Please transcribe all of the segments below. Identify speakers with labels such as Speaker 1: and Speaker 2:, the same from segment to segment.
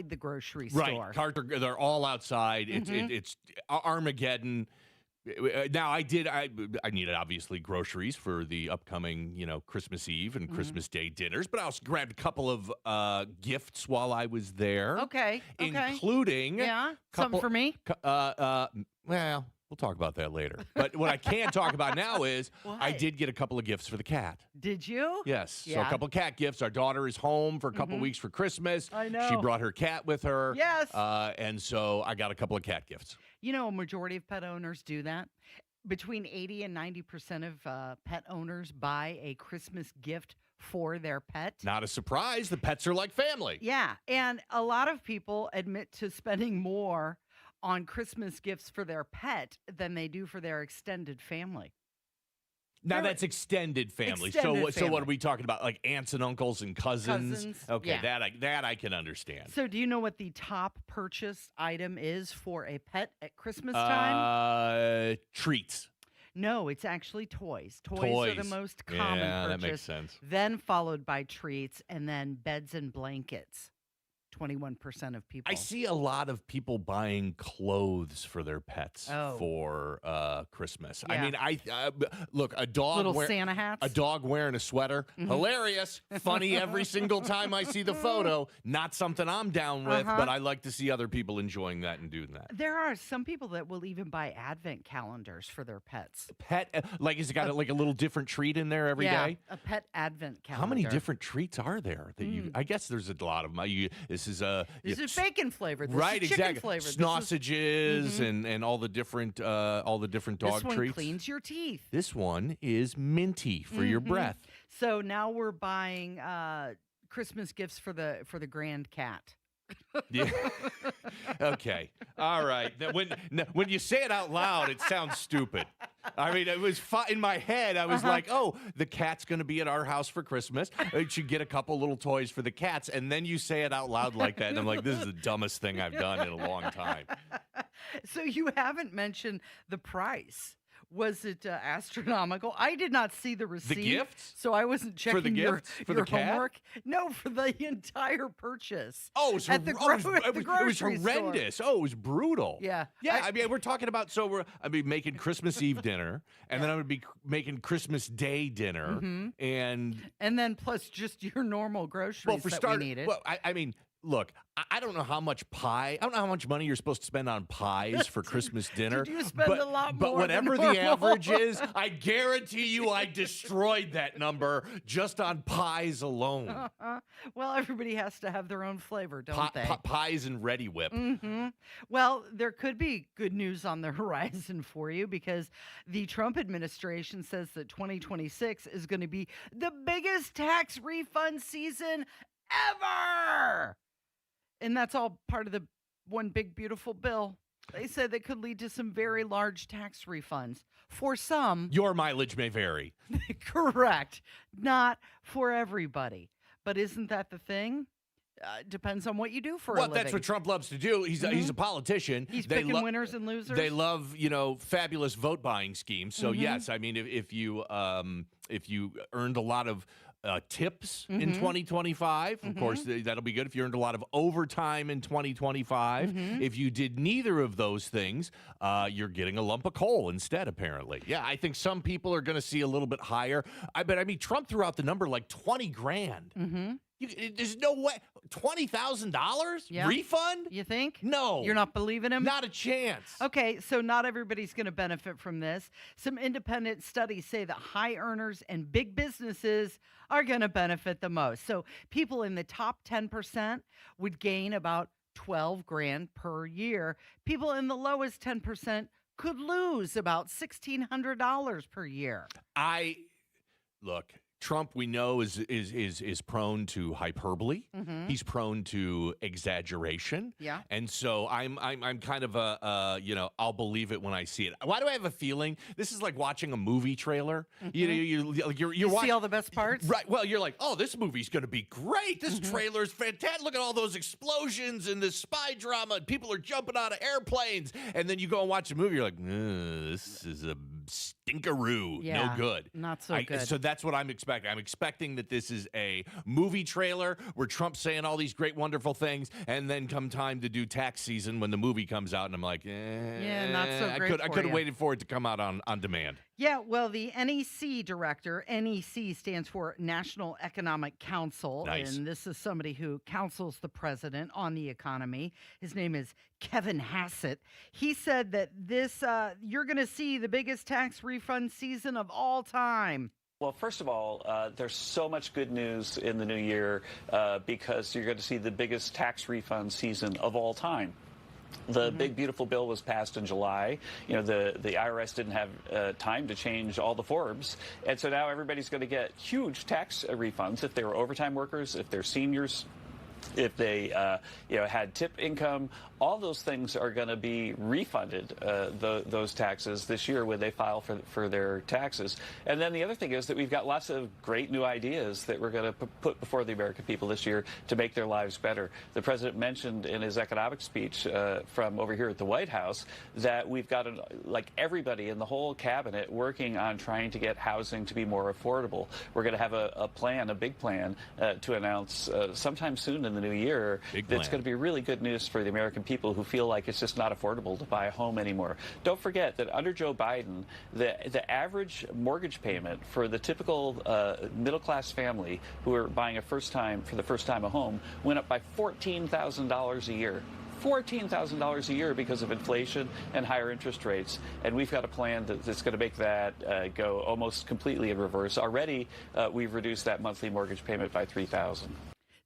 Speaker 1: the grocery
Speaker 2: Right.
Speaker 1: store.
Speaker 2: They're all outside. It's Armageddon. Now I needed obviously groceries for the upcoming, Christmas Eve and Christmas Day dinners, but I also grabbed a couple of gifts while I was there.
Speaker 1: Okay.
Speaker 2: Including
Speaker 1: Something for me?
Speaker 2: Well, we'll talk about that later. But what I can talk about now is I did get a couple of gifts for the cat.
Speaker 1: Did you?
Speaker 2: Yes.
Speaker 1: Yeah.
Speaker 2: So a couple of cat gifts. Our daughter is home for a couple of weeks for Christmas.
Speaker 1: I know.
Speaker 2: She brought her cat with her.
Speaker 1: Yes.
Speaker 2: And so I got a couple of cat gifts.
Speaker 1: A majority of pet owners do that. Between 80 and 90% of pet owners buy a Christmas gift for their pet.
Speaker 2: Not a surprise. The pets are like family.
Speaker 1: Yeah. And a lot of people admit to spending more on Christmas gifts for their pet than they do for their extended family.
Speaker 2: Now that's extended family.
Speaker 1: Extended
Speaker 2: So what are we talking about? Like aunts and uncles and cousins? Okay,
Speaker 1: yeah.
Speaker 2: that I can understand.
Speaker 1: So do you know what the top purchased item is for a pet at Christmas time?
Speaker 2: Treats.
Speaker 1: No, it's actually toys. Toys are the most common purchase.
Speaker 2: That makes sense.
Speaker 1: Then followed by treats, and then beds and blankets. 21% of people.
Speaker 2: I see a lot of people buying clothes for their pets for Christmas.
Speaker 1: Yeah.
Speaker 2: I mean, look, a dog
Speaker 1: Little Santa hats.
Speaker 2: A dog wearing a sweater, hilarious, funny every single time I see the photo. Not something I'm down with, but I like to see other people enjoying that and doing that.
Speaker 1: There are some people that will even buy advent calendars for their pets.
Speaker 2: Has it got like a little different treat in there every day?
Speaker 1: A pet advent calendar.
Speaker 2: How many different treats are there that you? I guess there's a lot of them. This is
Speaker 1: bacon flavored. This
Speaker 2: right,
Speaker 1: is chicken
Speaker 2: exactly.
Speaker 1: flavored.
Speaker 2: Sausages and all the different dog treats.
Speaker 1: This one cleans your teeth.
Speaker 2: This one is minty for your breath.
Speaker 1: So now we're buying Christmas gifts for the grand cat.
Speaker 2: Yeah. Okay. All right. When you say it out loud, it sounds stupid. I mean, it was in my head. I was like, "Oh, the cat's going to be at our house for Christmas. I should get a couple little toys for the cats." And then you say it out loud like that, and I'm like, "This is the dumbest thing I've done in a long time."
Speaker 1: So you haven't mentioned the price. Was it astronomical? I did not see the receipt.
Speaker 2: The gifts?
Speaker 1: So I wasn't checking
Speaker 2: for the gifts? For
Speaker 1: your
Speaker 2: the cat?
Speaker 1: homework. No, for the entire purchase.
Speaker 2: Oh, so
Speaker 1: at the
Speaker 2: it was horrendous.
Speaker 1: Store.
Speaker 2: Oh, it was brutal.
Speaker 1: Yeah.
Speaker 2: Yeah, I mean, we're talking about, I'd be making Christmas Eve dinner, and then I would be making Christmas Day dinner, and
Speaker 1: then plus just your normal groceries we needed.
Speaker 2: Well, I mean, look, I don't know how much pie. I don't know how much money you're supposed to spend on pies for Christmas dinner.
Speaker 1: Did you spend a lot more?
Speaker 2: But whatever
Speaker 1: than
Speaker 2: the average is, I guarantee you, I destroyed that number just on pies alone.
Speaker 1: Well, everybody has to have their own flavor, don't they?
Speaker 2: Pies and Ready Whip.
Speaker 1: Well, there could be good news on the horizon for you because the Trump administration says that 2026 is going to be the biggest tax refund season ever. And that's all part of the one big beautiful bill. They said that could lead to some very large tax refunds. For some,
Speaker 2: your mileage may vary.
Speaker 1: Correct. Not for everybody. But isn't that the thing? Depends on what you do for a living.
Speaker 2: Well, that's what Trump loves to do. He's a politician.
Speaker 1: He's picking winners and losers.
Speaker 2: They love, fabulous vote buying schemes. So yes, I mean, if you earned a lot of tips in 2025, of course, that'll be good. If you earned a lot of overtime in 2025, if you did neither of those things, you're getting a lump of coal instead, apparently. Yeah, I think some people are going to see a little bit higher. I mean, Trump threw out the number like 20 grand. There's no way. $20,000 refund?
Speaker 1: You think?
Speaker 2: No.
Speaker 1: You're not believing him?
Speaker 2: Not a chance.
Speaker 1: Okay, so not everybody's going to benefit from this. Some independent studies say that high earners and big businesses are going to benefit the most. So people in the top 10% would gain about 12 grand per year. People in the lowest 10% could lose about $1,600 per year.
Speaker 2: Look, Trump, we know, is prone to hyperbole. He's prone to exaggeration.
Speaker 1: Yeah.
Speaker 2: And so I'm kind of I'll believe it when I see it. Why do I have a feeling this is like watching a movie trailer? You
Speaker 1: see all the best parts,
Speaker 2: right? Well, you're like, oh, this movie's going to be great. This trailer is fantastic. Look at all those explosions and this spy drama. And people are jumping out of airplanes, and then you go and watch the movie. You're like, this is a stinkeroo.
Speaker 1: Yeah,
Speaker 2: No good.
Speaker 1: not so good.
Speaker 2: So that's what I'm expecting. I'm expecting that this is a movie trailer where Trump's saying all these great, wonderful things, and then come time to do tax season when the movie comes out, and I'm like,
Speaker 1: yeah, not so great.
Speaker 2: I could have waited for it to come out on demand.
Speaker 1: Yeah, well, the NEC director, NEC stands for National Economic Council,
Speaker 2: Nice.
Speaker 1: and this is somebody who counsels the president on the economy. His name is Kevin Hassett. He said that this, you're going to see the biggest tax refund season of all time.
Speaker 3: Well, first of all, there's so much good news in the new year because you're going to see the biggest tax refund season of all time. The big beautiful bill was passed in July. You know, the IRS didn't have time to change all the forms, and so now everybody's going to get huge tax refunds if they were overtime workers, if they're seniors, if they had tip income. All those things are going to be refunded, those taxes this year when they file for their taxes. And then the other thing is that we've got lots of great new ideas that we're going to put before the American people this year to make their lives better. The president mentioned in his economic speech from over here at the White House that we've got like everybody in the whole cabinet working on trying to get housing to be more affordable. We're going to have a big plan to announce sometime soon in the new year. That's going to be really good news for the American people who feel like it's just not affordable to buy a home anymore. Don't forget that under Joe Biden, the average mortgage payment for the typical middle-class family who are buying for the first time a home went up by $14,000 a year. $14,000 a year because of inflation and higher interest rates. And we've got a plan that's going to make that go almost completely in reverse. Already, we've reduced that monthly mortgage payment by $3,000.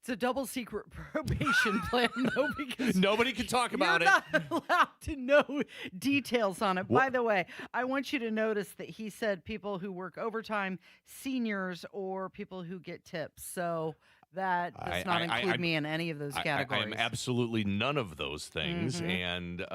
Speaker 1: It's a double secret probation plan, though, because
Speaker 2: nobody can talk about
Speaker 1: you're not allowed to know details on it. By the way, I want you to notice that he said people who work overtime, seniors, or people who get tips. So that does not include me in any of those categories.
Speaker 2: I'm absolutely none of those things. And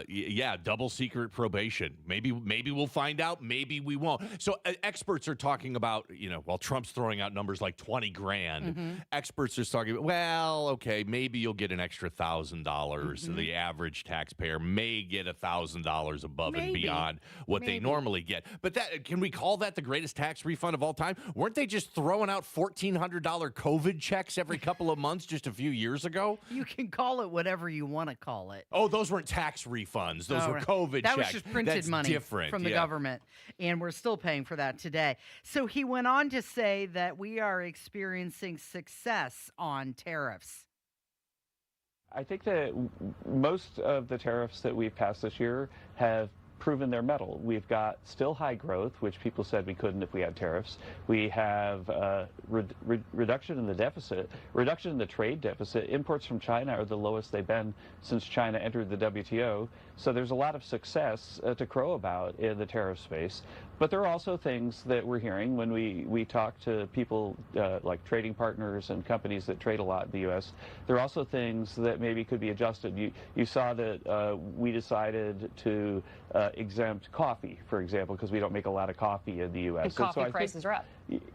Speaker 2: yeah, double secret probation. Maybe we'll find out. Maybe we won't. So experts are talking about, while Trump's throwing out numbers like 20 grand, experts are talking about, well, okay, maybe you'll get an extra $1,000. The average taxpayer may get $1,000 above and beyond what they normally get. But can we call that the greatest tax refund of all time? Weren't they just throwing out $1,400 COVID checks every couple of months just a few years ago?
Speaker 1: You can call it whatever you want to call it.
Speaker 2: Oh, those weren't tax refunds. Those were COVID checks.
Speaker 1: That was just printed money from the government, and we're still paying for that today. So he went on to say that we are experiencing success on tariffs.
Speaker 3: I think that most of the tariffs that we've passed this year have proven their mettle. We've got still high growth, which people said we couldn't if we had tariffs. We have reduction in the deficit, reduction in the trade deficit. Imports from China are the lowest they've been since China entered the WTO. So there's a lot of success to crow about in the tariff space. But there are also things that we're hearing when we talk to people like trading partners and companies that trade a lot in the U.S. There are also things that maybe could be adjusted. You saw that we decided to exempt coffee, for example, because we don't make a lot of coffee in the U.S.
Speaker 4: And coffee prices are up.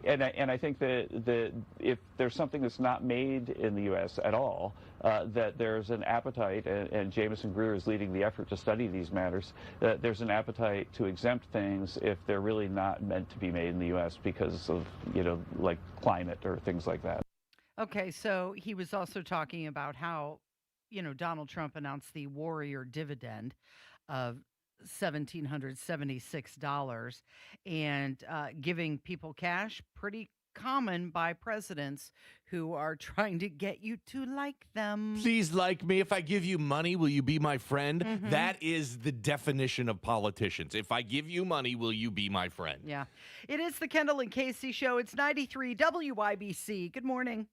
Speaker 3: And I think that if there's something that's not made in the U.S. at all, that there's an appetite, and Jameson Greer is leading the effort to study these matters, that there's an appetite to exempt things if they're really not meant to be made in the U.S. because of, like climate or things like that.
Speaker 1: Okay, so he was also talking about how, Donald Trump announced the warrior dividend of $1,776 and giving people cash, pretty common by presidents who are trying to get you to like them.
Speaker 2: Please like me. If I give you money, will you be my friend? That is the definition of politicians. If I give you money, will you be my friend?
Speaker 1: Yeah. It is the Kendall and Casey Show. It's 93 WIBC. Good morning.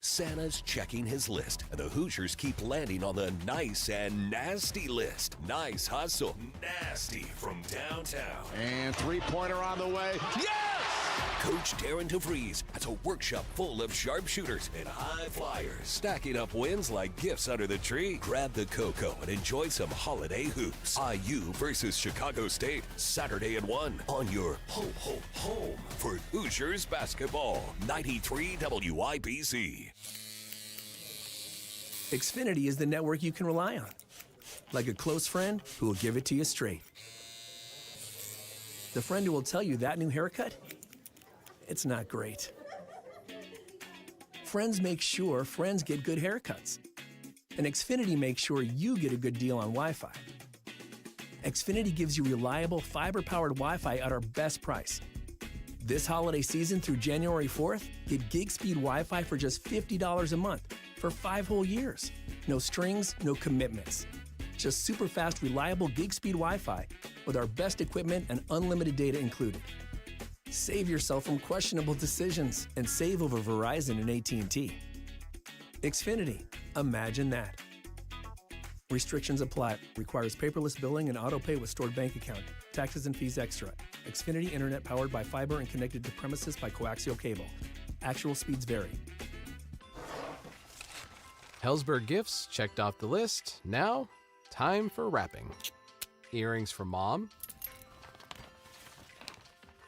Speaker 5: Santa's checking his list, and the Hoosiers keep landing on the nice and nasty list. Nice hustle, nasty from downtown.
Speaker 6: And three-pointer on the way. Yes!
Speaker 5: Coach Darren DeVries has a workshop full of sharpshooters and high flyers, stacking up wins like gifts under the tree. Grab the cocoa and enjoy some holiday hoops. IU versus Chicago State, Saturday at 1 on your home for Hoosiers basketball. 93 WIBC.
Speaker 7: Xfinity is the network you can rely on. Like a close friend who will give it to you straight. The friend who will tell you that new haircut, it's not great. Friends make sure friends get good haircuts. And Xfinity makes sure you get a good deal on Wi-Fi. Xfinity gives you reliable fiber-powered Wi-Fi at our best price. This holiday season through January 4th, get gig speed Wi-Fi for just $50 a month for 5 whole years. No strings, no commitments. Just super fast, reliable gig speed Wi-Fi with our best equipment and unlimited data included. Save yourself from questionable decisions and save over Verizon and AT&T. Xfinity, imagine that. Restrictions apply. Requires paperless billing and auto pay with stored bank account. Taxes and fees extra. Xfinity Internet powered by fiber and connected to premises by coaxial cable. Actual speeds vary.
Speaker 4: Hellsberg gifts checked off the list. Now, time for wrapping. Earrings for mom.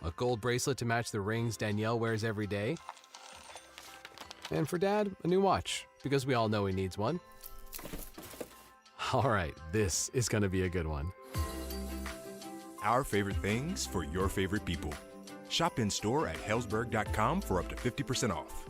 Speaker 4: A gold bracelet to match the rings Danielle wears every day. And for dad, a new watch, because we all know he needs one. All right, this is going to be a good one.
Speaker 8: Our favorite things for your favorite people. Shop in store at Hellsberg.com for up to 50% off.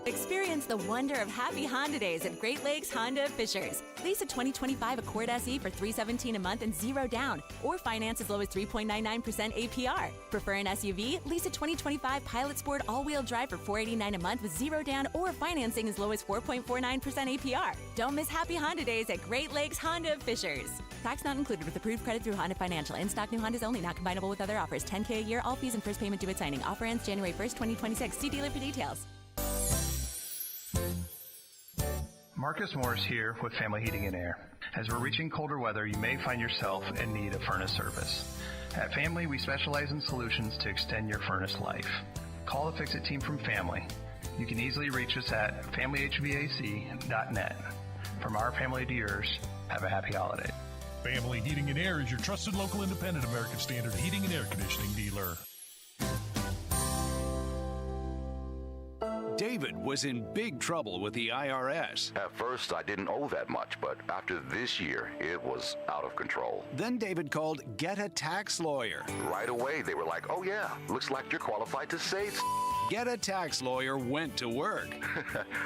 Speaker 9: Experience the wonder of happy Honda days at Great Lakes Honda of Fishers. Lease a 2025 Accord SE for $317 a month and 0 down, or finance as low as 3.99% APR. Prefer an SUV? Lease a 2025 Pilot Sport all-wheel drive for $489 a month with 0 down, or financing as low as 4.49% APR. Don't miss happy Honda days at Great Lakes Honda of Fishers. Tax not included with approved credit through Honda Financial. In-stock new Hondas only, not combinable with other offers. $10K a year, all fees and first payment due at signing. Offer ends January 1st, 2026. See dealer for details.
Speaker 10: Marcus Morris here with Family Heating and Air. As we're reaching colder weather, you may find yourself in need of furnace service. At Family, we specialize in solutions to extend your furnace life. Call the Fix-It team from Family. You can easily reach us at familyhvac.net. From our family to yours, have a happy holiday.
Speaker 11: Family Heating and Air is your trusted local independent American Standard heating and air conditioning dealer.
Speaker 12: David was in big trouble with the IRS.
Speaker 13: At first, I didn't owe that much, but after this year, it was out of control.
Speaker 12: Then David called Get a Tax Lawyer.
Speaker 13: Right away, they were like, oh yeah, looks like you're qualified to save.
Speaker 12: Get a Tax Lawyer went to work.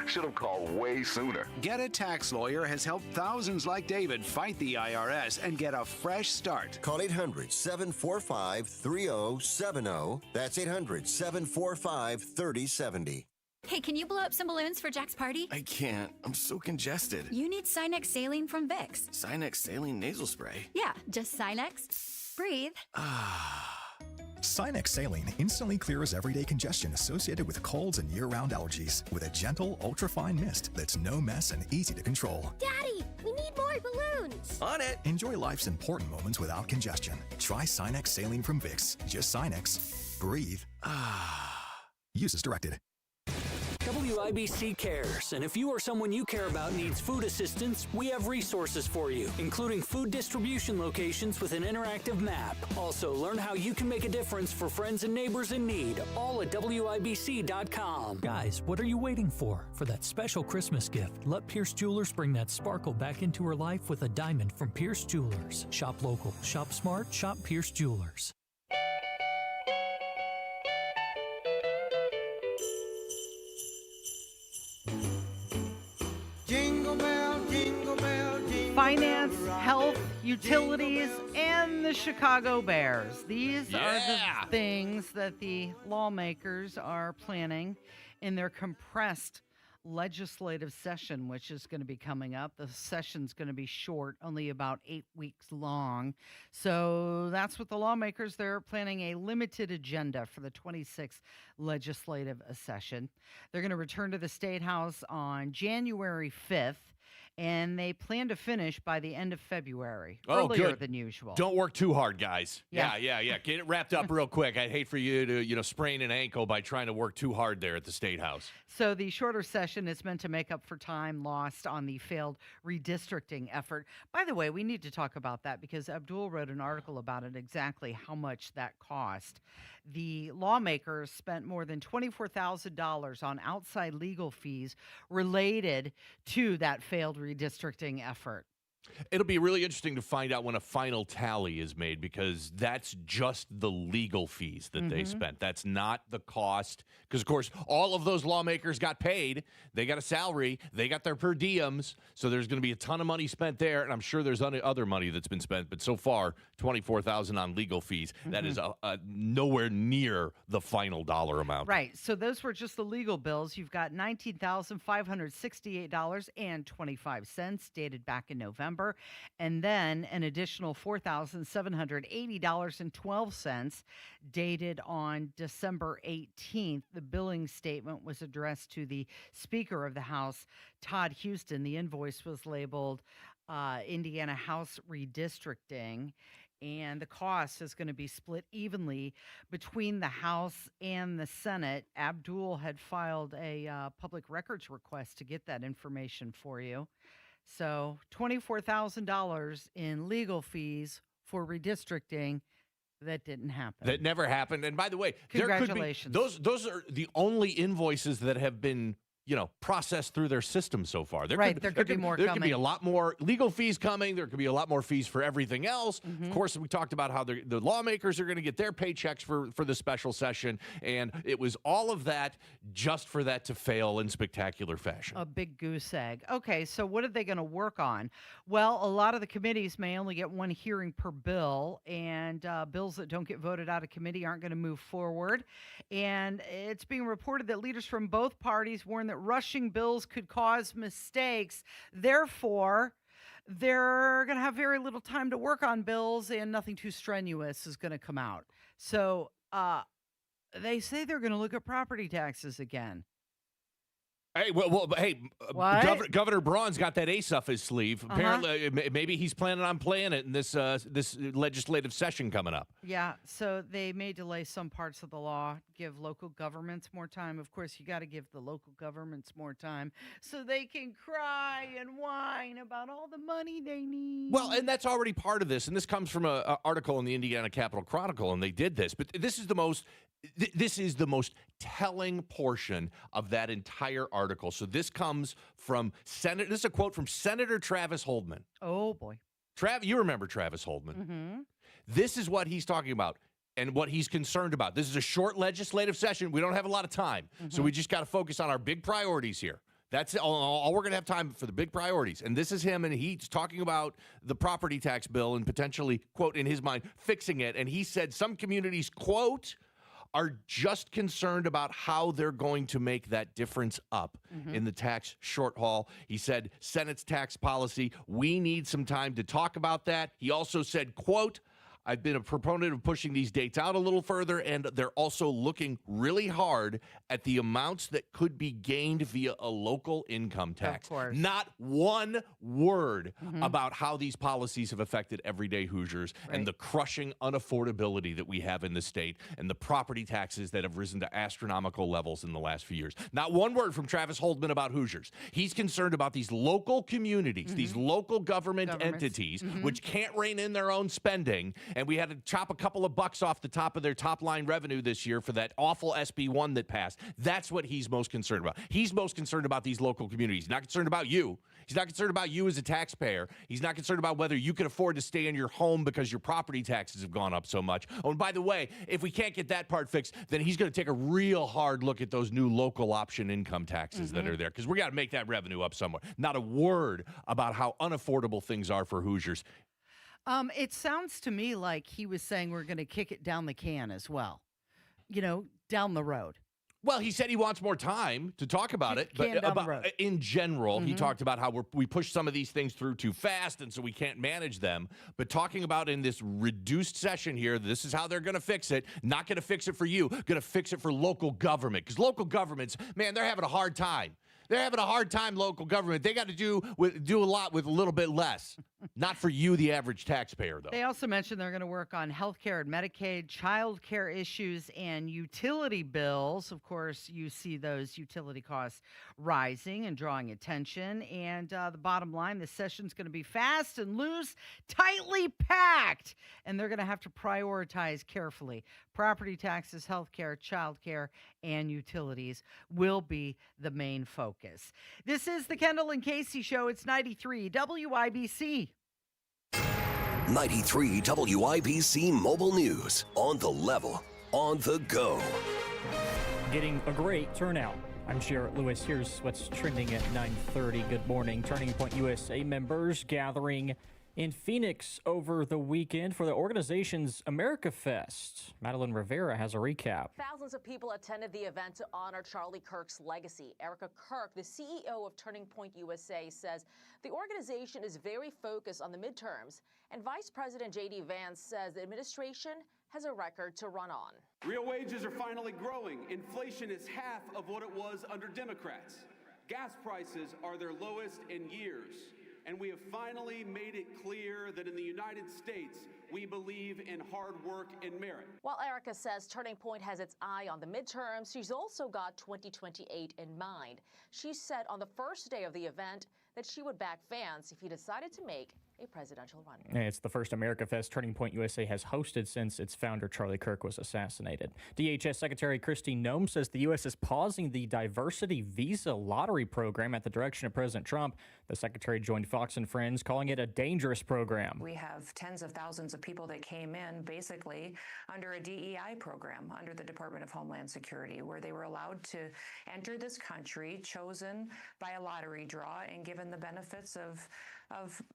Speaker 13: Should have called way sooner.
Speaker 12: Get a Tax Lawyer has helped thousands like David fight the IRS and get a fresh start.
Speaker 14: Call 800-745-3070. That's 800-745-3070.
Speaker 15: Hey, can you blow up some balloons for Jack's party?
Speaker 16: I can't. I'm so congested.
Speaker 15: You need Sinex Saline from Vicks.
Speaker 16: Sinex Saline nasal spray?
Speaker 15: Yeah, just Sinex. Breathe.
Speaker 17: Sinex Saline instantly clears everyday congestion associated with colds and year-round allergies with a gentle, ultra-fine mist that's no mess and easy to control.
Speaker 18: Daddy, we need more balloons.
Speaker 16: On it.
Speaker 17: Enjoy life's important moments without congestion. Try Sinex Saline from Vicks. Just Sinex. Breathe. Use as directed.
Speaker 19: WIBC cares, and if you or someone you care about needs food assistance, we have resources for you, including food distribution locations with an interactive map. Also, learn how you can make a difference for friends and neighbors in need, all at WIBC.com.
Speaker 20: Guys, what are you waiting for? For that special Christmas gift, let Pierce Jewelers bring that sparkle back into her life with a diamond from Pierce Jewelers. Shop local, shop smart, shop Pierce Jewelers.
Speaker 1: Finance, health, utilities, and the Chicago Bears. These are the things that the lawmakers are planning in their compressed legislative session, which is going to be coming up. The session's going to be short, only about 8 weeks long. So that's what the lawmakers, they're planning a limited agenda for the 26th legislative session. They're going to return to the State House on January 5th. And they plan to finish by the end of February, earlier than usual.
Speaker 2: Don't work too hard, guys.
Speaker 1: Yeah.
Speaker 2: Yeah. Get it wrapped up real quick. I'd hate for you to, sprain an ankle by trying to work too hard there at the State House.
Speaker 1: So the shorter session is meant to make up for time lost on the failed redistricting effort. By the way, we need to talk about that because Abdul wrote an article about it, exactly how much that cost. The lawmakers spent more than $24,000 on outside legal fees related to that failed redistricting effort.
Speaker 2: It'll be really interesting to find out when a final tally is made, because that's just the legal fees that they spent. That's not the cost, because, of course, all of those lawmakers got paid. They got a salary. They got their per diems. So there's going to be a ton of money spent there, and I'm sure there's other money that's been spent. But so far, $24,000 on legal fees. That is nowhere near the final dollar amount.
Speaker 1: Right. So those were just the legal bills. You've got $19,568.25 dated back in November. And then an additional $4,780.12 dated on December 18th. The billing statement was addressed to the Speaker of the House, Todd Houston. The invoice was labeled Indiana House Redistricting. And the cost is going to be split evenly between the House and the Senate. Abdul had filed a public records request to get that information for you. So $24,000 in legal fees for redistricting. That didn't happen.
Speaker 2: That never happened. And by the way,
Speaker 1: congratulations.
Speaker 2: Those are the only invoices that have been processed through their system so far.
Speaker 1: There could be more
Speaker 2: coming. There could
Speaker 1: coming.
Speaker 2: be a lot more legal fees coming. There could be a lot more fees for everything else. Of course, we talked about how the lawmakers are going to get their paychecks for the special session, and it was all of that just for that to fail in spectacular fashion.
Speaker 1: A big goose egg. Okay, so what are they going to work on? Well, a lot of the committees may only get one hearing per bill, and bills that don't get voted out of committee aren't going to move forward. And it's being reported that leaders from both parties warn that rushing bills could cause mistakes. Therefore, they're going to have very little time to work on bills, and nothing too strenuous is going to come out. So they say they're going to look at property taxes again.
Speaker 2: Hey, Governor Braun's got that ace up his sleeve. Apparently, maybe he's planning on playing it in this legislative session coming up.
Speaker 1: Yeah, so they may delay some parts of the law, give local governments more time. Of course, you got to give the local governments more time so they can cry and whine about all the money they need.
Speaker 2: Well, and that's already part of this, and this comes from an article in the Indiana Capital Chronicle, and they did this. But this is the most telling portion of that entire article. So this comes from this is a quote from Senator Travis Holdman.
Speaker 1: Oh, boy.
Speaker 2: You remember Travis Holdman. This is what he's talking about and what he's concerned about. This is a short legislative session. We don't have a lot of time, so we just got to focus on our big priorities here. That's all we're going to have time for, the big priorities. And this is him, and he's talking about the property tax bill and potentially, quote, in his mind, fixing it. And he said some communities, quote, are just concerned about how they're going to make that difference up in the tax short haul. He said, Senate's tax policy, we need some time to talk about that. He also said, quote, I've been a proponent of pushing these dates out a little further, and they're also looking really hard at the amounts that could be gained via a local income tax.
Speaker 1: Of course.
Speaker 2: Not one word about how these policies have affected everyday Hoosiers and the crushing unaffordability that we have in the state and the property taxes that have risen to astronomical levels in the last few years. Not one word from Travis Holdman about Hoosiers. He's concerned about these local communities, these local government entities, which can't rein in their own spending. And we had to chop a couple of bucks off the top of their top line revenue this year for that awful SB1 that passed. That's what he's most concerned about. He's most concerned about these local communities. He's not concerned about you. He's not concerned about you as a taxpayer. He's not concerned about whether you can afford to stay in your home because your property taxes have gone up so much. Oh, and by the way, if we can't get that part fixed, then he's going to take a real hard look at those new local option income taxes that are there, because we got to make that revenue up somewhere. Not a word about how unaffordable things are for Hoosiers.
Speaker 1: It sounds to me like he was saying we're going to kick it down the can as well, down the road.
Speaker 2: Well, he said he wants more time to talk about it, but in general, he talked about how we push some of these things through too fast, and so we can't manage them. But talking about in this reduced session here, this is how they're going to fix it. Not going to fix it for you, going to fix it for local government, because local governments, man, they're having a hard time. They're having a hard time, local government. They got to do a lot with a little bit less. Not for you, the average taxpayer, though.
Speaker 1: They also mentioned they're going to work on health care and Medicaid, child care issues, and utility bills. Of course, you see those utility costs rising and drawing attention. And the bottom line, this session's going to be fast and loose, tightly packed. And they're going to have to prioritize carefully. Property taxes, health care, child care, and utilities will be the main focus. focus. This is the Kendall and Casey Show. It's 93 WIBC.
Speaker 5: 93 WIBC Mobile News. On the level, on the go.
Speaker 21: Getting a great turnout. I'm Jarrett Lewis. Here's what's trending at 9:30. Good morning. Turning Point USA members gathering in Phoenix over the weekend for the organization's America Fest. Madeline Rivera has a recap.
Speaker 22: Thousands of people attended the event to honor Charlie Kirk's legacy. Erica Kirk, the CEO of Turning Point USA, says the organization is very focused on the midterms, and Vice President J.D. Vance says the administration has a record to run on.
Speaker 23: Real wages are finally growing. Inflation is half of what it was under Democrats. Gas prices are their lowest in years. And we have finally made it clear that in the United States, we believe in hard work and merit.
Speaker 22: While Erica says Turning Point has its eye on the midterms, she's also got 2028 in mind. She said on the first day of the event that she would back Vance if he decided to make a presidential run.
Speaker 21: It's the first America Fest Turning Point USA has hosted since its founder, Charlie Kirk, was assassinated. DHS Secretary Kristi Noem says the U.S. is pausing the diversity visa lottery program at the direction of President Trump. The secretary joined Fox and Friends, calling it a dangerous program.
Speaker 24: We have tens of thousands of people that came in basically under a DEI program under the Department of Homeland Security, where they were allowed to enter this country, chosen by a lottery draw and given the benefits of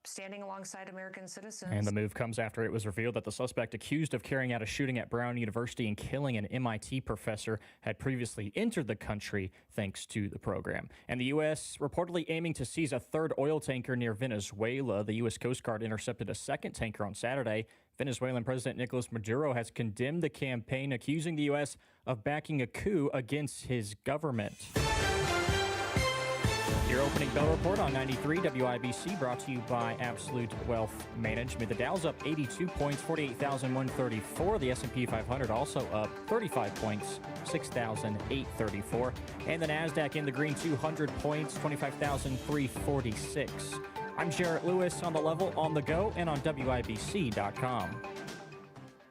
Speaker 24: standing alongside American citizens.
Speaker 21: And the move comes after it was revealed that the suspect accused of carrying out a shooting at Brown University and killing an MIT professor had previously entered the country thanks to the program. And the U.S. reportedly aiming to seize a third oil tanker near Venezuela. The U.S. Coast Guard intercepted a second tanker on Saturday. Venezuelan President Nicolas Maduro has condemned the campaign, accusing the U.S. of backing a coup against his government. Your opening bell report on 93 WIBC, brought to you by Absolute Wealth Management. The Dow's up 82 points, 48,134. The S&P 500 also up 35 points, 6,834. And the NASDAQ in the green, 200 points, 25,346. I'm Jarrett Lewis, on the level, on the go, and on WIBC.com.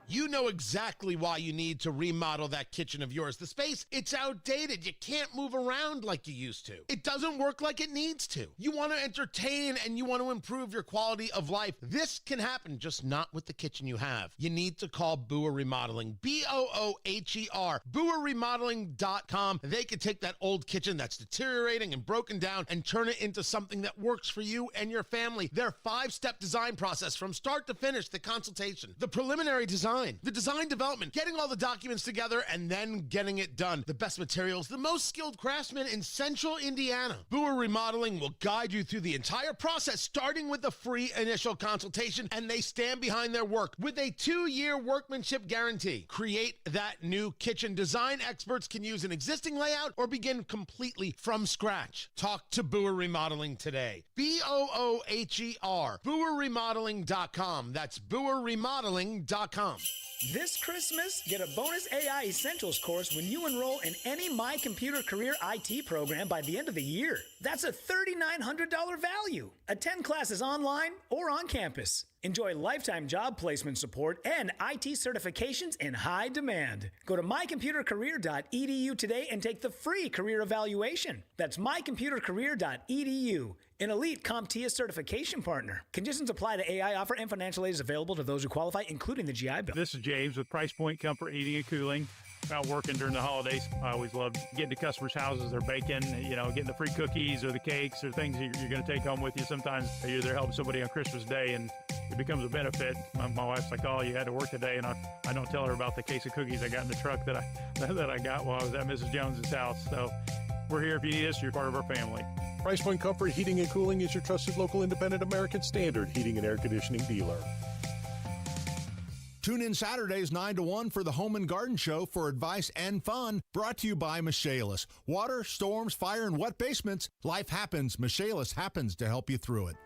Speaker 25: You know exactly why you need to remodel that kitchen of yours. The space, it's outdated. You can't move around like you used to. It doesn't work like it needs to. You want to entertain and you want to improve your quality of life. This can happen, just not with the kitchen you have. You need to call Booher Remodeling, B-O-O-H-E-R, BooherRemodeling.com. They can take that old kitchen that's deteriorating and broken down and turn it into something that works for you and your family. Their 5-step design process from start to finish, the consultation, the preliminary design, the design development, getting all the documents together, and then getting it done. The best materials, the most skilled craftsmen in Central Indiana. Booher Remodeling will guide you through the entire process, starting with the free initial consultation, and they stand behind their work with a 2-year workmanship guarantee. Create that new kitchen. Design experts can use an existing layout or begin completely from scratch. Talk to Booher Remodeling today. B-O-O-H-E-R. BooherRemodeling.com. That's BooherRemodeling.com.
Speaker 26: This Christmas, get a bonus AI Essentials course when you enroll in any My Computer Career IT program by the end of the year. That's a $3,900 value. Attend classes online or on campus. Enjoy lifetime job placement support and IT certifications in high demand. Go to mycomputercareer.edu today and take the free career evaluation. That's mycomputercareer.edu, an elite CompTIA certification partner. Conditions apply to AI offer, and financial aid is available to those who qualify, including the GI Bill.
Speaker 27: This is James with Price Point Comfort Heating and Cooling. Out working during the holidays, I always love getting to customers' houses, they're baking, getting the free cookies or the cakes or things you're going to take home with you. Sometimes you're there helping somebody on Christmas Day and it becomes a benefit. My wife's like, oh, you had to work today, and I don't tell her about the case of cookies I got in the truck that I got while I was at Mrs. Jones's house. So we're here if you need us. You're part of our family.
Speaker 11: Price Point Comfort Heating and Cooling is your trusted local independent American Standard heating and air conditioning dealer.
Speaker 28: Tune in Saturdays 9 to 1 for the Home and Garden Show for advice and fun. Brought to you by Michaelis. Water, storms, fire, and wet basements. Life happens. Michaelis happens to help you through it.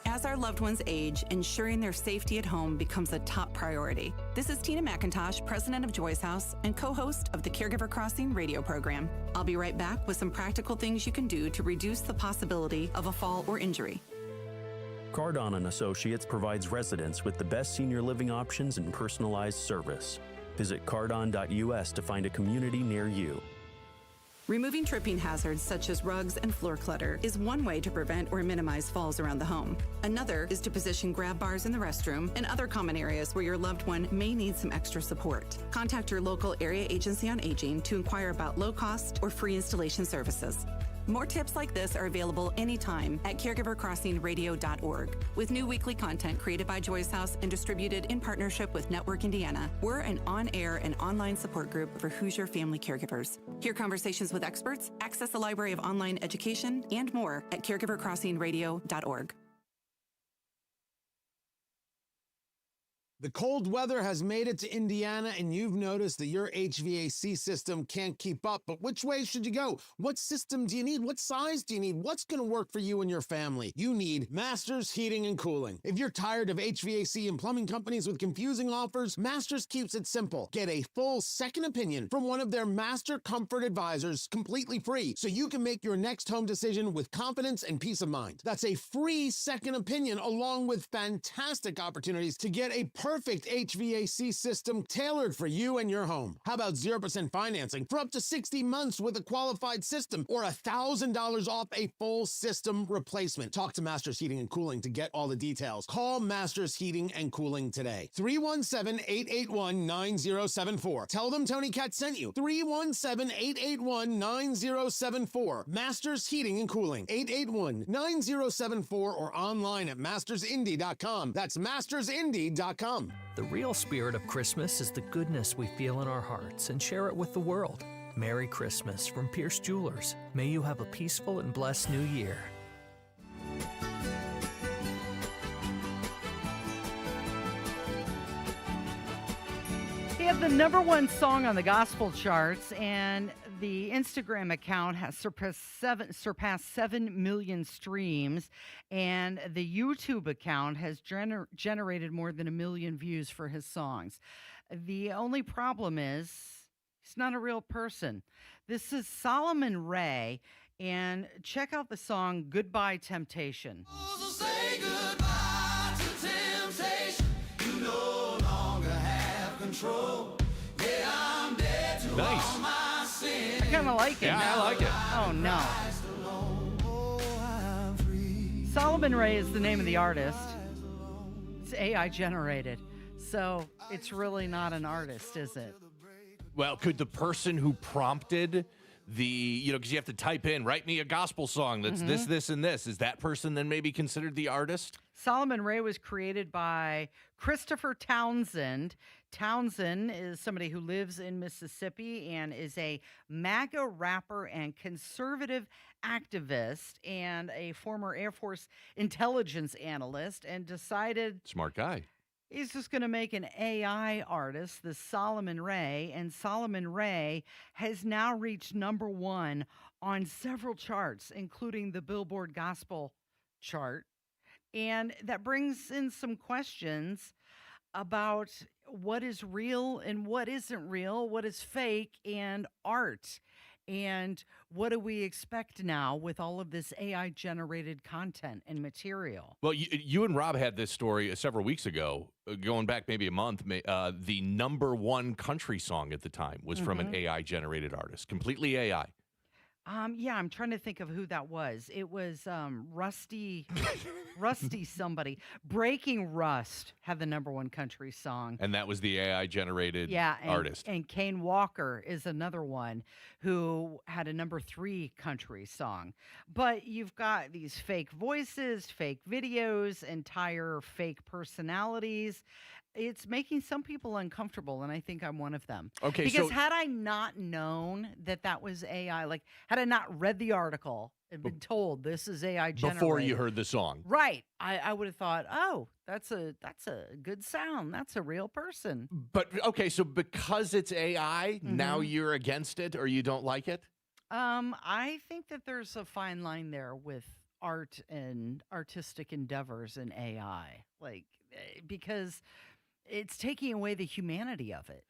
Speaker 29: As our loved ones age, ensuring their safety at home becomes a top priority. This is Tina McIntosh, president of Joy's House and co-host of the Caregiver Crossing radio program. I'll be right back with some practical things you can do to reduce the possibility of a fall or injury.
Speaker 30: Cardon & Associates provides residents with the best senior living options and personalized service. Visit cardon.us to find a community near you.
Speaker 29: Removing tripping hazards such as rugs and floor clutter is one way to prevent or minimize falls around the home. Another is to position grab bars in the restroom and other common areas where your loved one may need some extra support. Contact your local area agency on aging to inquire about low-cost or free installation services. More tips like this are available anytime at caregivercrossingradio.org. With new weekly content created by Joyce House and distributed in partnership with Network Indiana, we're an on-air and online support group for Hoosier family caregivers. Hear conversations with experts, access a library of online education, and more at caregivercrossingradio.org.
Speaker 25: The cold weather has made it to Indiana, and you've noticed that your HVAC system can't keep up. But which way should you go? What system do you need? What size do you need? What's going to work for you and your family? You need Masters Heating and Cooling. If you're tired of HVAC and plumbing companies with confusing offers, Masters keeps it simple. Get a full second opinion from one of their Master Comfort advisors completely free, so you can make your next home decision with confidence and peace of mind. That's a free second opinion, along with fantastic opportunities to get a perfect HVAC system tailored for you and your home. How about 0% financing for up to 60 months with a qualified system, or $1,000 off a full system replacement? Talk to Masters Heating and Cooling to get all the details. Call Masters Heating and Cooling today. 317-881-9074. Tell them Tony Cat sent you. 317-881-9074. Masters Heating and Cooling. 881-9074 or online at mastersindy.com. That's mastersindy.com.
Speaker 20: The real spirit of Christmas is the goodness we feel in our hearts and share it with the world. Merry Christmas from Pierce Jewelers. May you have a peaceful and blessed new year.
Speaker 1: He had the #1 song on the gospel charts, and the Instagram account has surpassed 7 million streams, and the YouTube account has generated more than 1 million views for his songs. The only problem is he's not a real person. This is Solomon Ray, and check out the song Goodbye Temptation.
Speaker 3: Say goodbye to temptation. You no longer have control. Yeah, I'm dead to all my sin.
Speaker 1: I kind of like it.
Speaker 2: Yeah, I like it.
Speaker 1: Oh, no. Solomon Ray is the name of the artist. It's AI generated. So it's really not an artist, is it?
Speaker 2: Well, could the person who prompted because you have to type in, write me a gospel song that's this, and this. Is that person then maybe considered the artist?
Speaker 1: Solomon Ray was created by Christopher Townsend. Townsend is somebody who lives in Mississippi and is a MAGA rapper and conservative activist and a former Air Force intelligence analyst, and decided
Speaker 2: Smart guy.
Speaker 1: he's just going to make an AI artist, this Solomon Ray, and Solomon Ray has now reached #1 on several charts, including the Billboard Gospel chart. And that brings in some questions about what is real and what isn't real, what is fake and art. And what do we expect now with all of this AI-generated content and material?
Speaker 2: Well, you and Rob had this story several weeks ago, going back maybe a month. The #1 country song at the time was from an AI-generated artist, completely AI.
Speaker 1: Yeah, I'm trying to think of who that was. It was Rusty somebody. Breaking Rust had the #1 country song.
Speaker 2: And that was the AI-generated artist.
Speaker 1: And Kane Walker is another one who had a #3 country song. But you've got these fake voices, fake videos, entire fake personalities. It's making some people uncomfortable, and I think I'm one of them.
Speaker 2: Okay,
Speaker 1: because
Speaker 2: so
Speaker 1: had I not known that was AI, like had I not read the article and been told this is AI generated
Speaker 2: before you heard the song,
Speaker 1: right? I would have thought, oh, that's a good sound. That's a real person.
Speaker 2: But okay, so because it's AI, now you're against it or you don't like it?
Speaker 1: I think that there's a fine line there with art and artistic endeavors in AI, because it's taking away the humanity of it.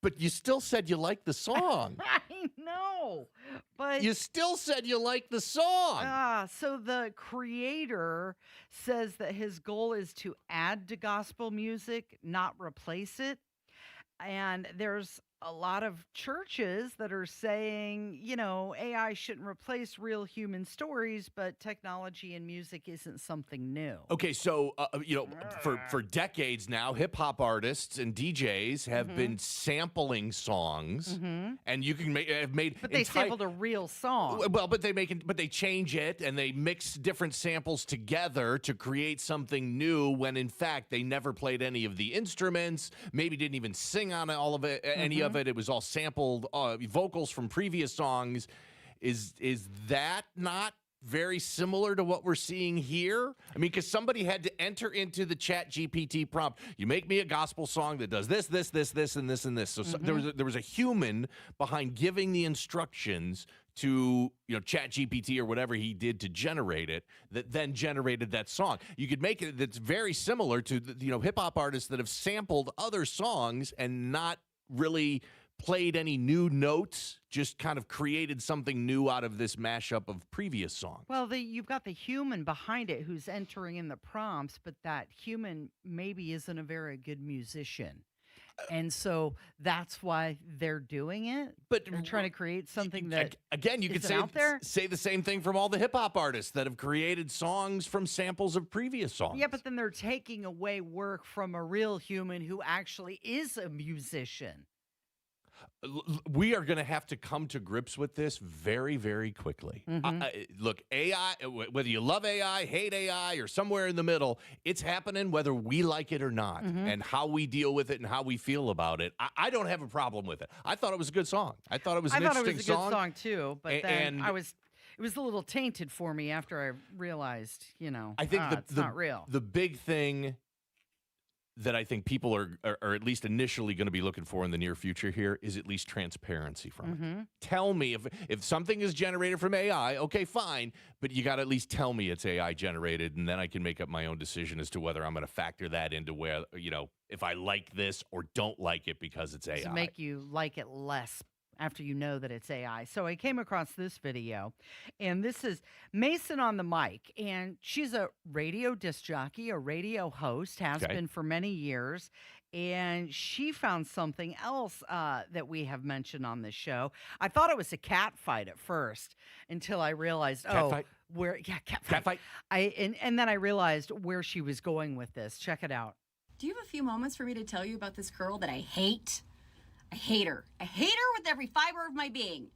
Speaker 2: But you still said you liked the song.
Speaker 1: I know, but
Speaker 2: you still said you liked the song.
Speaker 1: So the creator says that his goal is to add to gospel music, not replace it. And there's a lot of churches that are saying, AI shouldn't replace real human stories, but technology in music isn't something new.
Speaker 2: Okay, so for decades now, hip hop artists and DJs have been sampling songs, and you can have made.
Speaker 1: But they sampled a real song.
Speaker 2: Well, but they change it and they mix different samples together to create something new. When in fact they never played any of the instruments, maybe didn't even sing on all of it, any of it. It was all sampled vocals from previous songs. Is that not very similar to what we're seeing here? I mean, because somebody had to enter into the Chat GPT prompt, you make me a gospel song that does this, this, this, this, and this, and this. So there was a human behind giving the instructions to Chat GPT or whatever he did to generate it, that then generated that song. You could make it that's very similar to the hip hop artists that have sampled other songs and not really played any new notes, just kind of created something new out of this mashup of previous songs.
Speaker 1: Well, you've got the human behind it who's entering in the prompts, but that human maybe isn't a very good musician. And so that's why they're doing it.
Speaker 2: But
Speaker 1: they're trying to create something that
Speaker 2: again, you could
Speaker 1: out there.
Speaker 2: Say the same thing from all the hip hop artists that have created songs from samples of previous songs.
Speaker 1: Yeah, but then they're taking away work from a real human who actually is a musician.
Speaker 2: We are going to have to come to grips with this very, very quickly. Look, AI, whether you love AI, hate AI, or somewhere in the middle, it's happening whether we like it or not, and how we deal with it and how we feel about it. I don't have a problem with it. I thought it was a good song. I thought it was an interesting song.
Speaker 1: I thought it was a good song too, but then it was a little tainted for me after I realized, I think it's not real.
Speaker 2: The big thing that I think people are at least initially going to be looking for in the near future here is at least transparency from it. Tell me if something is generated from AI, okay, fine, but you got to at least tell me it's AI generated, and then I can make up my own decision as to whether I'm going to factor that into where, if I like this or don't like it because it's AI.
Speaker 1: To make you like it less after you know that it's AI. So I came across this video, and this is Mason on the mic, and she's a radio disc jockey, a radio host, has been for many years, and she found something else that we have mentioned on this show. I thought it was a cat fight at first until I realized, cat fight. And then I realized where she was going with this. Check it out.
Speaker 4: Do you have a few moments for me to tell you about this girl that I hate? I hate her. I hate her with every fiber of my being.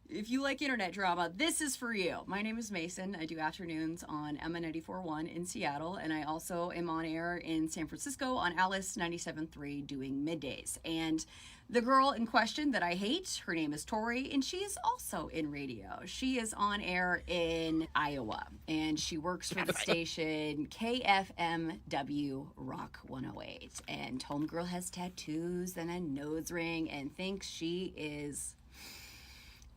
Speaker 4: If you like internet drama, this is for you. My name is Mason. I do afternoons on Emma 94.1 in Seattle, and I also am on air in San Francisco on Alice 97.3 doing middays. And the girl in question that I hate, her name is Tori, and she's also in radio. She is on air in Iowa, and she works for the station KFMW Rock 108. And homegirl has tattoos and a nose ring and thinks she is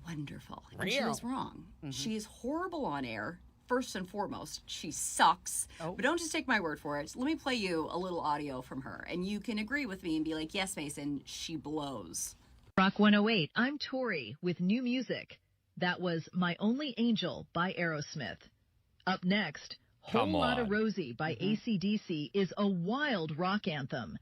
Speaker 4: wonderful. And she was wrong. She is horrible on air. First and foremost, she sucks. But don't just take my word for it. Let me play you a little audio from her, and you can agree with me and be like, yes, Mason, she blows.
Speaker 6: Rock 108, I'm Tori with new music. That was My Only Angel by Aerosmith. Up next, Whole Lotta Rosie by AC/DC is a wild rock anthem.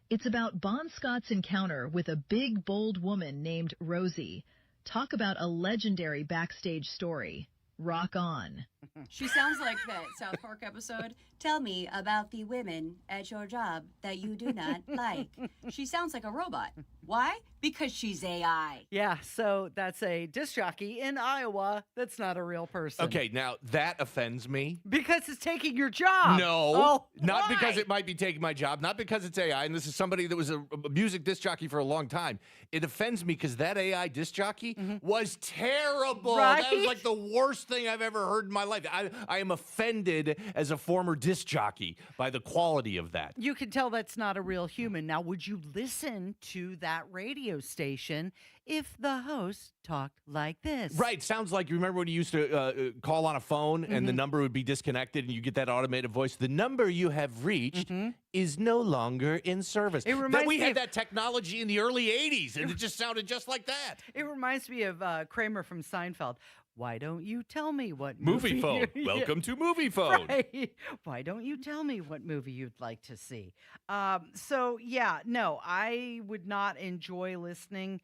Speaker 6: It's about Bon Scott's encounter with a big, bold woman named Rosie. Talk about a legendary backstage story. Rock on.
Speaker 4: She sounds like that South Park episode. Tell me about the women at your job that you do not like. She sounds like a robot. Why? Because she's AI.
Speaker 1: Yeah, so that's a disc jockey in Iowa that's not a real person.
Speaker 2: Okay, now that offends me.
Speaker 1: Because it's taking your job.
Speaker 2: No, not because it might be taking my job, not because it's AI, and this is somebody that was a music disc jockey for a long time. It offends me because that AI disc jockey was terrible.
Speaker 1: Right?
Speaker 2: That was like the worst thing I've ever heard in my life. I am offended as a former disc jockey by the quality of that.
Speaker 1: You can tell that's not a real human. Now, would you listen to that radio station if the host talked like this?
Speaker 2: Right. Sounds like, you remember when you used to call on a phone and the number would be disconnected and you get that automated voice? The number you have reached is no longer in service.
Speaker 1: It reminds
Speaker 2: we
Speaker 1: me
Speaker 2: had
Speaker 1: of
Speaker 2: that technology in the early 80s and it just sounded just like that.
Speaker 1: It reminds me of Kramer from Seinfeld. Why don't you tell me what
Speaker 2: Movie phone.
Speaker 1: Yeah.
Speaker 2: Welcome to movie phone.
Speaker 1: Right. Why don't you tell me what movie you'd like to see? No, I would not enjoy listening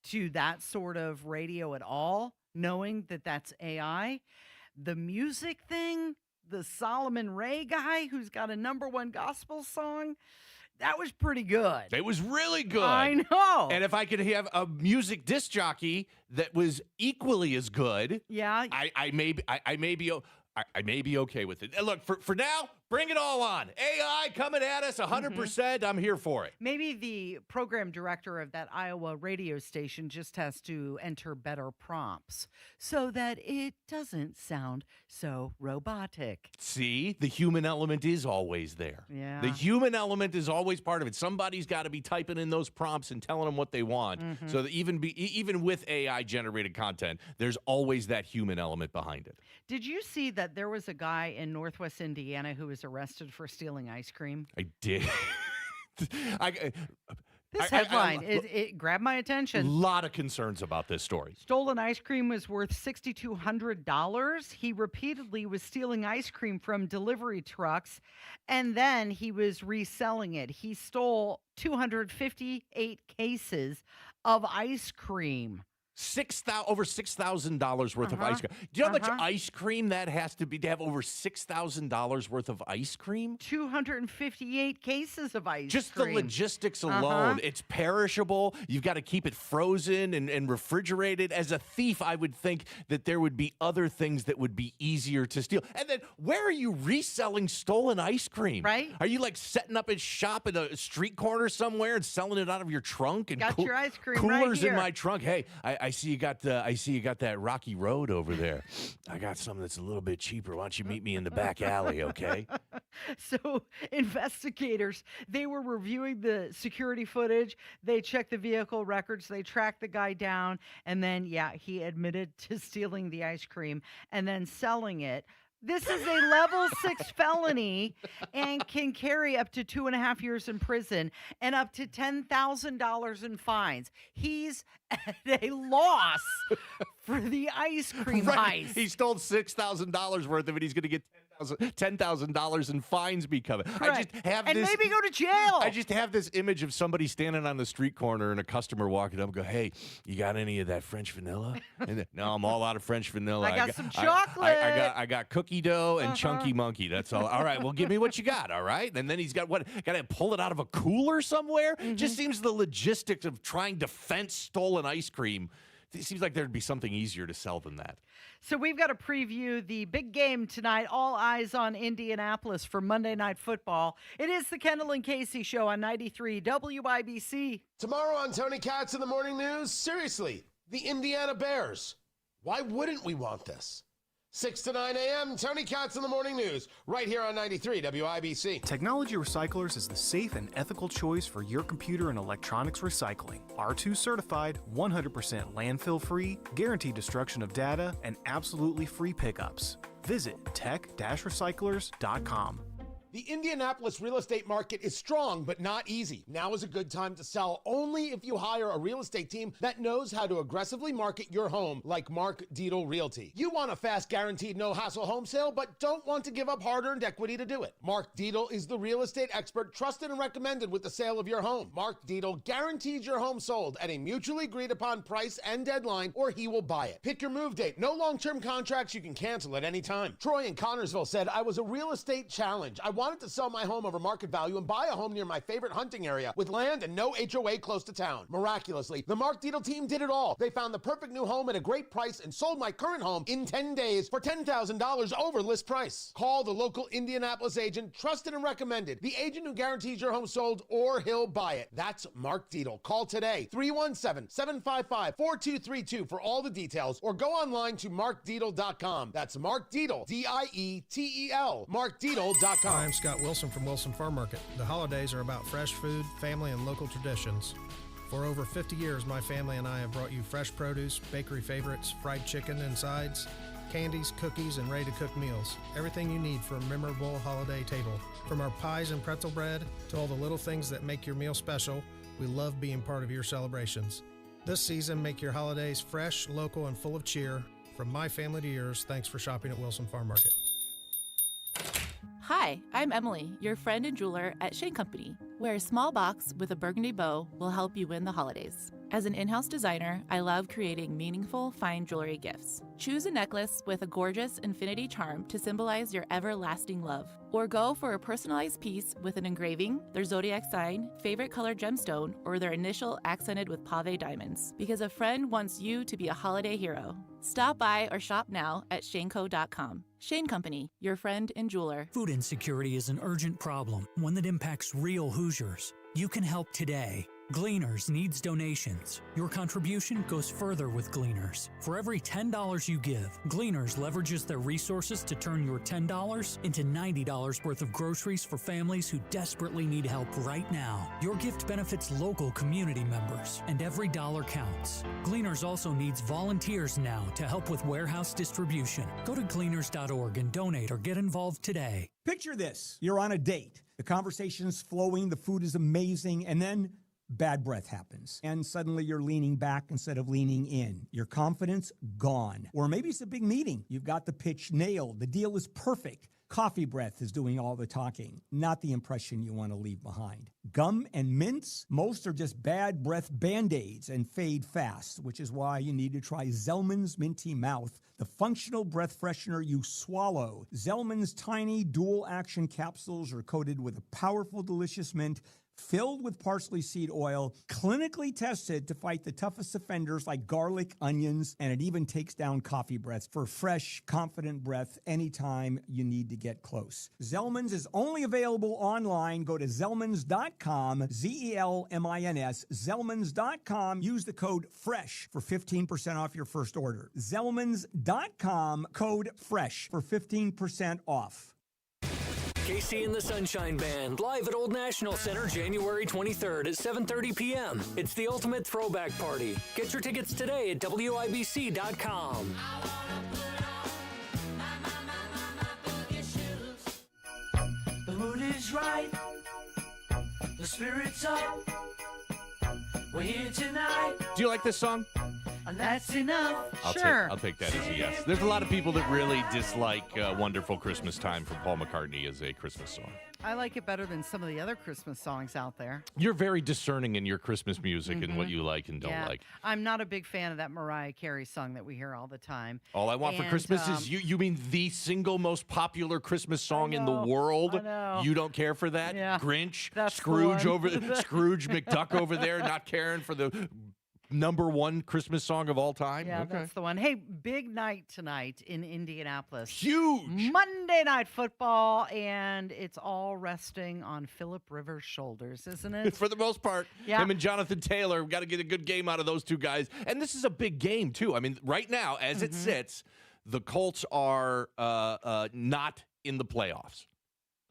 Speaker 1: to that sort of radio at all, knowing that that's AI. The music thing, the Solomon Ray guy who's got a #1 gospel song, that was pretty good.
Speaker 2: It was really good.
Speaker 1: I know.
Speaker 2: And if I could have a music disc jockey that was equally as good,
Speaker 1: yeah,
Speaker 2: I may be okay with it. And look, for now, bring it all on. AI coming at us 100%. I'm here for it.
Speaker 1: Maybe the program director of that Iowa radio station just has to enter better prompts so that it doesn't sound so robotic.
Speaker 2: See, the human element is always there.
Speaker 1: Yeah.
Speaker 2: The human element is always part of it. Somebody's got to be typing in those prompts and telling them what they want. So that even with AI generated content, there's always that human element behind it.
Speaker 1: Did you see that there was a guy in Northwest Indiana who was arrested for stealing ice cream?
Speaker 2: I did.
Speaker 1: This headline, it grabbed my attention.
Speaker 2: A lot of concerns about this story.
Speaker 1: Stolen ice cream was worth $6,200. He repeatedly was stealing ice cream from delivery trucks, and then he was reselling it. He stole 258 cases of ice cream.
Speaker 2: Over $6,000 worth of ice cream. Do you know how much ice cream that has to be to have over $6,000 worth of ice cream?
Speaker 1: 258 cases of ice
Speaker 2: Just
Speaker 1: cream.
Speaker 2: the logistics alone. It's perishable. You've got to keep it frozen and refrigerated. As a thief, I would think that there would be other things that would be easier to steal. And then where are you reselling stolen ice cream?
Speaker 1: Right.
Speaker 2: Are you like setting up a shop at a street corner somewhere and selling it out of your trunk? And
Speaker 1: Got your ice cream
Speaker 2: coolers
Speaker 1: right here.
Speaker 2: in my trunk. Hey, I see you got that Rocky Road over there. I got something that's a little bit cheaper. Why don't you meet me in the back alley, okay?
Speaker 1: So investigators, they were reviewing the security footage. They checked the vehicle records. They tracked the guy down. And then, he admitted to stealing the ice cream and then selling it. This is a level 6 felony and can carry up to 2.5 years in prison and up to $10,000 in fines. He's at a loss for the ice cream heist.
Speaker 2: He stole $6,000 worth of it. He's going to get $10,000 in fines be coming. I just have
Speaker 1: and
Speaker 2: this,
Speaker 1: maybe go to jail.
Speaker 2: I just have this image of somebody standing on the street corner and a customer walking up and go, "Hey, you got any of that French vanilla?" And then, "No, I'm all out of French vanilla.
Speaker 1: I got some chocolate.
Speaker 2: I got cookie dough and chunky monkey. That's all. All right, well, give me what you got. All right." And then he's got to pull it out of a cooler somewhere. Just seems the logistics of trying to fence stolen ice cream. It seems like there'd be something easier to sell than that.
Speaker 1: So we've got to preview the big game tonight. All eyes on Indianapolis for Monday Night Football. It is the Kendall and Casey Show on 93 WIBC.
Speaker 25: Tomorrow on Tony Katz in the Morning News, seriously, the Indiana Bears. Why wouldn't we want this? 6 to 9 a.m., Tony Katz in the Morning News, right here on 93 WIBC.
Speaker 7: Technology Recyclers is the safe and ethical choice for your computer and electronics recycling. R2 certified, 100% landfill free, guaranteed destruction of data, and absolutely free pickups. Visit tech-recyclers.com.
Speaker 25: The Indianapolis real estate market is strong, but not easy. Now is a good time to sell only if you hire a real estate team that knows how to aggressively market your home, like Mark Dietl Realty. You want a fast, guaranteed, no-hassle home sale, but don't want to give up hard-earned equity to do it. Mark Dietl is the real estate expert trusted and recommended with the sale of your home. Mark Dietl guarantees your home sold at a mutually agreed-upon price and deadline, or he will buy it. Pick your move date. No long-term contracts you can cancel at any time. Troy in Connorsville said, "I was a real estate challenge. I wanted to sell my home over market value and buy a home near my favorite hunting area with land and no HOA close to town. Miraculously, the Mark Dietl team did it all. They found the perfect new home at a great price and sold my current home in 10 days for $10,000 over list price. Call the local Indianapolis agent, trusted and recommended. The agent who guarantees your home sold or he'll buy it. That's Mark Dietl. Call today, 317-755-4232 for all the details, or go online to markdietl.com. That's Mark Dietl, D-I-E-T-E-L, markdietl.com.
Speaker 8: I'm Scott Wilson from Wilson Farm Market. The holidays are about fresh food, family, and local traditions. For over 50 years, my family and I have brought you fresh produce, bakery favorites, fried chicken and sides, candies, cookies, and ready-to-cook meals. Everything you need for a memorable holiday table. From our pies and pretzel bread to all the little things that make your meal special, we love being part of your celebrations. This season, make your holidays fresh, local, and full of cheer. From my family to yours, thanks for shopping at Wilson Farm Market.
Speaker 9: Hi, I'm Emily, your friend and jeweler at Shane Company, where a small box with a burgundy bow will help you win the holidays. As an in-house designer, I love creating meaningful, fine jewelry gifts. Choose a necklace with a gorgeous infinity charm to symbolize your everlasting love. Or go for a personalized piece with an engraving, their zodiac sign, favorite color gemstone, or their initial accented with pave diamonds, because a friend wants you to be a holiday hero. Stop by or shop now at shaneco.com. Shane Company, your friend and jeweler.
Speaker 20: Food insecurity is an urgent problem, one that impacts real Hoosiers. You can help today. Gleaners needs donations. Your contribution goes further with Gleaners. For every $10 you give, Gleaners leverages their resources to turn your $10 into $90 worth of groceries for families who desperately need help right now. Your gift benefits local community members, and every dollar counts. Gleaners also needs volunteers now to help with warehouse distribution. Go to gleaners.org and donate or get involved today.
Speaker 10: Picture this. You're on a date. The conversation's flowing, the food is amazing, and then bad breath happens. And suddenly you're leaning back instead of leaning in. Your confidence gone. Or maybe it's a big meeting. You've got the pitch nailed. The deal is perfect. Coffee breath is doing all the talking, not the impression you want to leave behind. Gum and mints, most are just bad breath Band-Aids and fade fast, which is why you need to try Zellman's Minty Mouth, the functional breath freshener you swallow. Zellman's tiny dual-action capsules are coated with a powerful, delicious mint filled with parsley seed oil, clinically tested to fight the toughest offenders like garlic, onions, and it even takes down coffee breath for fresh, confident breath anytime you need to get close. Zellman's is only available online. Go to Zellmans.com, Z-E-L-M-I-N-S, Zellmans.com. Use the code FRESH for 15% off your first order. Zellmans.com, code FRESH for 15% off.
Speaker 20: Casey and the Sunshine Band, live at Old National Center, January 23rd at 7:30 p.m. It's the ultimate throwback party. Get your tickets today at WIBC.com.
Speaker 3: The mood is right, the spirit's up, we're here tonight,
Speaker 2: Do you like this song?
Speaker 3: and that's enough.
Speaker 2: I'll take that as a yes. There's a lot of people that really dislike Wonderful Christmas Time from Paul McCartney as a Christmas song.
Speaker 1: I like it better than some of the other Christmas songs out there.
Speaker 2: You're very discerning in your Christmas music and what you like and don't like.
Speaker 1: I'm not a big fan of that Mariah Carey song that we hear all the time.
Speaker 2: All I Want for Christmas is you. You mean the single most popular Christmas song in the world?
Speaker 1: I know.
Speaker 2: You don't care for that?
Speaker 1: Yeah.
Speaker 2: Grinch,
Speaker 1: That's the
Speaker 2: Scrooge
Speaker 1: one.
Speaker 2: Scrooge McDuck over there, not caring for the #1 Christmas song of all time?
Speaker 1: Yeah,
Speaker 2: Okay.
Speaker 1: that's the one. Hey, big night tonight in Indianapolis.
Speaker 2: Huge!
Speaker 1: Monday Night Football, and it's all resting on Phillip Rivers' shoulders, isn't it?
Speaker 2: For the most part.
Speaker 1: Yeah.
Speaker 2: Him and Jonathan Taylor, we've got to get a good game out of those two guys. And this is a big game, too. I mean, right now, as it sits, the Colts are not in the playoffs.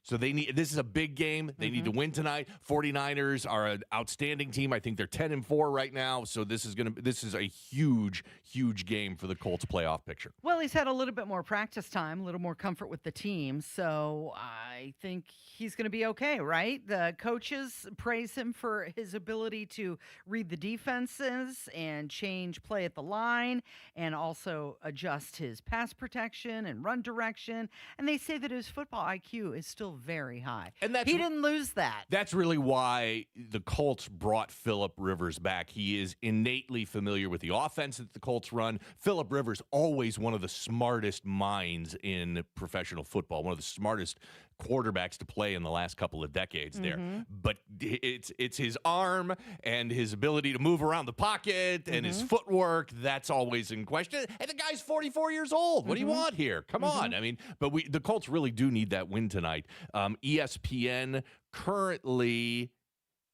Speaker 2: So this is a big game. They need to win tonight. 49ers are an outstanding team. I think they're 10-4 right now. So this is a huge, huge game for the Colts playoff picture.
Speaker 1: Well, he's had a little bit more practice time, a little more comfort with the team. So I think he's going to be okay, right? The coaches praise him for his ability to read the defenses and change play at the line and also adjust his pass protection and run direction. And they say that his football IQ is still very high.
Speaker 2: And
Speaker 1: he didn't lose that.
Speaker 2: That's really why the Colts brought Phillip Rivers back. He is innately familiar with the offense that the Colts run. Phillip Rivers, always one of the smartest minds in professional football, one of the smartest quarterbacks to play in the last couple of decades there. But it's his arm and his ability to move around the pocket and his footwork that's always in question. And the guy's 44 years old. What do you want here? Come on. I mean, but the Colts really do need that win tonight. ESPN currently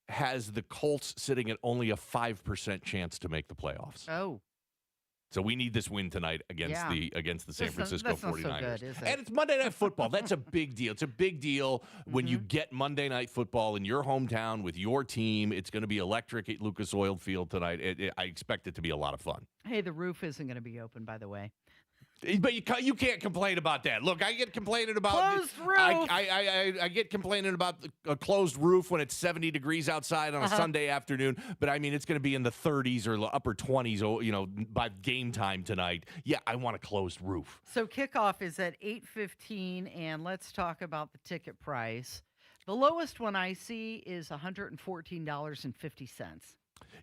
Speaker 2: has the Colts sitting at only a 5% chance to make the playoffs.
Speaker 1: Oh.
Speaker 2: So we need this win tonight against the San Francisco 49ers.
Speaker 1: Not so good, is it?
Speaker 2: And it's Monday Night Football. That's a big deal. It's a big deal when you get Monday Night Football in your hometown with your team. It's going to be electric at Lucas Oil Field tonight. I expect it to be a lot of fun.
Speaker 1: Hey, the roof isn't going to be open, by the way.
Speaker 2: But you can't complain about that. Look, I get complaining about
Speaker 1: closed roof.
Speaker 2: I get complaining about a closed roof when it's 70 degrees outside on a Sunday afternoon. But I mean, it's going to be in the 30s or upper 20s, by game time tonight. Yeah, I want a closed roof.
Speaker 1: So kickoff is at 8:15, and let's talk about the ticket price. The lowest one I see is $114.50.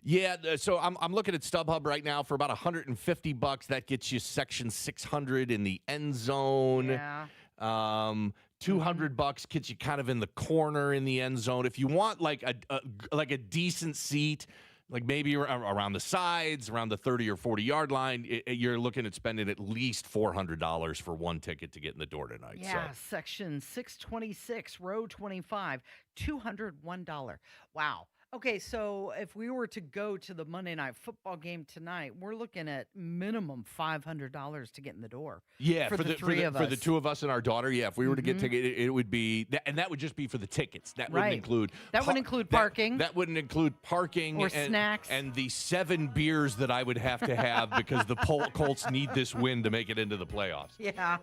Speaker 2: Yeah, so I'm looking at StubHub right now for about $150. That gets you section 600 in the end zone.
Speaker 1: Yeah.
Speaker 2: $200 gets you kind of in the corner in the end zone. If you want like a decent seat, like maybe around the sides, around the 30 or 40 yard line, you're looking at spending at least $400 for one ticket to get in the door tonight.
Speaker 1: Yeah,
Speaker 2: so.
Speaker 1: section 626, row 25, $201. Wow. Okay, so if we were to go to the Monday Night Football game tonight, we're looking at minimum $500 to get in the door.
Speaker 2: Yeah,
Speaker 1: for the three of us.
Speaker 2: For the two of us and our daughter, yeah. If we were to get tickets, it would be, and that would just be for the tickets. That wouldn't include.
Speaker 1: That wouldn't include parking.
Speaker 2: That wouldn't include parking
Speaker 1: or snacks
Speaker 2: and the 7 beers that I would have to have because the Colts need this win to make it into the playoffs.
Speaker 1: Yeah.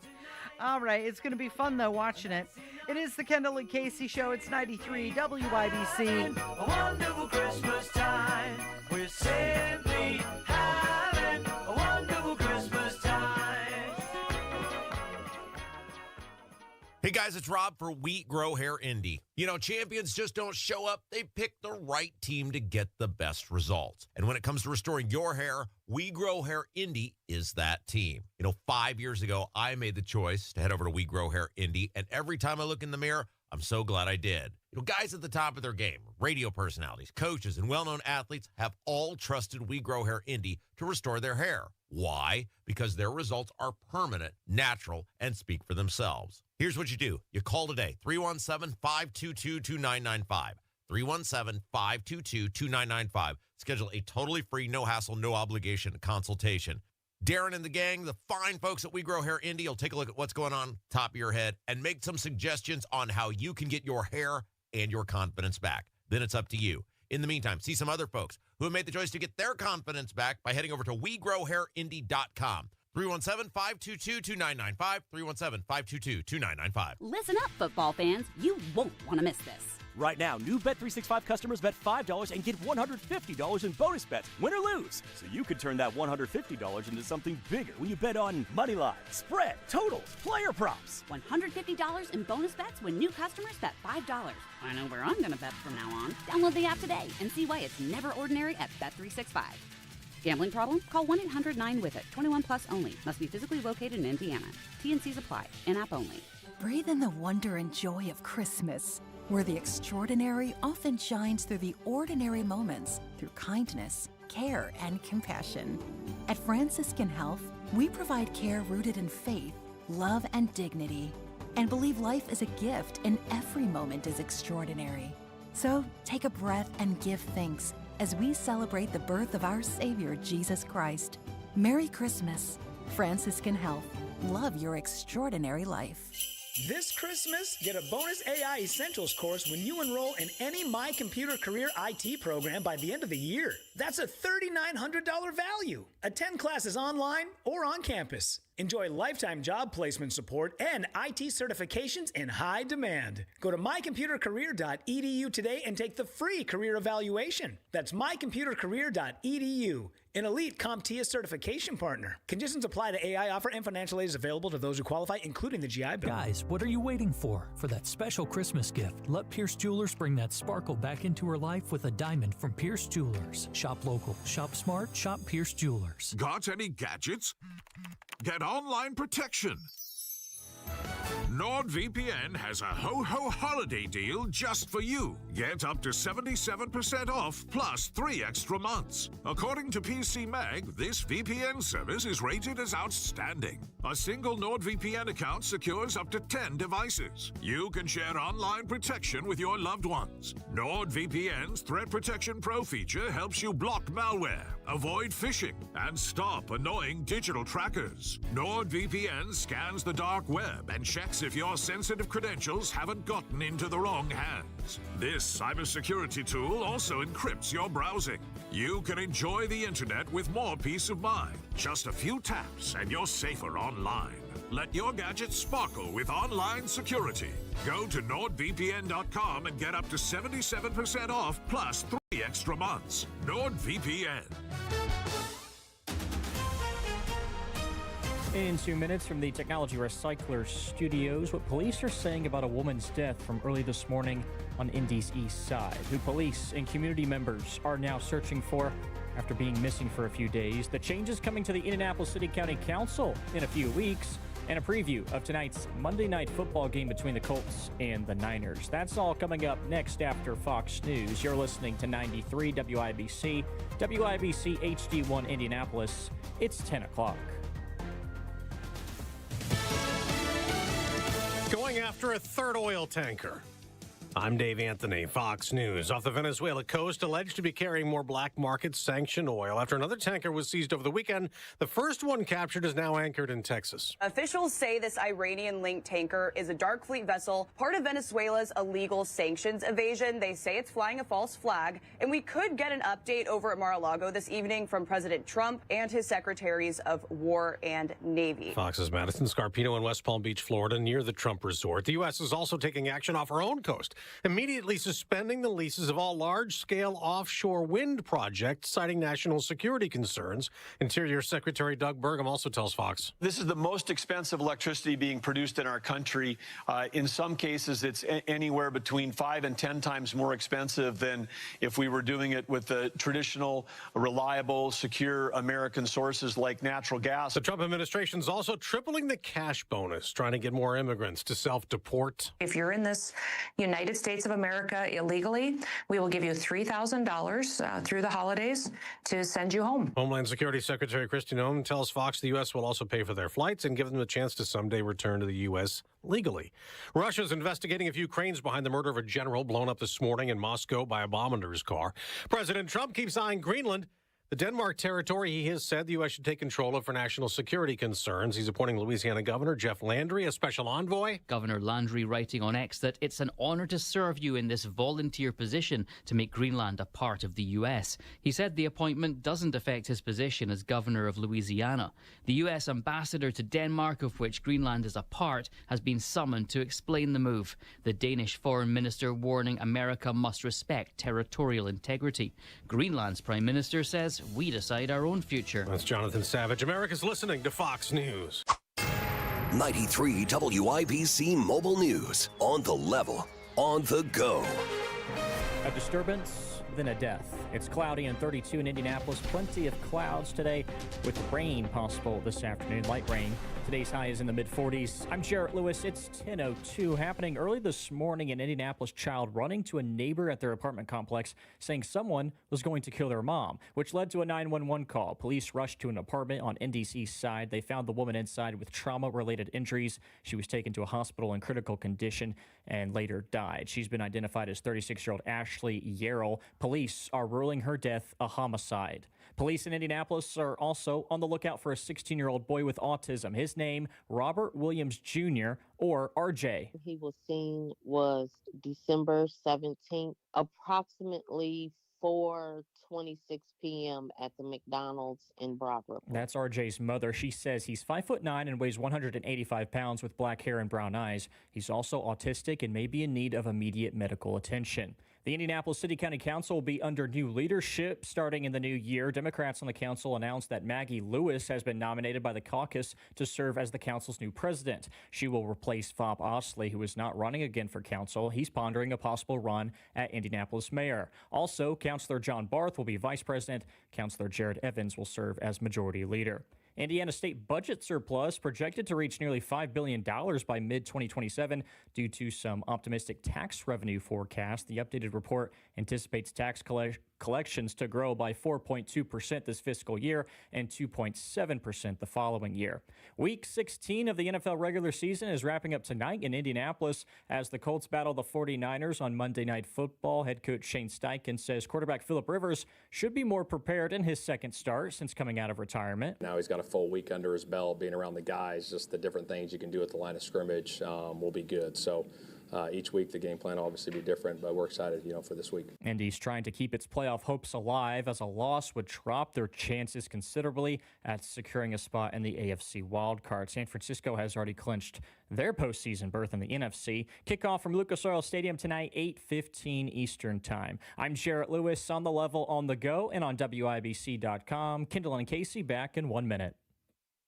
Speaker 1: All right, it's going to be fun though watching it. It is the Kendall and Casey Show. It's 93 WIBC.
Speaker 3: A wonderful Christmas time. We're simply having a wonderful Christmas time.
Speaker 5: Hey guys, it's Rob for Wheat Grow Hair Indy. You know, champions just don't show up. They pick the right team to get the best results. And when it comes to restoring your hair, We Grow Hair Indy is that team. You know, 5 years ago, I made the choice to head over to We Grow Hair Indy, and every time I look in the mirror, I'm so glad I did. You know, guys at the top of their game, radio personalities, coaches, and well-known athletes have all trusted We Grow Hair Indy to restore their hair. Why? Because their results are permanent, natural, and speak for themselves. Here's what you do. You call today, 317-522-2995. 317-522-2995. Schedule a totally free, no-hassle, no-obligation consultation. Darren and the gang, the fine folks at We Grow Hair Indy, will take a look at what's going on top of your head and make some suggestions on how you can get your hair and your confidence back. Then it's up to you. In the meantime, see some other folks who have made the choice to get their confidence back by heading over to WeGrowHairIndy.com. 317-522-2995. 317-522-2995.
Speaker 12: Listen up, football fans. You won't want to miss this.
Speaker 13: Right now, new Bet365 customers bet $5 and get $150 in bonus bets, win or lose. So you could turn that $150 into something bigger when you bet on money line, spread, totals, player props.
Speaker 12: $150 in bonus bets when new customers bet $5. I know where I'm going to bet from now on. Download the app today and see why it's never ordinary at Bet365. Gambling problem? Call 1-800-9-WITH-IT. 21 plus only. Must be physically located in Indiana. T&Cs apply. In-app only.
Speaker 14: Breathe in the wonder and joy of Christmas, where the extraordinary often shines through the ordinary moments, through kindness, care, and compassion. At Franciscan Health, we provide care rooted in faith, love, and dignity, and believe life is a gift and every moment is extraordinary. So take a breath and give thanks as we celebrate the birth of our Savior, Jesus Christ. Merry Christmas. Franciscan Health. Love your extraordinary life.
Speaker 26: This Christmas, get a bonus AI Essentials course when you enroll in any My Computer Career IT program by the end of the year. That's a $3,900 value. Attend classes online or on campus. Enjoy lifetime job placement support and IT certifications in high demand. Go to mycomputercareer.edu today and take the free career evaluation. That's mycomputercareer.edu. An elite CompTIA certification partner. Conditions apply to AI offer and financial aid is available to those who qualify, including the GI Bill.
Speaker 20: Guys, what are you waiting for? For that special Christmas gift, let Pierce Jewelers bring that sparkle back into her life with a diamond from Pierce Jewelers. Shop local, shop smart, shop Pierce Jewelers.
Speaker 15: Got any gadgets? Get online protection. NordVPN has a ho-ho holiday deal just for you. Get up to 77% off plus 3 extra months. According to PC Mag, this VPN service is rated as outstanding. A single NordVPN account secures up to 10 devices. You can share online protection with your loved ones. NordVPN's Threat Protection Pro feature helps you block malware, avoid phishing, and stop annoying digital trackers. NordVPN scans the dark web and checks That's if your sensitive credentials haven't gotten into the wrong hands. This cybersecurity tool also encrypts your browsing. You can enjoy the internet with more peace of mind. Just a few taps and you're safer online. Let your gadgets sparkle with online security. Go to NordVPN.com and get up to 77% off plus 3 extra months. NordVPN.
Speaker 11: In 2 minutes from the Technology Recycler Studios, what police are saying about a woman's death from early this morning on Indy's east side, who police and community members are now searching for after being missing for a few days, the changes coming to the Indianapolis City County Council in a few weeks, and a preview of tonight's Monday Night Football game between the Colts and the Niners. That's all coming up next after Fox News. You're listening to 93 WIBC, WIBC HD1 Indianapolis. It's 10 o'clock.
Speaker 16: Going after a third oil tanker. I'm Dave Anthony, Fox News. Off the Venezuela coast, alleged to be carrying more black market sanctioned oil after another tanker was seized over the weekend. The first one captured is now anchored in Texas.
Speaker 17: Officials say this Iranian-linked tanker is a dark fleet vessel, part of Venezuela's illegal sanctions evasion. They say it's flying a false flag, and we could get an update over at Mar-a-Lago this evening from President Trump and his secretaries of War and Navy.
Speaker 16: Fox's Madison Scarpino in West Palm Beach, Florida, near the Trump resort. The U.S. is also taking action off our own coast, immediately suspending the leases of all large-scale offshore wind projects, citing national security concerns. Interior Secretary Doug Burgum also tells Fox.
Speaker 18: This is the most expensive electricity being produced in our country. In some cases, it's anywhere between 5 and 10 times more expensive than if we were doing it with the traditional, reliable, secure American sources like natural gas.
Speaker 16: The Trump administration is also tripling the cash bonus, trying to get more immigrants to self-deport.
Speaker 19: If you're in this United States of America illegally, we will give you $3,000 through the holidays to send you home.
Speaker 16: Homeland Security Secretary Kristi Noem tells Fox the U.S. will also pay for their flights and give them a chance to someday return to the U.S. legally. Russia's investigating if Ukraine's behind the murder of a general blown up this morning in Moscow by a bomb under his car. President Trump keeps eyeing Greenland, the Denmark territory he has said the U.S. should take control of for national security concerns. He's appointing Louisiana Governor Jeff Landry as special envoy.
Speaker 21: Governor Landry writing on X that it's an honor to serve you in this volunteer position to make Greenland a part of the U.S. He said the appointment doesn't affect his position as governor of Louisiana. The U.S. ambassador to Denmark, of which Greenland is a part, has been summoned to explain the move. The Danish foreign minister warning America must respect territorial integrity. Greenland's prime minister says we decide our own future.
Speaker 16: That's Jonathan Savage. America's listening to Fox News.
Speaker 22: 93 WIBC Mobile News. On the level, on the go.
Speaker 11: A disturbance, then a death. It's cloudy and 32 in Indianapolis. Plenty of clouds today with rain possible this afternoon, light rain. Today's high is in the mid-40s. I'm Jarrett Lewis. It's 10:02. Happening early this morning in Indianapolis, child running to a neighbor at their apartment complex saying someone was going to kill their mom, which led to a 911 call. Police rushed to an apartment on Indy's east side. They found the woman inside with trauma-related injuries. She was taken to a hospital in critical condition and later died. She's been identified as 36-year-old Ashley Yarrell. Police are ruling her death a homicide. Police in Indianapolis are also on the lookout for a 16-year-old boy with autism. His name, Robert Williams Jr., or RJ.
Speaker 23: He was seen was December 17th, approximately 4:26 p.m. at the McDonald's in Broadbrook.
Speaker 11: That's RJ's mother. She says he's 5'9" and weighs 185 pounds with black hair and brown eyes. He's also autistic and may be in need of immediate medical attention. The Indianapolis City County Council will be under new leadership starting in the new year. Democrats on the council announced that Maggie Lewis has been nominated by the caucus to serve as the council's new president. She will replace Fob Osley, who is not running again for council. He's pondering a possible run at Indianapolis mayor. Also, Councilor John Barth will be vice president. Councilor Jared Evans will serve as majority leader. Indiana state budget surplus projected to reach nearly $5 billion by mid-2027 due to some optimistic tax revenue forecast. The updated report anticipates tax collections to grow by 4.2% this fiscal year and 2.7% the following year. Week 16 of the NFL regular season is wrapping up tonight in Indianapolis as the Colts battle the 49ers on Monday Night Football. Head coach Shane Steichen says quarterback Phillip Rivers should be more prepared in his second start since coming out of retirement.
Speaker 4: Now he's got a full week under his belt, being around the guys, just the different things you can do at the line of scrimmage will be good. So each week the game plan will obviously be different, but we're excited, for this week.
Speaker 11: Indy's trying to keep its playoff hopes alive as a loss would drop their chances considerably at securing a spot in the AFC wildcard. San Francisco has already clinched their postseason berth in the NFC. Kickoff from Lucas Oil Stadium tonight, 8:15 Eastern Time. I'm Jarrett Lewis on The Level on the go and on WIBC.com. Kendall and Casey back in 1 minute.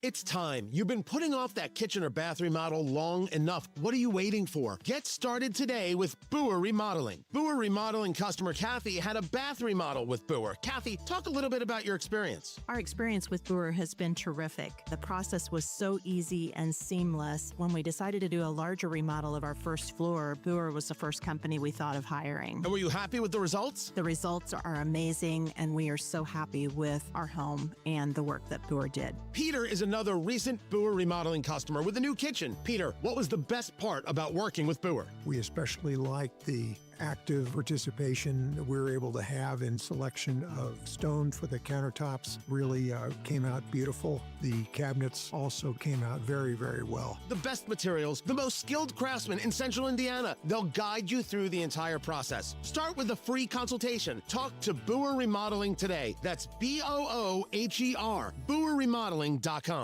Speaker 6: It's time. You've been putting off that kitchen or bath remodel long enough. What are you waiting for? Get started today with Boer Remodeling. Boer Remodeling customer Kathy had a bath remodel with Boer. Kathy, talk a little bit about your experience.
Speaker 7: Our experience with Boer has been terrific. The process was so easy and seamless. When we decided to do a larger remodel of our first floor, Boer was the first company we thought of hiring.
Speaker 6: And were you happy with the results?
Speaker 7: The results are amazing, and we are so happy with our home and the work that Boer did.
Speaker 6: Peter is another recent Boer Remodeling customer with a new kitchen. Peter, what was the best part about working with Boer?
Speaker 8: We especially liked the active participation that we were able to have in selection of stone for the countertops. Really came out beautiful. The cabinets also came out very, very well.
Speaker 6: The best materials, the most skilled craftsmen in Central Indiana. They'll guide you through the entire process. Start with a free consultation. Talk to Boer Remodeling today. That's BOOHER, BoerRemodeling.com.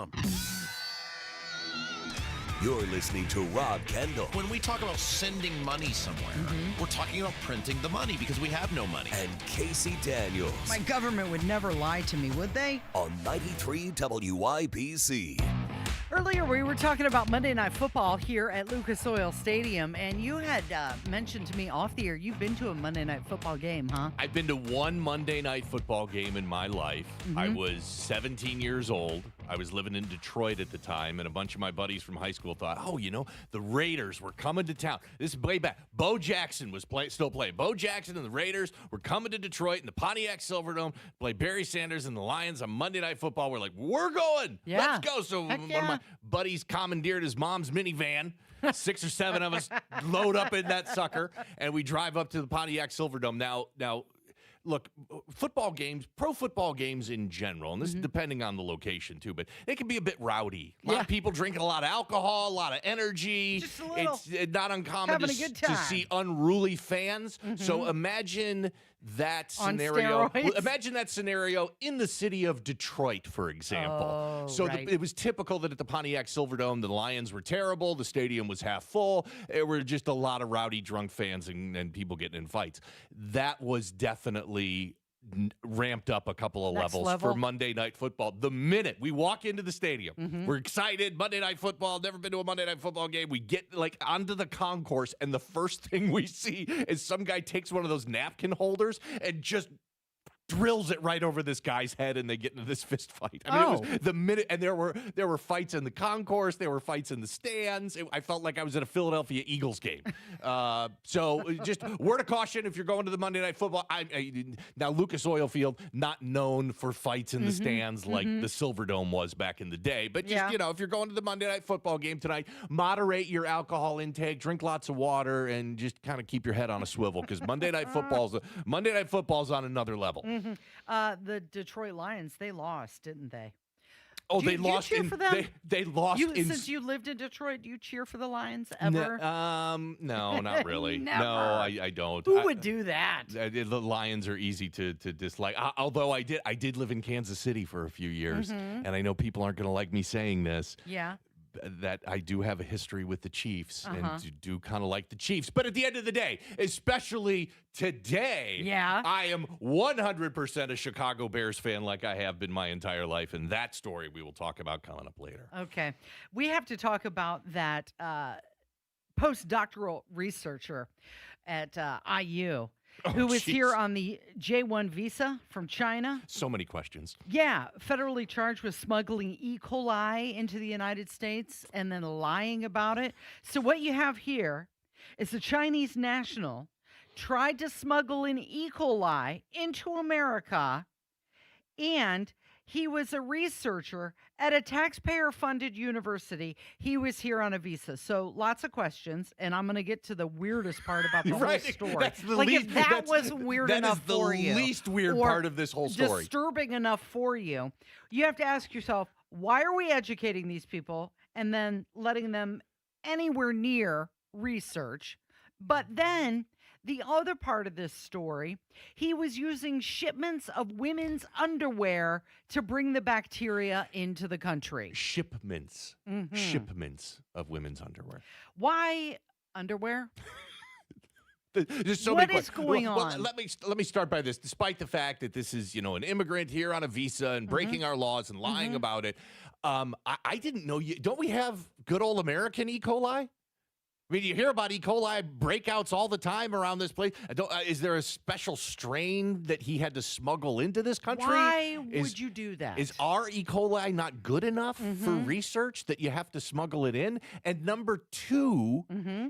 Speaker 22: You're listening to Rob Kendall.
Speaker 5: When we talk about sending money somewhere, we're talking about printing the money because we have no money.
Speaker 22: And Casey Daniels.
Speaker 1: My government would never lie to me, would they?
Speaker 22: On 93 WIBC.
Speaker 1: Earlier, we were talking about Monday Night Football here at Lucas Oil Stadium, and you had mentioned to me off the air you've been to a Monday Night Football game, huh?
Speaker 2: I've been to one Monday Night Football game in my life. I was 17 years old. I was living in Detroit at the time, and a bunch of my buddies from high school thought, the Raiders were coming to town. This is way back. Bo Jackson was still playing. Bo Jackson and the Raiders were coming to Detroit in the Pontiac Silverdome, play Barry Sanders and the Lions on Monday Night Football. We're like, we're going.
Speaker 1: Yeah.
Speaker 2: Let's go. So one of my buddies commandeered his mom's minivan. 6 or 7 of us load up in that sucker, and we drive up to the Pontiac Silverdome. Now, look, football games, pro football games in general, and this is depending on the location too, but it can be a bit rowdy. A lot of people drinking a lot of alcohol, a lot of energy.
Speaker 1: Just a little.
Speaker 2: It's not uncommon
Speaker 1: Having a good
Speaker 2: to
Speaker 1: time.
Speaker 2: see unruly fans. So imagine that
Speaker 1: On
Speaker 2: scenario.
Speaker 1: steroids?
Speaker 2: Imagine that scenario in the city of Detroit, for example.
Speaker 1: Oh,
Speaker 2: so
Speaker 1: right.
Speaker 2: it was typical that at the Pontiac Silverdome, the Lions were terrible. The stadium was half full. There were just a lot of rowdy, drunk fans and people getting in fights. That was definitely ramped up a couple of
Speaker 1: Next
Speaker 2: levels
Speaker 1: level.
Speaker 2: for Monday Night Football. The minute we walk into the stadium, we're excited. Monday Night Football. Never been to a Monday Night Football game. We get onto the concourse, and the first thing we see is some guy takes one of those napkin holders and just drills it right over this guy's head, and they get into this fist fight. I mean, it was the minute, and there were fights in the concourse, there were fights in the stands. I felt like I was at a Philadelphia Eagles game. So just word of caution if you're going to the Monday Night Football. Now Lucas Oil Field, not known for fights in the stands like the Silverdome was back in the day, but just if you're going to the Monday Night Football game tonight, moderate your alcohol intake, drink lots of water, and just kind of keep your head on a swivel because Monday Night Football's on another level.
Speaker 1: The Detroit Lions, they lost, didn't they?
Speaker 2: Oh,
Speaker 1: Do
Speaker 2: they
Speaker 1: you
Speaker 2: lost
Speaker 1: cheer
Speaker 2: in
Speaker 1: for them?
Speaker 2: They lost in
Speaker 1: Since you lived in Detroit, do you cheer for the Lions ever?
Speaker 2: No, not really.
Speaker 1: Never.
Speaker 2: No, I don't.
Speaker 1: Who would do that?
Speaker 2: The Lions are easy to dislike. Although I did live in Kansas City for a few years, and I know people aren't going to like me saying this.
Speaker 1: Yeah.
Speaker 2: That I do have a history with the Chiefs and do kind of like the Chiefs. But at the end of the day, especially today, I am 100% a Chicago Bears fan like I have been my entire life. And that story we will talk about coming up later.
Speaker 1: Okay. We have to talk about that postdoctoral researcher at IU. Who was here on the J-1 visa from China.
Speaker 2: So many questions.
Speaker 1: Yeah, federally charged with smuggling E. coli into the United States and then lying about it. So what you have here is a Chinese national tried to smuggle in E. coli into America, and he was a researcher at a taxpayer-funded university. He was here on a visa. So lots of questions, and I'm going to get to the weirdest part about the whole story.
Speaker 2: That's the
Speaker 1: like
Speaker 2: least,
Speaker 1: if that
Speaker 2: that's-
Speaker 1: wasn't weird
Speaker 2: that
Speaker 1: enough
Speaker 2: is the
Speaker 1: for you,
Speaker 2: least weird
Speaker 1: or
Speaker 2: part of this whole story.
Speaker 1: disturbing enough for you, you have to ask yourself, why are we educating these people and then letting them anywhere near research? But then the other part of this story, he was using shipments of women's underwear to bring the bacteria into the country.
Speaker 2: Shipments of women's underwear.
Speaker 1: Why underwear?
Speaker 2: There's so
Speaker 1: What
Speaker 2: many
Speaker 1: is
Speaker 2: que-
Speaker 1: going
Speaker 2: well,
Speaker 1: on?
Speaker 2: Let me start by this. Despite the fact that this is an immigrant here on a visa and breaking our laws and lying about it, I didn't know you. Don't we have good old American E. coli? I mean, you hear about E. coli breakouts all the time around this place. Is there a special strain that he had to smuggle into this country?
Speaker 1: Why would you do that?
Speaker 2: Is our E. coli not good enough for research that you have to smuggle it in? And number two,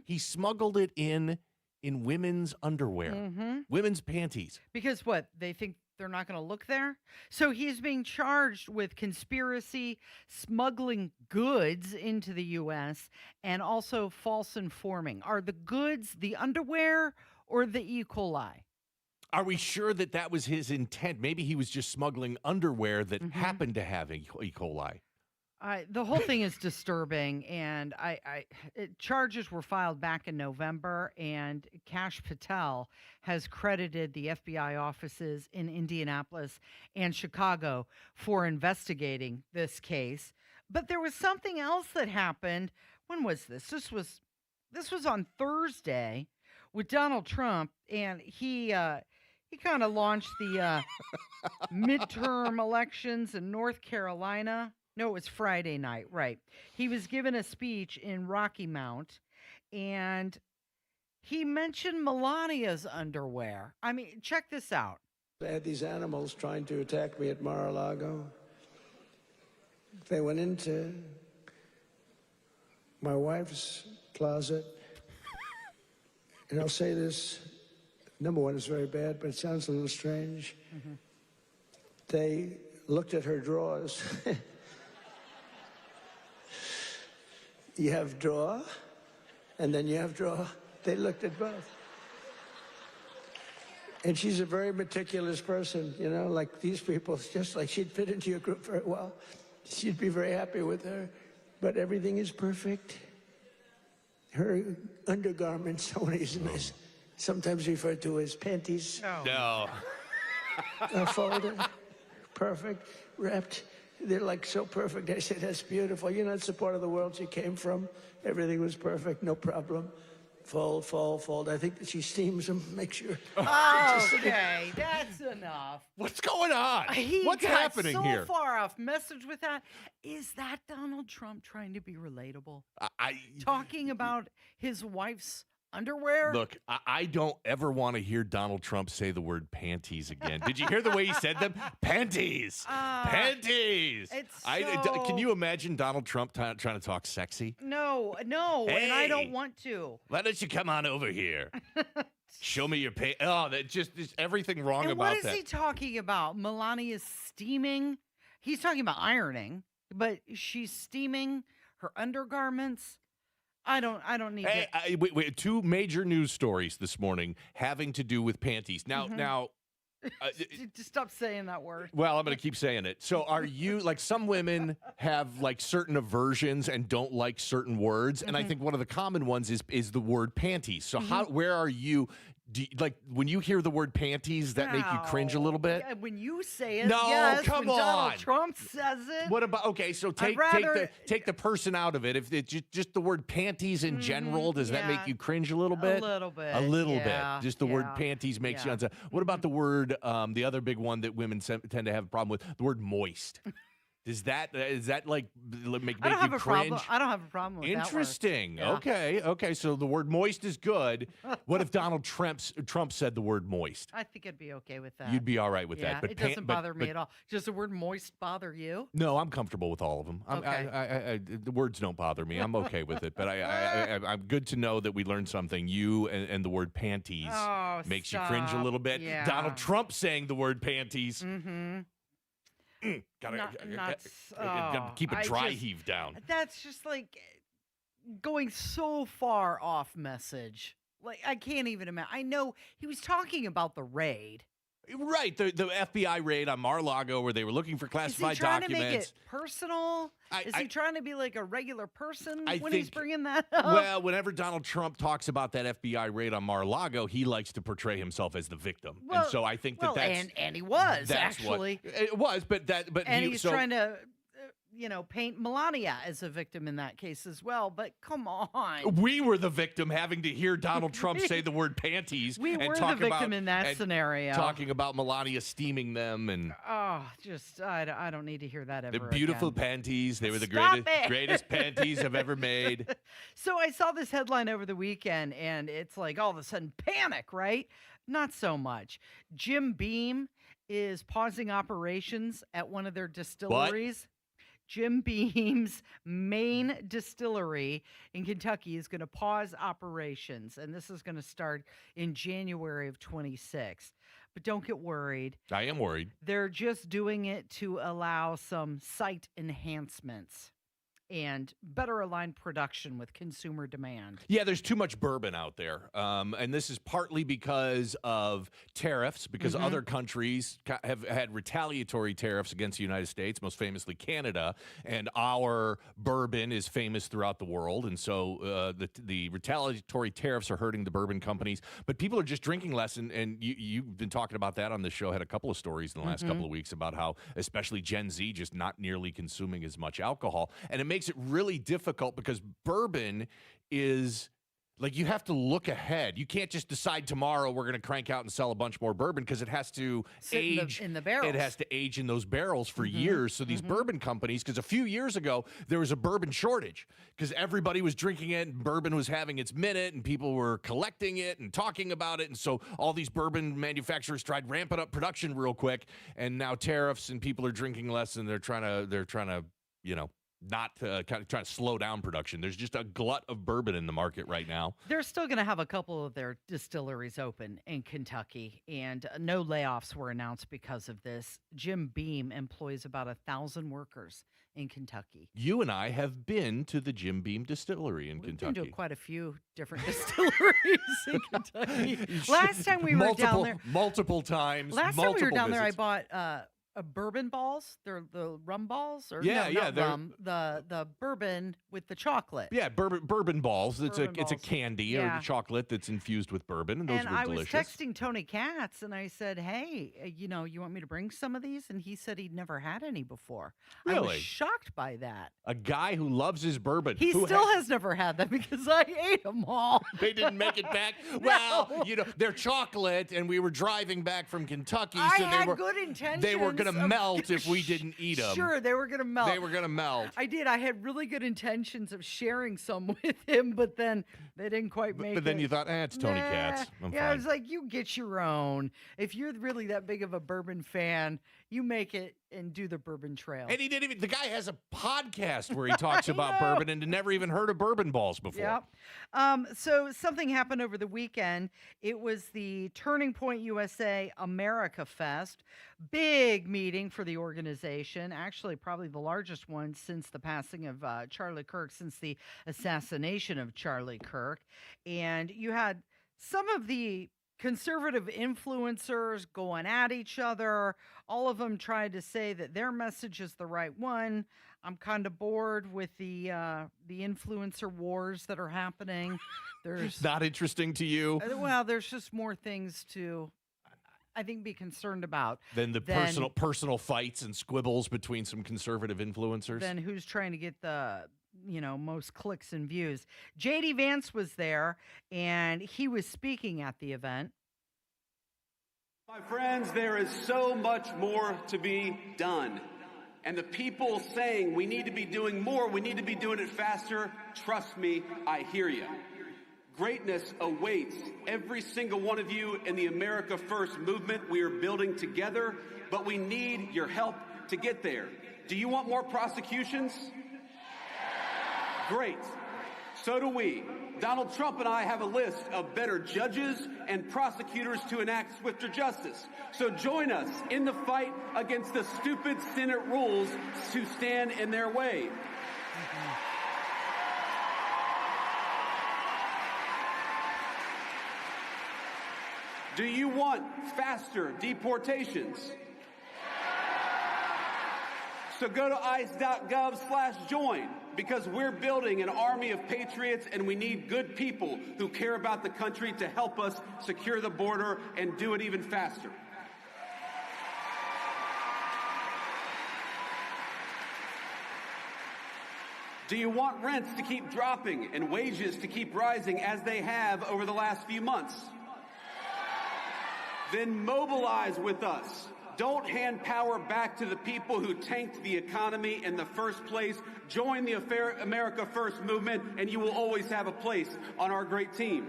Speaker 2: he smuggled it in women's underwear, women's panties.
Speaker 1: Because what? They think they're not going to look there? So he's being charged with conspiracy, smuggling goods into the U.S., and also false informing. Are the goods the underwear or the E. coli?
Speaker 2: Are we sure that that was his intent? Maybe he was just smuggling underwear that happened to have E. coli.
Speaker 1: The whole thing is disturbing, and charges were filed back in November, and Kash Patel has credited the FBI offices in Indianapolis and Chicago for investigating this case. But there was something else that happened. When was this? This was on Thursday with Donald Trump, and he kind of launched the midterm elections in North Carolina. No, it was Friday night, right. He was given a speech in Rocky Mount, and he mentioned Melania's underwear. I mean, check this out.
Speaker 3: I had these animals trying to attack me at Mar-a-Lago. They went into my wife's closet, and I'll say this, number one, it's very bad, but it sounds a little strange. They looked at her drawers. You have drawer, and then you have drawer. They looked at both. And she's a very meticulous person, like these people. It's just like she'd fit into your group very well. She'd be very happy with her. But everything is perfect. Her undergarments, sometimes referred to as panties.
Speaker 2: No.
Speaker 3: Are folded, perfect, wrapped. They're like so perfect. I said, that's beautiful. It's the part of the world she came from. Everything was perfect, no problem. Fold, fold, fold. I think that she steams them, make sure.
Speaker 1: Okay, that's enough.
Speaker 2: What's going on?
Speaker 1: He
Speaker 2: What's
Speaker 1: got
Speaker 2: happening
Speaker 1: so
Speaker 2: here?
Speaker 1: far off message with that. Is that Donald Trump trying to be relatable?
Speaker 2: I
Speaker 1: Talking about his wife's underwear?
Speaker 2: Look, I don't ever want to hear Donald Trump say the word panties again. Did you hear the way he said them? Panties. Panties. Can you imagine Donald Trump trying to talk sexy?
Speaker 1: No, and I don't want to.
Speaker 2: Why don't you come on over here? Show me your pants. Oh, there's everything wrong
Speaker 1: And
Speaker 2: about
Speaker 1: what is he talking about? Melania's steaming? He's talking about ironing, but she's steaming her undergarments. I don't need it.
Speaker 2: Wait, two major news stories this morning having to do with panties. Now,
Speaker 1: just stop saying that word.
Speaker 2: well, I'm going to keep saying it. So are you, like, some women have, like, certain aversions and don't like certain words, and I think one of the common ones is the word panties. So where are you? Like, when you hear the word panties, that make you cringe a little bit?
Speaker 1: Yeah, when you say it,
Speaker 2: No,
Speaker 1: yes.
Speaker 2: come
Speaker 1: when Donald
Speaker 2: on.
Speaker 1: Trump says it.
Speaker 2: What about, okay, so take the person out of it. If it's just the word panties in general, does that make you cringe a little bit?
Speaker 1: A little bit.
Speaker 2: A little
Speaker 1: yeah,
Speaker 2: bit. Just the word panties makes you unset. What about the word, the other big one that women tend to have a problem with, the word moist? Is that like make
Speaker 1: I don't
Speaker 2: you
Speaker 1: have a
Speaker 2: cringe?
Speaker 1: problem. I don't have a problem with
Speaker 2: Interesting.
Speaker 1: that word. Yeah.
Speaker 2: Okay. So the word moist is good. What if Donald Trump said the word moist?
Speaker 1: I think I'd be okay with that.
Speaker 2: You'd be all right with
Speaker 1: yeah,
Speaker 2: that. But
Speaker 1: it doesn't bother me at all. Does the word moist bother you?
Speaker 2: No, I'm comfortable with all of them.
Speaker 1: Okay.
Speaker 2: The words don't bother me. I'm okay with it. But I'm good to know that we learned something. You and the word panties makes you cringe a little bit.
Speaker 1: Yeah.
Speaker 2: Donald Trump saying the word panties.
Speaker 1: Mm-hmm.
Speaker 2: Gotta keep a dry heave down.
Speaker 1: That's just like going so far off message. Like, I can't even imagine. I know he was talking about the raid.
Speaker 2: Right, the FBI raid on Mar-a-Lago where they were looking for classified
Speaker 1: Is he trying
Speaker 2: documents.
Speaker 1: to make it personal? Is he trying to be like a regular person when he's bringing that up?
Speaker 2: Well, whenever Donald Trump talks about that FBI raid on Mar-a-Lago, he likes to portray himself as the victim, and so I think that's
Speaker 1: and he was
Speaker 2: that's
Speaker 1: actually
Speaker 2: it was, but
Speaker 1: he's trying to. Paint Melania as a victim in that case as well. But come on.
Speaker 2: We were the victim having to hear Donald Trump say the word panties.
Speaker 1: We
Speaker 2: and
Speaker 1: were
Speaker 2: talk
Speaker 1: the victim
Speaker 2: about,
Speaker 1: in that scenario.
Speaker 2: Talking about Melania steaming them. And
Speaker 1: I don't need to hear that ever
Speaker 2: the beautiful
Speaker 1: again.
Speaker 2: panties. They were the
Speaker 1: Stop
Speaker 2: greatest panties I've ever made.
Speaker 1: So I saw this headline over the weekend, and it's like all of a sudden panic, right? Not so much. Jim Beam is pausing operations at one of their distilleries. Jim Beam's main distillery in Kentucky is going to pause operations, and this is going to start in January of 26. But don't get worried.
Speaker 2: I am worried.
Speaker 1: They're just doing it to allow some site enhancements and better align production with consumer demand.
Speaker 2: Yeah, there's too much bourbon out there. And this is partly because of tariffs, because other countries have had retaliatory tariffs against the United States, most famously Canada, and our bourbon is famous throughout the world. And so the retaliatory tariffs are hurting the bourbon companies, but people are just drinking less. And you've been talking about that on the show, had a couple of stories in the last couple of weeks about how especially Gen Z just not nearly consuming as much alcohol. And it makes it really difficult because bourbon is like you have to look ahead. You can't just decide tomorrow we're going to crank out and sell a bunch more bourbon because it has to age
Speaker 1: in the barrels.
Speaker 2: It has to age in those barrels for years. So these bourbon companies, because a few years ago there was a bourbon shortage because everybody was drinking it and bourbon was having its minute and people were collecting it and talking about it. And so all these bourbon manufacturers tried ramping up production real quick. And now tariffs and people are drinking less and they're trying to not kind of trying to slow down production. There's just a glut of bourbon in the market right now.
Speaker 1: They're still going to have a couple of their distilleries open in Kentucky, and no layoffs were announced because of this. Jim Beam employs about 1,000 workers in Kentucky.
Speaker 2: You and I have been to the Jim Beam distillery in Kentucky.
Speaker 1: Been to quite a few different distilleries in Kentucky. Last time we were down there,
Speaker 2: multiple times.
Speaker 1: Last time we were down there, I bought bourbon balls. They're the rum balls, or not rum. The bourbon with the chocolate.
Speaker 2: Yeah, bourbon balls. It's a candy or
Speaker 1: Yeah.
Speaker 2: chocolate that's infused with bourbon, and those were delicious.
Speaker 1: I was texting Tony Katz, and I said, "Hey, you want me to bring some of these?" And he said he'd never had any before. I was
Speaker 2: Really?
Speaker 1: shocked by that.
Speaker 2: A guy who loves his bourbon.
Speaker 1: He
Speaker 2: who
Speaker 1: still has never had them because I ate them all.
Speaker 2: They didn't make it back. Well, they're chocolate, and we were driving back from Kentucky,
Speaker 1: I
Speaker 2: so
Speaker 1: had good intentions.
Speaker 2: they were going to
Speaker 1: of-
Speaker 2: melt if we didn't eat them.
Speaker 1: Sure, they were going to melt.
Speaker 2: They were going to melt.
Speaker 1: I did. I had really good intentions of sharing some with him, but then they didn't quite make it.
Speaker 2: But then you thought, it's Tony Katz. I'm
Speaker 1: I
Speaker 2: fine.
Speaker 1: was like, you get your own. If you're really that big of a bourbon fan, you make it and do the bourbon trail.
Speaker 2: And he didn't even, the guy has a podcast where he talks about bourbon and never even heard of bourbon balls before.
Speaker 1: Yep. So something happened over the weekend. It was the Turning Point USA America Fest. Big meeting for the organization. Actually, probably the largest one since the passing of Charlie Kirk, since the assassination of Charlie Kirk. And you had some of the conservative influencers going at each other. All of them tried to say that their message is the right one. I'm kind of bored with the influencer wars that are happening. There's
Speaker 2: Not interesting to you?
Speaker 1: Well, there's just more things to, I think, be concerned about
Speaker 2: Than the personal fights and squibbles between some conservative influencers?
Speaker 1: than who's trying to get the most clicks and views. JD Vance was there, and he was speaking at the event.
Speaker 9: My friends, there is so much more to be done. And the people saying we need to be doing more, we need to be doing it faster, trust me, I hear you. Greatness awaits every single one of you in the America First movement we are building together, but we need your help to get there. Do you want more prosecutions? Great. So do we. Donald Trump and I have a list of better judges and prosecutors to enact swifter justice. So join us in the fight against the stupid Senate rules to stand in their way. Do you want faster deportations? So go to ice.gov/join, because we're building an army of patriots and we need good people who care about the country to help us secure the border and do it even faster. Do you want rents to keep dropping and wages to keep rising as they have over the last few months? Then mobilize with us. Don't hand power back to the people who tanked the economy in the first place. Join the America First movement, and you will always have a place on our great team.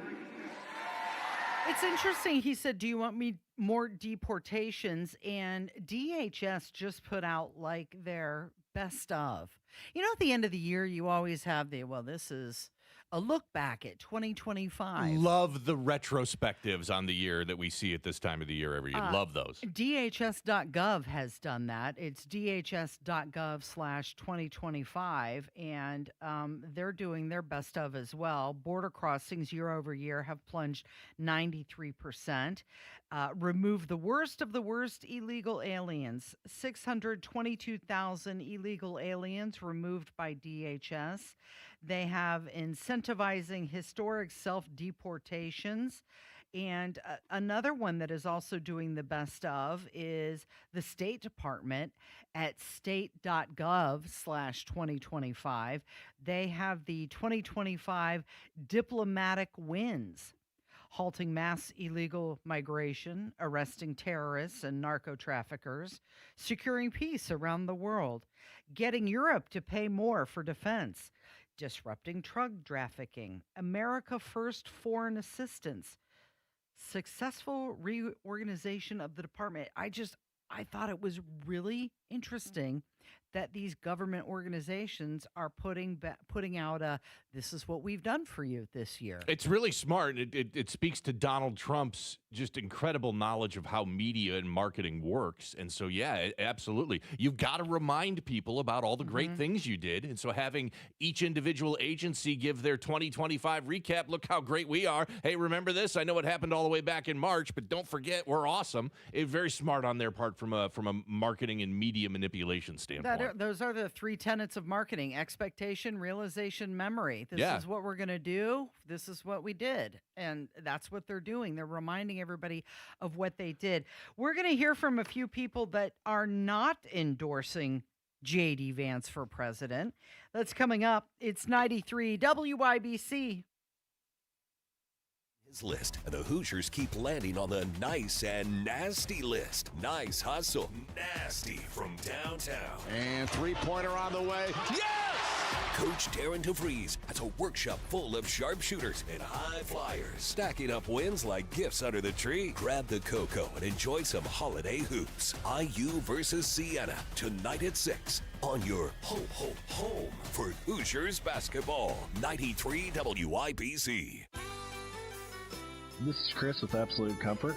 Speaker 1: It's interesting. He said, do you want me more deportations? And DHS just put out like their best of. You know, at the end of the year, you always have this is a look back at 2025.
Speaker 2: Love the retrospectives on the year that we see at this time of the year every year. Love those.
Speaker 1: DHS.gov has done that. It's DHS.gov/2025, and they're doing their best of as well. Border crossings year over year have plunged 93%. Remove the worst of the worst illegal aliens. 622,000 illegal aliens removed by DHS. They have incentivizing historic self-deportations. And another one that is also doing the best of is the State Department at state.gov/2025. They have the 2025 diplomatic wins, halting mass illegal migration, arresting terrorists and narco traffickers, securing peace around the world, getting Europe to pay more for defense, disrupting drug trafficking, America First foreign assistance, successful reorganization of the department. I thought it was really interesting that these government organizations are putting out this is what we've done for you this year.
Speaker 2: It's really smart. It speaks to Donald Trump's just incredible knowledge of how media and marketing works. And so, yeah, absolutely. You've got to remind people about all the great things you did. And so having each individual agency give their 2025 recap, look how great we are. Hey, remember this? I know it happened all the way back in March, but don't forget, we're awesome. It's very smart on their part from a marketing and media manipulation standpoint.
Speaker 1: Those are the three tenets of marketing: expectation, realization, memory. This is what we're going to do. This is what we did. And that's what they're doing. They're reminding everybody of what they did. We're going to hear from a few people that are not endorsing J.D. Vance for president. That's coming up. It's 93 WIBC.
Speaker 22: His list, and the Hoosiers keep landing on the nice and nasty list. Nice hustle, nasty from downtown.
Speaker 10: And three-pointer on the way. Yes!
Speaker 22: Coach Darren DeVries has a workshop full of sharpshooters and high flyers, stacking up wins like gifts under the tree. Grab the cocoa and enjoy some holiday hoops. IU versus Siena, tonight at 6 on your home for Hoosiers basketball. 93 WIBC.
Speaker 12: This is Chris with Absolute Comfort.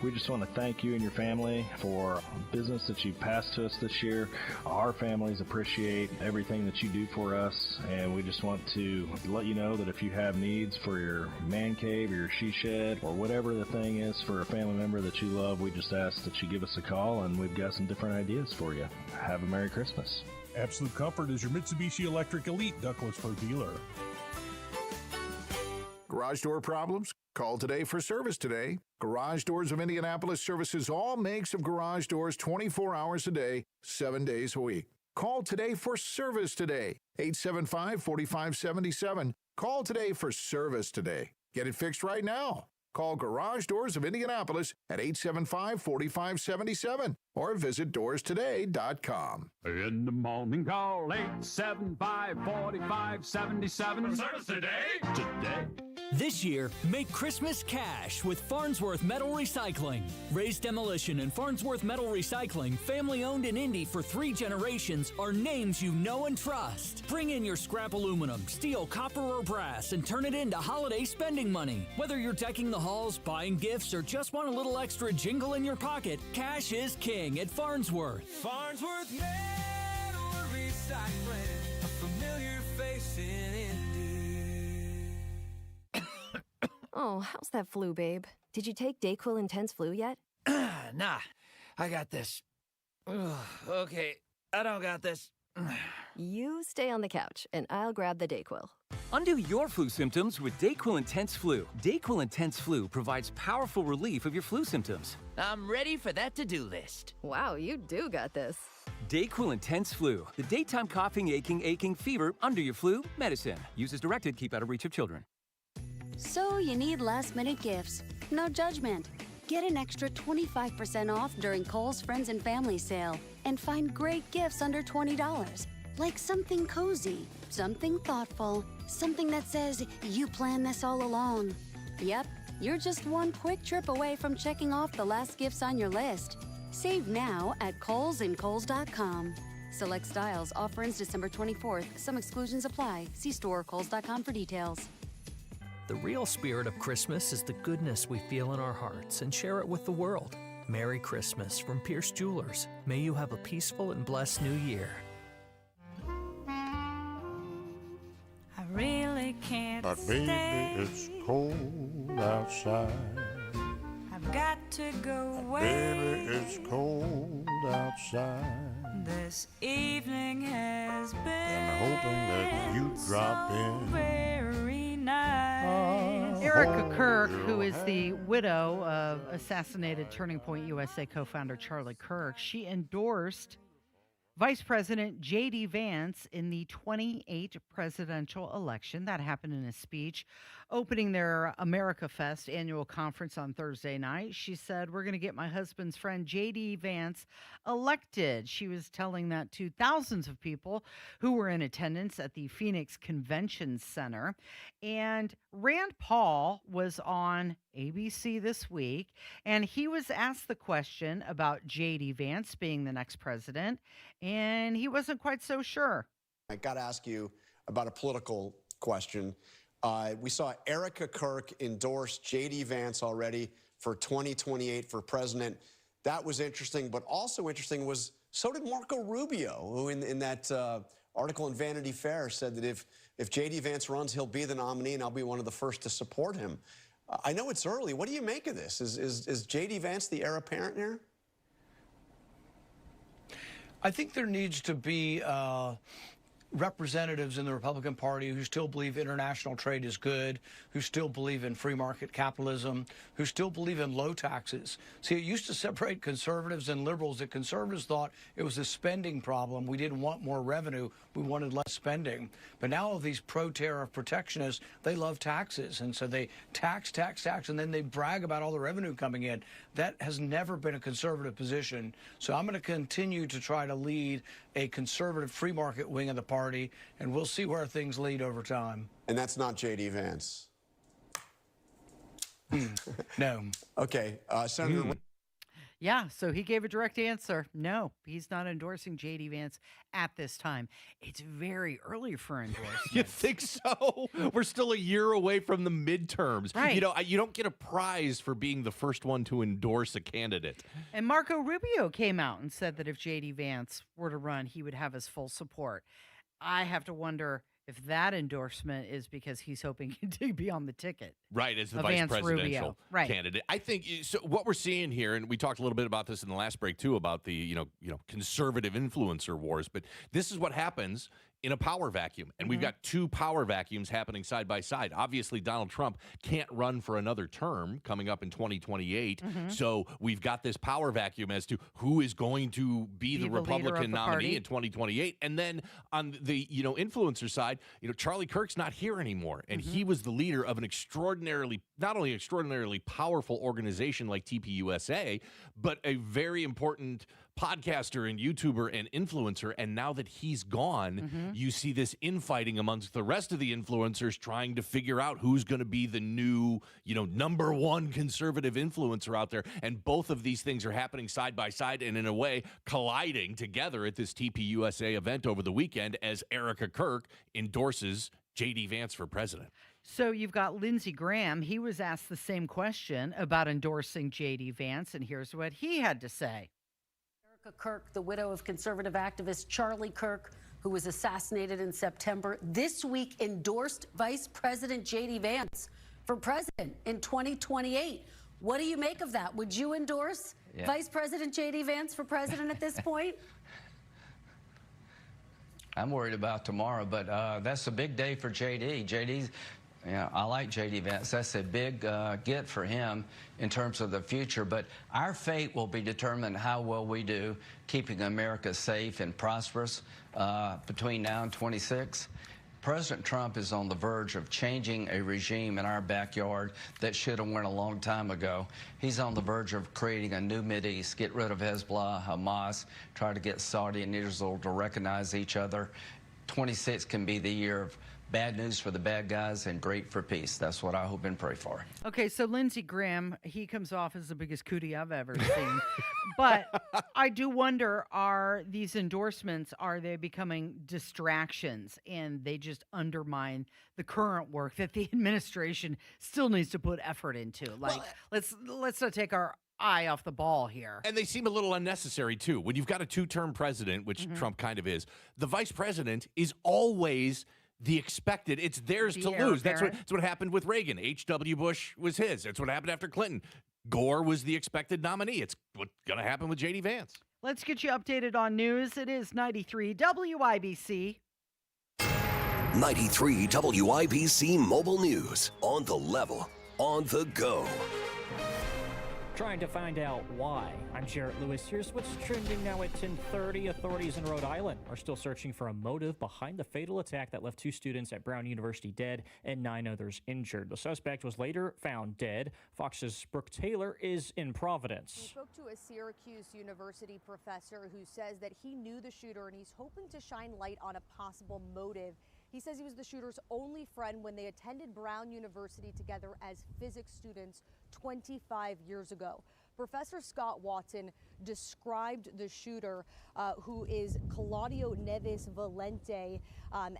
Speaker 12: We just want to thank you and your family for business that you've passed to us this year. Our families appreciate everything that you do for us, and we just want to let you know that if you have needs for your man cave or your she shed or whatever the thing is for a family member that you love, we just ask that you give us a call, and we've got some different ideas for you. Have a Merry Christmas.
Speaker 13: Absolute Comfort is your Mitsubishi Electric Elite Douglasford dealer.
Speaker 10: Garage door problems? Call today for service today. Garage Doors of Indianapolis services all makes of garage doors 24 hours a day, 7 days a week. Call today for service today. 875-4577. Call today for service today. Get it fixed right now. Call Garage Doors of Indianapolis at 875-4577 or visit doorstoday.com.
Speaker 14: In the morning, call 875-4577. Service today.
Speaker 15: This year, make Christmas cash with Farnsworth Metal Recycling. Ray's Demolition and Farnsworth Metal Recycling, family owned in Indy for 3 generations, are names you know and trust. Bring in your scrap aluminum, steel, copper, or brass and turn it into holiday spending money. Whether you're decking the halls, buying gifts, or just want a little extra jingle in your pocket, cash is king at Farnsworth.
Speaker 20: Farnsworth Metal Recycling, a familiar face in Indy.
Speaker 24: Oh, how's that flu, babe? Did you take Dayquil Intense Flu yet?
Speaker 25: Nah, I got this. Ugh, okay, I don't got this.
Speaker 24: You stay on the couch, and I'll grab the Dayquil.
Speaker 26: Undo your flu symptoms with Dayquil Intense Flu. Dayquil Intense Flu provides powerful relief of your flu symptoms.
Speaker 25: I'm ready for that to-do list.
Speaker 24: Wow, you do got this.
Speaker 26: Dayquil Intense Flu, the daytime coughing, aching, fever, under your flu medicine. Use as directed, keep out of reach of children.
Speaker 27: So you need last-minute gifts. No judgment. Get an extra 25% off during Kohl's Friends and Family Sale and find great gifts under $20. Like something cozy, something thoughtful, something that says you planned this all along. Yep, you're just one quick trip away from checking off the last gifts on your list. Save now at Kohl's and Kohl's.com. Select styles. Offer ends December 24th. Some exclusions apply. See store or Kohl's.com for details.
Speaker 28: The real spirit of Christmas is the goodness we feel in our hearts and share it with the world. Merry Christmas from Pierce Jewelers. May you have a peaceful and blessed new year.
Speaker 20: I really can't
Speaker 29: But
Speaker 20: stay.
Speaker 29: baby, it's cold outside.
Speaker 20: I've got to go away.
Speaker 29: Baby, it's cold outside.
Speaker 20: This evening has been
Speaker 29: I'm hoping that you drop in.
Speaker 20: very nice.
Speaker 1: Erica Kirk, who is the widow of assassinated Turning Point USA co-founder Charlie Kirk, she endorsed Vice President J.D. Vance in the 28 presidential election. That happened in a speech opening their America Fest annual conference on Thursday night. She said, "We're going to get my husband's friend J.D. Vance elected." She was telling that to thousands of people who were in attendance at the Phoenix Convention Center. And Rand Paul was on ABC this week, and he was asked the question about J.D. Vance being the next president, and he wasn't quite so sure.
Speaker 30: I got to ask you about a political question. We saw Erica Kirk endorse J.D. Vance already for 2028 for president. That was interesting, but also interesting was so did Marco Rubio, who in that article in Vanity Fair said that if J.D. Vance runs, he'll be the nominee, and I'll be one of the first to support him. I know it's early. What do you make of this? Is J.D. Vance the heir apparent here?
Speaker 31: I think there needs to be representatives in the Republican Party who still believe international trade is good, who still believe in free market capitalism, who still believe in low taxes. See, it used to separate conservatives and liberals. That conservatives thought it was a spending problem. We didn't want more revenue. We wanted less spending. But now all these pro-tariff protectionists, they love taxes. And so they tax, and then they brag about all the revenue coming in. That has never been a conservative position. So I'm going to continue to try to lead a conservative free market wing of the party, and we'll see where things lead over time.
Speaker 30: And that's not J.D. Vance.
Speaker 31: No.
Speaker 30: Okay, Senator.
Speaker 1: Yeah, so he gave a direct answer. No, he's not endorsing J.D. Vance at this time. It's very early for endorsement.
Speaker 2: You think so? We're still a year away from the midterms.
Speaker 1: Right.
Speaker 2: You know, you don't get a prize for being the first one to endorse a candidate.
Speaker 1: And Marco Rubio came out and said that if J.D. Vance were to run, he would have his full support. I have to wonder if that endorsement is because he's hoping to be on the ticket.
Speaker 2: Right, as the
Speaker 1: of
Speaker 2: vice
Speaker 1: Vance
Speaker 2: presidential
Speaker 1: Rubio.
Speaker 2: candidate. I think so what we're seeing here, and we talked a little bit about this in the last break too, about the conservative influencer wars. But this is what happens in a power vacuum. And we've got two power vacuums happening side by side. Obviously, Donald Trump can't run for another term coming up in 2028. So we've got this power vacuum as to who is going to be the Republican nominee in 2028. And then on the, influencer side, Charlie Kirk's not here anymore. And he was the leader of an not only extraordinarily powerful organization like TPUSA, but a very important podcaster and YouTuber and influencer. And now that he's gone, you see this infighting amongst the rest of the influencers trying to figure out who's going to be the new, number one conservative influencer out there. And both of these things are happening side by side and in a way colliding together at this TPUSA event over the weekend as Erica Kirk endorses J.D. Vance for president.
Speaker 1: So you've got Lindsey Graham. He was asked the same question about endorsing J.D. Vance, and here's what he had to say.
Speaker 4: Erica Kirk, the widow of conservative activist Charlie Kirk, who was assassinated in September, this week endorsed Vice President J.D. Vance for president in 2028. What do you make of that? Would you endorse Vice President J.D. Vance for president at this point?
Speaker 6: I'm worried about tomorrow, but that's a big day for J.D. J.D.'s, I like J.D. Vance. That's a big get for him in terms of the future. But our fate will be determined how well we do keeping America safe and prosperous between now and 26. President Trump is on the verge of changing a regime in our backyard that should have went a long time ago. He's on the verge of creating a new Mideast, get rid of Hezbollah, Hamas, try to get Saudi and Israel to recognize each other. 26 can be the year of bad news for the bad guys and great for peace. That's what I hope and pray for.
Speaker 1: Okay, so Lindsey Graham, he comes off as the biggest cootie I've ever seen. But I do wonder, are these endorsements, are they becoming distractions and they just undermine the current work that the administration still needs to put effort into? Like, let's not take our eye off the ball here.
Speaker 2: And they seem a little unnecessary, too. When you've got a two-term president, which Trump kind of is, the vice president is always the expected. It's theirs to lose. That's what happened with Reagan. H.W. Bush was his. That's what happened after Clinton. Gore was the expected nominee. It's what's going to happen with J.D. Vance.
Speaker 1: Let's get you updated on news. It is 93 WIBC.
Speaker 22: 93 WIBC Mobile News. On the level. On the go.
Speaker 7: Trying to find out why. I'm Jarrett Lewis. Here's what's trending now at 10:30. Authorities in Rhode Island are still searching for a motive behind the fatal attack that left 2 students at Brown University dead and 9 others injured. The suspect was later found dead. Fox's Brooke Taylor is in Providence.
Speaker 8: We spoke to a Syracuse University professor who says that he knew the shooter and he's hoping to shine light on a possible motive. He says he was the shooter's only friend when they attended Brown University together as physics students 25 years ago. Professor Scott Watson described the shooter, who is Claudio Neves Valente,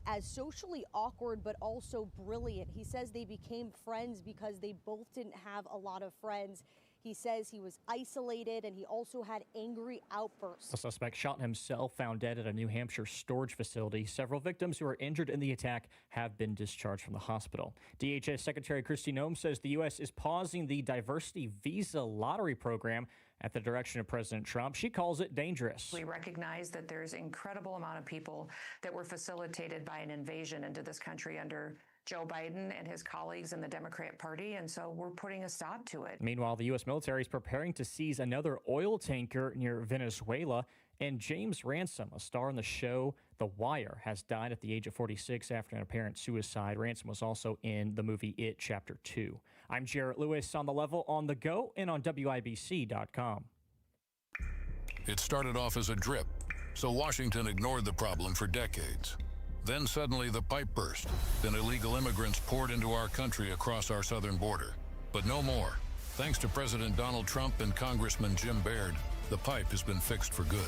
Speaker 8: as socially awkward but also brilliant. He says they became friends because they both didn't have a lot of friends. He says he was isolated and he also had angry outbursts.
Speaker 7: The suspect shot himself, found dead at a New Hampshire storage facility. Several victims who were injured in the attack have been discharged from the hospital. DHS Secretary Kristi Noem says the U.S. is pausing the diversity visa lottery program at the direction of President Trump. She calls it dangerous.
Speaker 11: We recognize that there's an incredible amount of people that were facilitated by an invasion into this country under Joe Biden and his colleagues in the Democrat Party, and so we're putting a stop to it.
Speaker 7: Meanwhile, the U.S. military is preparing to seize another oil tanker near Venezuela, and James Ransom, a star in the show The Wire, has died at the age of 46 after an apparent suicide. Ransom was also in the movie It Chapter 2. I'm Jarrett Lewis on the level, on the go, and on WIBC.com.
Speaker 16: It started off as a drip, so Washington ignored the problem for decades. Then suddenly the pipe burst. Then illegal immigrants poured into our country across our southern border. But no more. Thanks to President Donald Trump and Congressman Jim Baird, the pipe has been fixed for good.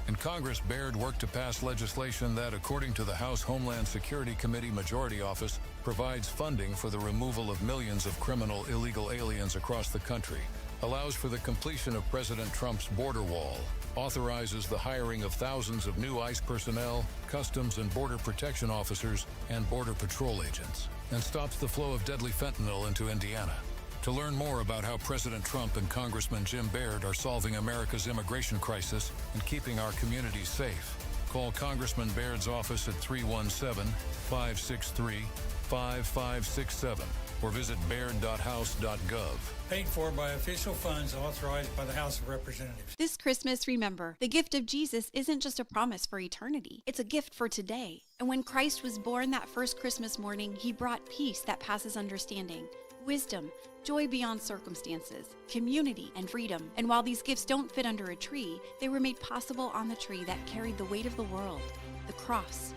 Speaker 16: In Congress, Baird worked to pass legislation that, according to the House Homeland Security Committee Majority Office, provides funding for the removal of millions of criminal illegal aliens across the country, allows for the completion of President Trump's border wall, authorizes the hiring of thousands of new ICE personnel, Customs and Border Protection officers, and Border Patrol agents, and stops the flow of deadly fentanyl into Indiana. To learn more about how President Trump and Congressman Jim Baird are solving America's immigration crisis and keeping our communities safe, Call Congressman Baird's office at 317-563-5567 or visit baird.house.gov.
Speaker 3: Paid for by official funds authorized by the House of Representatives.
Speaker 5: This Christmas, remember, the gift of Jesus isn't just a promise for eternity. It's a gift for today. And when Christ was born that first Christmas morning, he brought peace that passes understanding, wisdom, joy beyond circumstances, community, and freedom. And while these gifts don't fit under a tree, they were made possible on the tree that carried the weight of the world, the cross.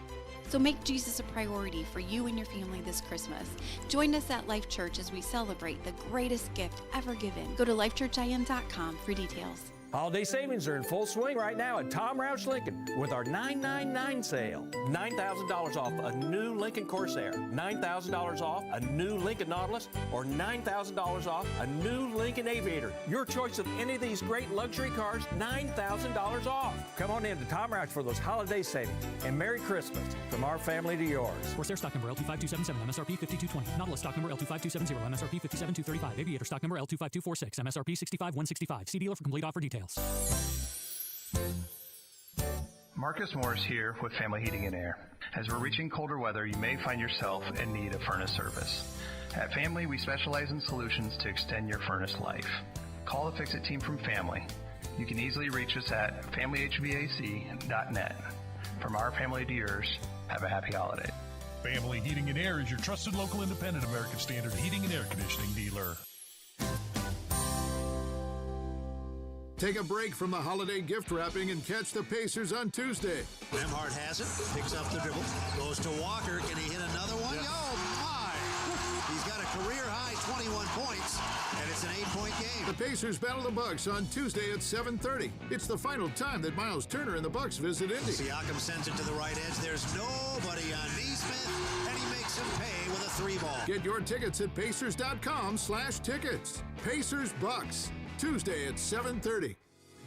Speaker 5: So make Jesus a priority for you and your family this Christmas. Join us at Life Church as we celebrate the greatest gift ever given. Go to lifechurchin.com for details.
Speaker 9: Holiday savings are in full swing right now at Tom Roush Lincoln with our 999 sale. $9,000 off a new Lincoln Corsair, $9,000 off a new Lincoln Nautilus, or $9,000 off a new Lincoln Aviator. Your choice of any of these great luxury cars, $9,000 off. Come on in to Tom Roush for those holiday savings. And Merry Christmas from our family to yours.
Speaker 7: Corsair stock number L25277, MSRP 5220. Nautilus stock number L25270, MSRP 57235. Aviator stock number L25246, MSRP 65165. See dealer for complete offer details.
Speaker 10: Marcus Morris here with Family Heating and Air. As we're reaching colder weather, you may find yourself in need of furnace service. At Family, we specialize in solutions to extend your furnace life. Call the Fix-It team from Family. You can easily reach us at familyhvac.net. From our family to yours, have a happy holiday.
Speaker 12: Family Heating and Air is your trusted local independent American Standard heating and air conditioning dealer.
Speaker 13: Take a break from the holiday gift wrapping and catch the Pacers on Tuesday.
Speaker 17: Nembhard has it, picks up the dribble, goes to Walker. Can he hit another one?
Speaker 13: Yeah.
Speaker 17: Oh, my! He's got a career-high 21 points, and it's an 8-point game.
Speaker 13: The Pacers battle the Bucks on Tuesday at 7:30. It's the final time that Miles Turner and the Bucks visit Indy.
Speaker 17: Siakam sends it to the right edge. There's nobody on Neesmith, and he makes him pay with a 3-ball.
Speaker 13: Get your tickets at pacers.com/tickets. Pacers Bucks. Tuesday at 7:30.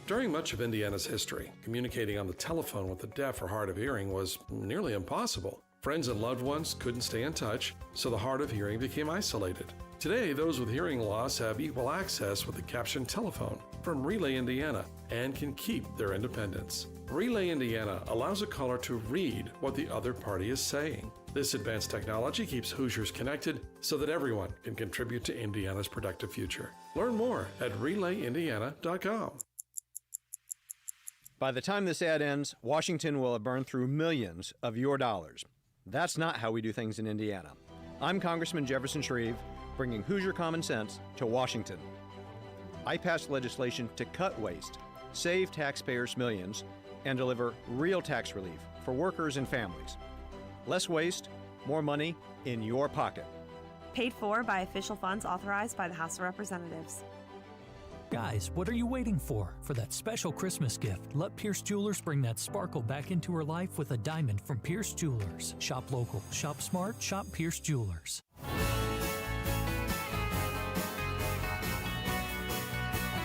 Speaker 18: During much of Indiana's history, communicating on the telephone with the deaf or hard of hearing was nearly impossible. Friends and loved ones couldn't stay in touch, so the hard of hearing became isolated. Today, those with hearing loss have equal access with the captioned telephone from Relay Indiana and can keep their independence. Relay Indiana allows a caller to read what the other party is saying. This advanced technology keeps Hoosiers connected so that everyone can contribute to Indiana's productive future. Learn more at relayindiana.com.
Speaker 19: By the time this ad ends, Washington will have burned through millions of your dollars. That's not how we do things in Indiana. I'm Congressman Jefferson Shreve, bringing Hoosier common sense to Washington. I passed legislation to cut waste, save taxpayers millions, and deliver real tax relief for workers and families. Less waste, more money in your pocket.
Speaker 21: Paid for by official funds authorized by the House of Representatives.
Speaker 28: Guys, what are you waiting for? For that special Christmas gift, let Pierce Jewelers bring that sparkle back into her life with a diamond from Pierce Jewelers. Shop local, shop smart, shop Pierce Jewelers.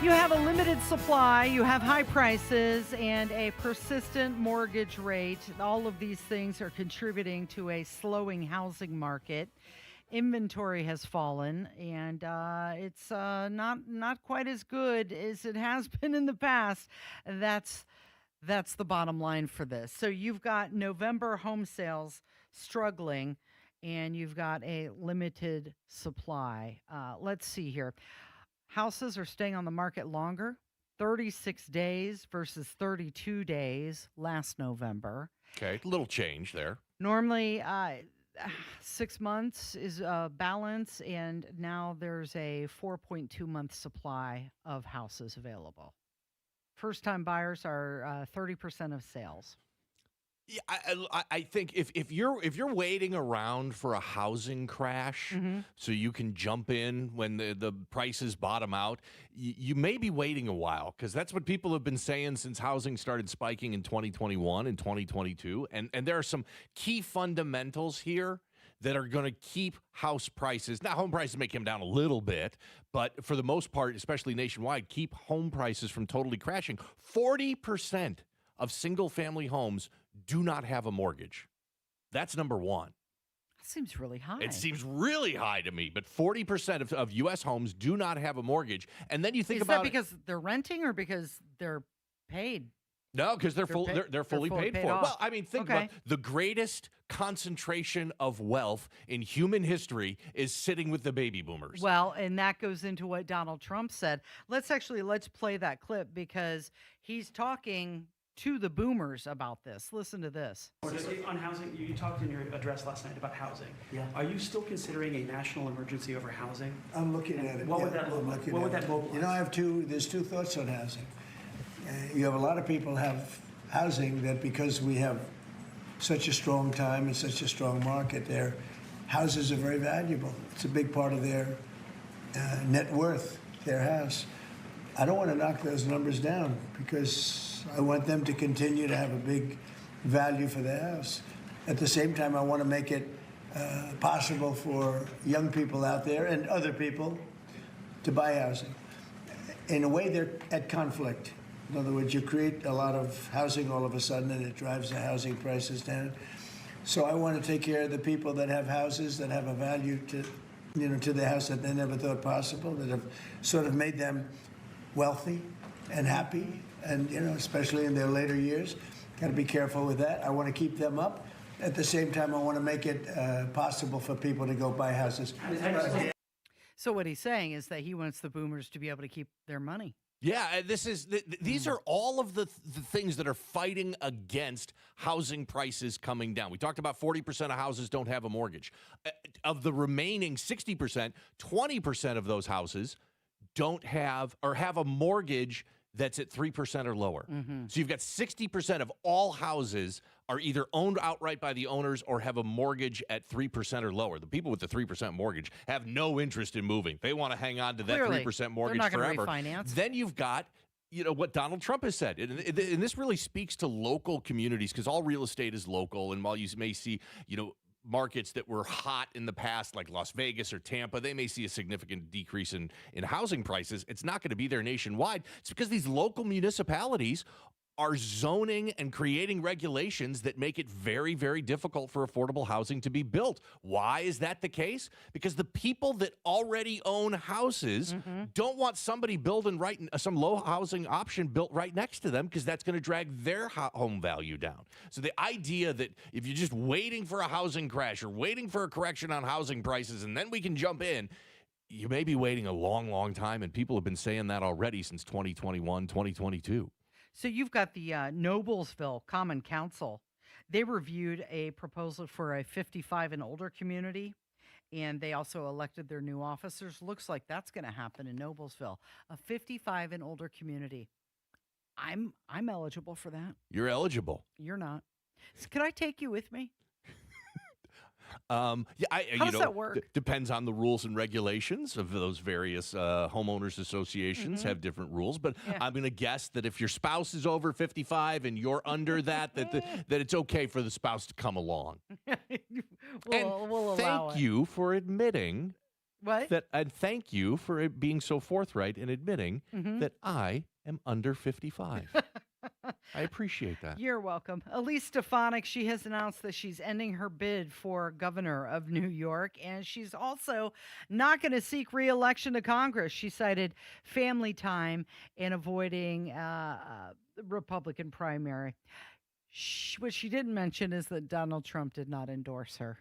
Speaker 1: You have a limited supply, you have high prices, and a persistent mortgage rate. All of these things are contributing to a slowing housing market. Inventory has fallen, and it's not quite as good as it has been in the past. That's the bottom line for this. So you've got November home sales struggling, and you've got a limited supply. Let's see here. Houses are staying on the market longer, 36 days versus 32 days last November.
Speaker 2: Okay, little change there.
Speaker 1: Normally, 6 months is balance, and now there's a 4.2-month supply of houses available. First-time buyers are 30% of sales.
Speaker 2: Yeah, I think if you're waiting around for a housing crash so you can jump in when the prices bottom out, you may be waiting a while, because that's what people have been saying since housing started spiking in 2021 and 2022. And there are some key fundamentals here that are going to keep house prices. Now, home prices may come down a little bit, but for the most part, especially nationwide, keep home prices from totally crashing. 40% of single-family homes do not have a mortgage. That's number one.
Speaker 1: That seems really high.
Speaker 2: It seems really high to me, but 40% of U.S. homes do not have a mortgage. And then you think
Speaker 1: Is
Speaker 2: about
Speaker 1: that because they're renting or because they're paid?
Speaker 2: No, because they're fully paid for.
Speaker 1: off.
Speaker 2: Well, I mean, think about the greatest concentration of wealth in human history is sitting with the baby boomers.
Speaker 1: Well, and that goes into what Donald Trump said. Let's play that clip because he's talking to the boomers about this. Listen to this.
Speaker 14: On housing, you talked in your address last night about housing. Yeah. Are you still considering a national emergency over housing?
Speaker 15: I'm looking at it.
Speaker 14: What would that look like? What would that mobilize?
Speaker 15: You know, there's two thoughts on housing. You have a lot of people have housing that because we have such a strong time and such a strong market, their houses are very valuable. It's a big part of their net worth, their house. I don't want to knock those numbers down because I want them to continue to have a big value for their house. At the same time, I want to make it possible for young people out there and other people to buy housing. In a way, they're at conflict. In other words, you create a lot of housing all of a sudden, and it drives the housing prices down. So I want to take care of the people that have houses that have a value to the house that they never thought possible, that have sort of made them wealthy and happy, and especially in their later years. Got to be careful with that. I want to keep them up. At the same time, I want to make it possible for people to go buy houses.
Speaker 1: So what he's saying is that he wants the boomers to be able to keep their money.
Speaker 2: Yeah, these are all of the things that are fighting against housing prices coming down. We talked about 40% of houses don't have a mortgage. Of the remaining 60%, 20% of those houses don't have or have a mortgage that's at 3% or lower. So you've got 60% of all houses are either owned outright by the owners or have a mortgage at 3% or lower. The people with the 3% mortgage have no interest in moving. They want to hang on to that 3% mortgage
Speaker 1: They're not
Speaker 2: forever.
Speaker 1: Refinance.
Speaker 2: Then you've got what Donald Trump has said. And this really speaks to local communities because all real estate is local. And while you may see, markets that were hot in the past, like Las Vegas or Tampa, they may see a significant decrease in housing prices. It's not going to be there nationwide. It's because these local municipalities are zoning and creating regulations that make it very, very difficult for affordable housing to be built. Why is that the case? Because the people that already own houses don't want somebody building some low housing option built right next to them because that's going to drag their home value down. So the idea that if you're just waiting for a housing crash or waiting for a correction on housing prices and then we can jump in, you may be waiting a long, long time, and people have been saying that already since 2021, 2022.
Speaker 1: So you've got the Noblesville Common Council. They reviewed a proposal for a 55 and older community, and they also elected their new officers. Looks like that's going to happen in Noblesville, a 55 and older community. I'm eligible for that.
Speaker 2: You're eligible.
Speaker 1: You're not. So could I take you with me?
Speaker 2: How
Speaker 1: does that work?
Speaker 2: Depends on the rules and regulations of those various homeowners associations have different rules. But I'm going to guess that if your spouse is over 55 and you're under that it's okay for the spouse to come along.
Speaker 1: We'll allow
Speaker 2: thank
Speaker 1: it.
Speaker 2: you for admitting
Speaker 1: what?
Speaker 2: And thank you for being so forthright in admitting that I am under 55. I appreciate that.
Speaker 1: You're welcome. Elise Stefanik, she has announced that she's ending her bid for governor of New York, and she's also not going to seek re-election to Congress. She cited family time and avoiding the Republican primary. What she didn't mention is that Donald Trump did not endorse her.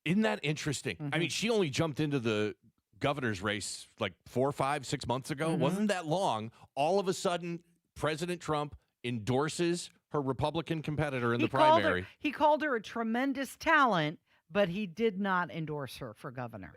Speaker 2: Isn't that interesting? I mean, she only jumped into the governor's race like 4, 5, 6 months ago. It wasn't that long. All of a sudden, President Trump endorses her Republican competitor in the primary.
Speaker 1: He called her a tremendous talent, but he did not endorse her for governor.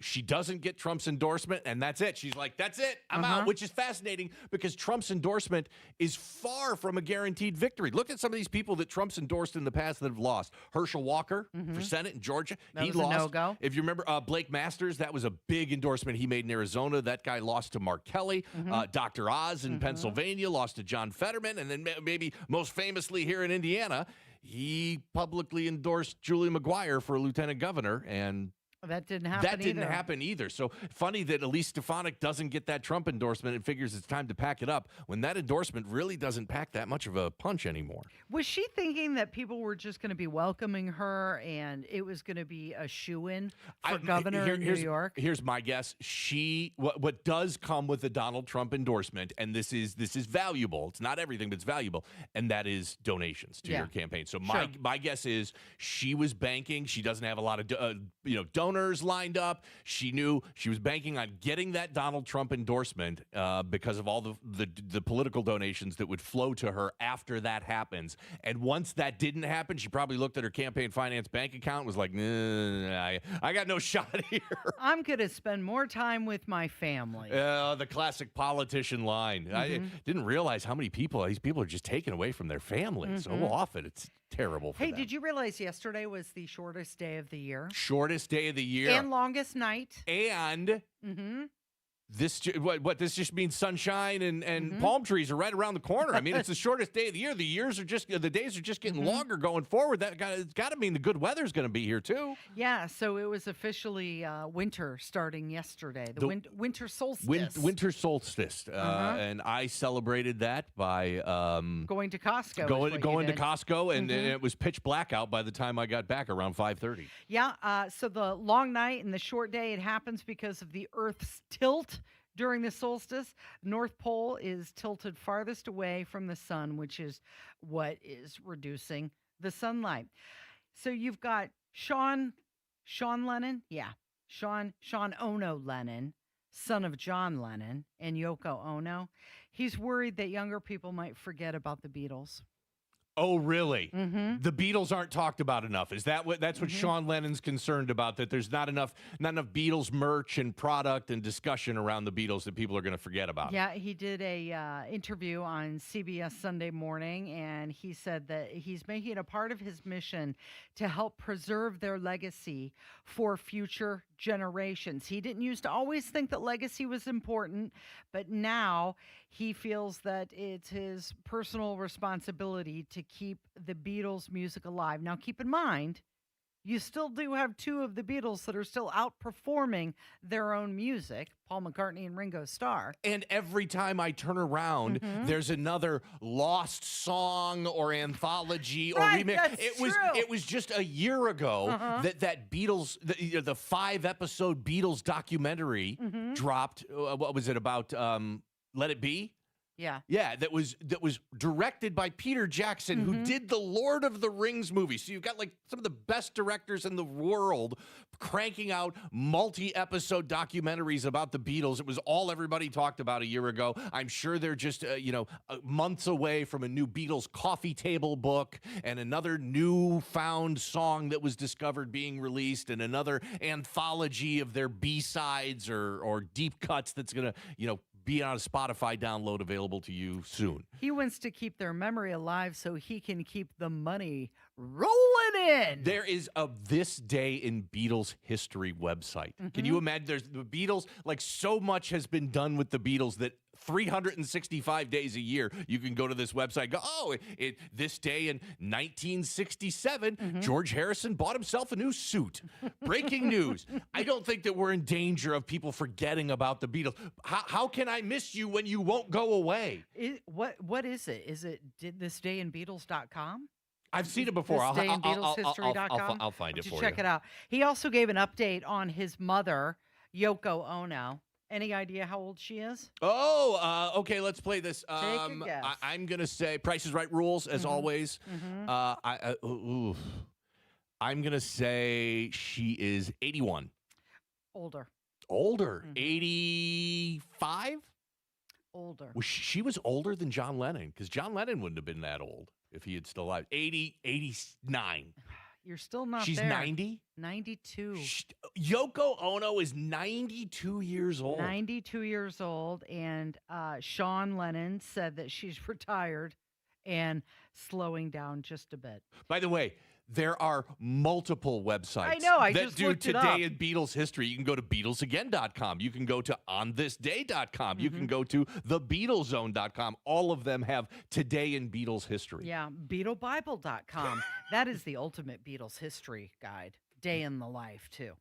Speaker 2: She doesn't get Trump's endorsement, and that's it. She's like, that's it. I'm out, which is fascinating because Trump's endorsement is far from a guaranteed victory. Look at some of these people that Trump's endorsed in the past that have lost. Herschel Walker for Senate in Georgia.
Speaker 1: He
Speaker 2: lost.
Speaker 1: A no-go.
Speaker 2: If you remember, Blake Masters, that was a big endorsement he made in Arizona. That guy lost to Mark Kelly. Dr. Oz in Pennsylvania lost to John Fetterman. And then maybe most famously here in Indiana, he publicly endorsed Julie McGuire for lieutenant governor, and
Speaker 1: That didn't happen
Speaker 2: That didn't
Speaker 1: either.
Speaker 2: happen either. So funny that Elise Stefanik doesn't get that Trump endorsement and figures it's time to pack it up when that endorsement really doesn't pack that much of a punch anymore.
Speaker 1: Was she thinking that people were just going to be welcoming her and it was going to be a shoo-in for governor in New York?
Speaker 2: Here's my guess. What does come with the Donald Trump endorsement, and this is valuable. It's not everything, but it's valuable, and that is donations to your campaign. So my guess is she was banking. She doesn't have a lot of donors lined up. She knew she was banking on getting that Donald Trump endorsement because of all the political donations that would flow to her after that happens. And once that didn't happen, she probably looked at her campaign finance bank account and was like, nah, I got no shot here.
Speaker 1: I'm going to spend more time with my family.
Speaker 2: The classic politician line. I didn't realize how many these people are just taken away from their family so often. It's terrible for them.
Speaker 1: Hey, did you realize yesterday was the shortest day of the year?
Speaker 2: Shortest day of the year.
Speaker 1: And longest night.
Speaker 2: And this just means sunshine and palm trees are right around the corner. I mean, it's the shortest day of the year. The days are just getting longer going forward. It's got to mean the good weather's going to be here too.
Speaker 1: Yeah, so it was officially winter starting yesterday. The winter solstice.
Speaker 2: Winter solstice. And I celebrated that by
Speaker 1: going to Costco.
Speaker 2: Going to Costco, and it was pitch black out by the time I got back around 5:30.
Speaker 1: Yeah, so the long night and the short day, it happens because of the Earth's tilt. During the solstice, North Pole is tilted farthest away from the sun, which is what is reducing the sunlight. So you've got Sean Lennon, Sean Ono Lennon, son of John Lennon, and Yoko Ono. He's worried that younger people might forget about the Beatles.
Speaker 2: Oh, really? The Beatles aren't talked about enough. Is that that's what Sean Lennon's concerned about? That there's not enough Beatles merch and product and discussion around the Beatles that people are going to forget about.
Speaker 1: Yeah, he did a interview on CBS Sunday Morning, and he said that he's making it a part of his mission to help preserve their legacy for future generations. He didn't used to always think that legacy was important, but now he feels that it's his personal responsibility to keep the Beatles' music alive. Now, keep in mind, you still do have two of the Beatles that are still outperforming their own music, Paul McCartney and Ringo Starr.
Speaker 2: And every time I turn around, there's another lost song or anthology or remix. It was just a year ago that Beatles, the 5-episode Beatles documentary dropped. What was it about? Let It Be? Yeah, that was directed by Peter Jackson, who did the Lord of the Rings movie. So you've got like some of the best directors in the world cranking out multi-episode documentaries about the Beatles. It was all everybody talked about a year ago. I'm sure they're just months away from a new Beatles coffee table book and another newfound song that was discovered being released and another anthology of their B-sides or deep cuts that's going to, be on a Spotify download available to you soon.
Speaker 1: He wants to keep their memory alive so he can keep the money rolling in.
Speaker 2: There is a This Day in Beatles History website. Can you imagine? There's the Beatles, like so much has been done with the Beatles that 365 days a year, you can go to this website, go, this day in 1967, George Harrison bought himself a new suit. Breaking news. I don't think that we're in danger of people forgetting about the Beatles. How can I miss you when you won't go away?
Speaker 1: What is it? Is it thisdayinbeatles.com?
Speaker 2: I've seen it before. I'll find it for you.
Speaker 1: Check it out. He also gave an update on his mother, Yoko Ono. Any idea how old she is?
Speaker 2: Okay, let's play this.
Speaker 1: Take a guess.
Speaker 2: I'm going to say Price is Right rules, as always. I'm going to say she is 81.
Speaker 1: Older.
Speaker 2: 85?
Speaker 1: Older.
Speaker 2: Well, she was older than John Lennon, because John Lennon wouldn't have been that old if he had still alive. 89.
Speaker 1: You're still not
Speaker 2: She's
Speaker 1: there.
Speaker 2: 90?
Speaker 1: 92.
Speaker 2: Yoko Ono is 92 years old.
Speaker 1: 92 years old, and Sean Lennon said that she's retired and slowing down just a bit.
Speaker 2: By the way, there are multiple websites
Speaker 1: I
Speaker 2: that
Speaker 1: just
Speaker 2: do
Speaker 1: looked it up.
Speaker 2: Today in Beatles history. You can go to BeatlesAgain.com. You can go to OnThisDay.com. You can go to TheBeatlesZone.com. All of them have Today in Beatles history.
Speaker 1: Yeah, BeatleBible.com. That is the ultimate Beatles history guide. Day in the life, too.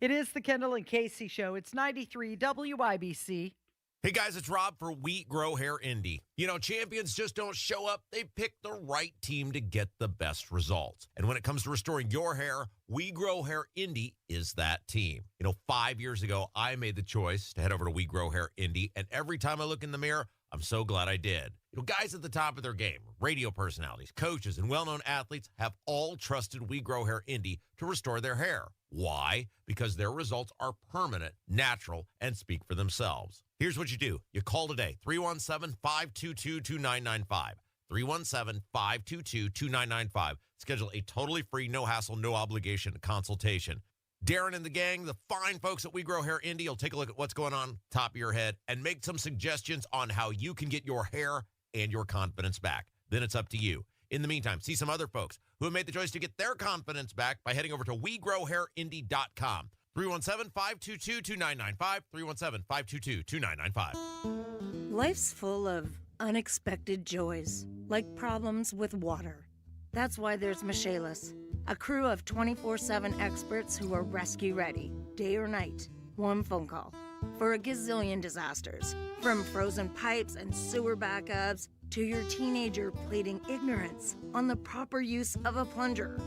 Speaker 1: It is the Kendall and Casey Show. It's 93 WIBC.
Speaker 4: Hey guys, it's Rob for We Grow Hair Indy. You know, champions just don't show up. They pick the right team to get the best results. And when it comes to restoring your hair, We Grow Hair Indy is that team. You know, 5 years ago, I made the choice to head over to We Grow Hair Indy. And every time I look in the mirror, I'm so glad I did. You know, guys at the top of their game, radio personalities, coaches, and well-known athletes have all trusted We Grow Hair Indy to restore their hair. Why? Because their results are permanent, natural, and speak for themselves. Here's what you do. You call today, 317-522-2995. 317-522-2995. Schedule a totally free, no-hassle, no-obligation consultation. Darren and the gang, the fine folks at We Grow Hair Indy, will take a look at what's going on top of your head and make some suggestions on how you can get your hair and your confidence back. Then it's up to you. In the meantime, see some other folks who have made the choice to get their confidence back by heading over to WeGrowHairIndy.com. 317-522-2995. 317-522-2995.
Speaker 6: Life's full of unexpected joys, like problems with water. That's why there's Michaelis, a crew of 24/7 experts who are rescue ready, day or night, one phone call, for a gazillion disasters, from frozen pipes and sewer backups to your teenager pleading ignorance on the proper use of a plunger.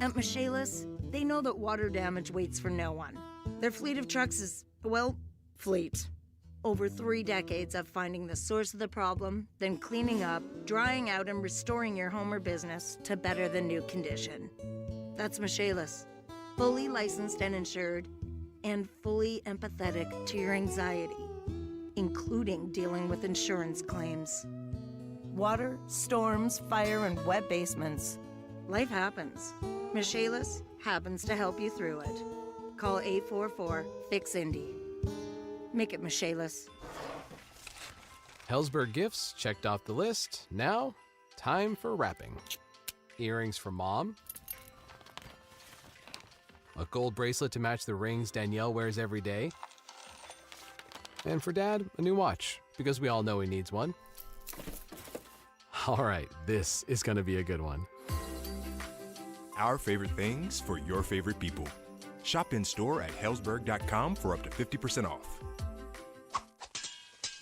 Speaker 6: At Michaelis, they know that water damage waits for no one. Their fleet of trucks is, well, fleet. Over 3 decades of finding the source of the problem, then cleaning up, drying out, and restoring your home or business to better than new condition. That's Michaelis, fully licensed and insured, and fully empathetic to your anxiety, including dealing with insurance claims. Water, storms, fire, and wet basements. Life happens. Michaelis happens to help you through it. Call 844-FIX-INDY. Make it Michaelis.
Speaker 20: Hellsberg gifts checked off the list. Now, time for wrapping. Earrings for Mom. A gold bracelet to match the rings Danielle wears every day. And for Dad, a new watch, because we all know he needs one. All right, this is going to be a good one.
Speaker 23: Our favorite things for your favorite people. Shop in store at Hellsberg.com for up to 50% off.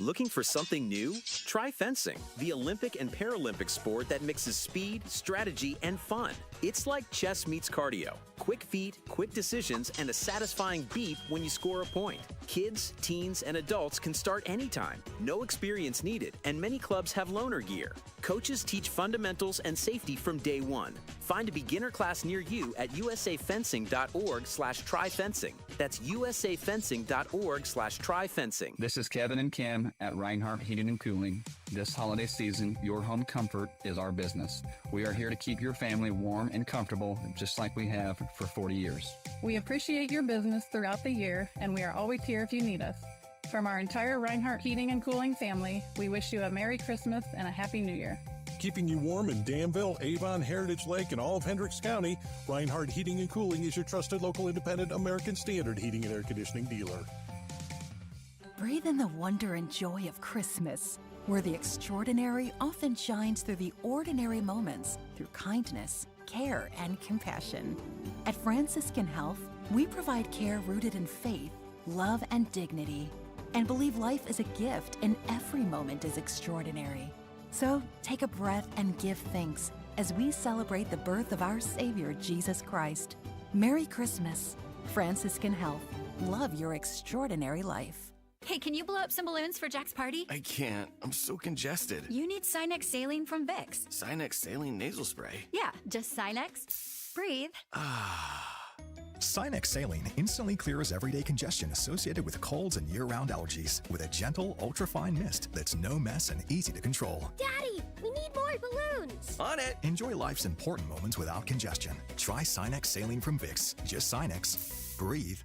Speaker 24: Looking for something new? Try fencing, the Olympic and Paralympic sport that mixes speed, strategy, and fun. It's like chess meets cardio. Quick feet, quick decisions, and a satisfying beep when you score a point. Kids, teens, and adults can start anytime. No experience needed, and many clubs have loaner gear. Coaches teach fundamentals and safety from day one. Find a beginner class near you at usafencing.org/tryfencing. That's usafencing.org/tryfencing.
Speaker 25: This is Kevin and Kim at Reinhardt Heating and Cooling. This holiday season, your home comfort is our business. We are here to keep your family warm and comfortable, just like we have for 40 years.
Speaker 26: We appreciate your business throughout the year, and we are always here if you need us. From our entire Reinhardt Heating and Cooling family, we wish you a Merry Christmas and a Happy New Year.
Speaker 12: Keeping you warm in Danville, Avon, Heritage Lake, and all of Hendricks County, Reinhardt Heating and Cooling is your trusted local independent American Standard heating and air conditioning dealer.
Speaker 27: Breathe in the wonder and joy of Christmas, where the extraordinary often shines through the ordinary moments, through kindness, care, and compassion. At Franciscan Health, we provide care rooted in faith, love, and dignity, and believe life is a gift and every moment is extraordinary. So take a breath and give thanks as we celebrate the birth of our Savior, Jesus Christ. Merry Christmas. Franciscan Health. Love your extraordinary life.
Speaker 28: Hey, can you blow up some balloons for Jack's party?
Speaker 29: I can't. I'm so congested.
Speaker 28: You need Sinex Saline from Vicks.
Speaker 29: Sinex Saline Nasal Spray?
Speaker 28: Yeah, just Sinex. Breathe.
Speaker 30: Sinex Saline instantly clears everyday congestion associated with colds and year-round allergies with a gentle, ultra-fine mist that's no mess and easy to control.
Speaker 31: Daddy, we need more balloons.
Speaker 29: On it.
Speaker 30: Enjoy life's important moments without congestion. Try Sinex Saline from Vicks. Just Sinex. Breathe.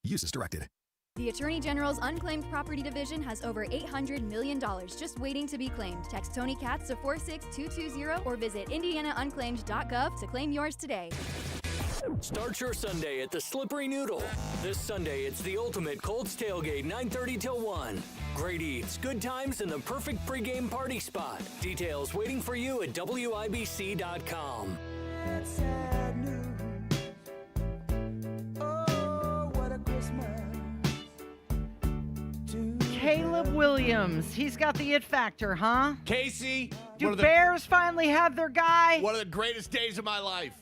Speaker 30: Use as directed.
Speaker 32: The Attorney General's Unclaimed Property Division has over $800 million just waiting to be claimed. Text Tony Katz to 46220 or visit indianaunclaimed.gov to claim yours today.
Speaker 33: Start your Sunday at the Slippery Noodle. This Sunday, it's the ultimate Colts tailgate, 9:30 till 1. Great eats, good times, and the perfect pregame party spot. Details waiting for you at WIBC.com.
Speaker 34: That's sad news.
Speaker 1: Caleb Williams. He's got the it factor, huh?
Speaker 2: Casey.
Speaker 1: Do Bears finally have their guy?
Speaker 2: One of the greatest days of my life.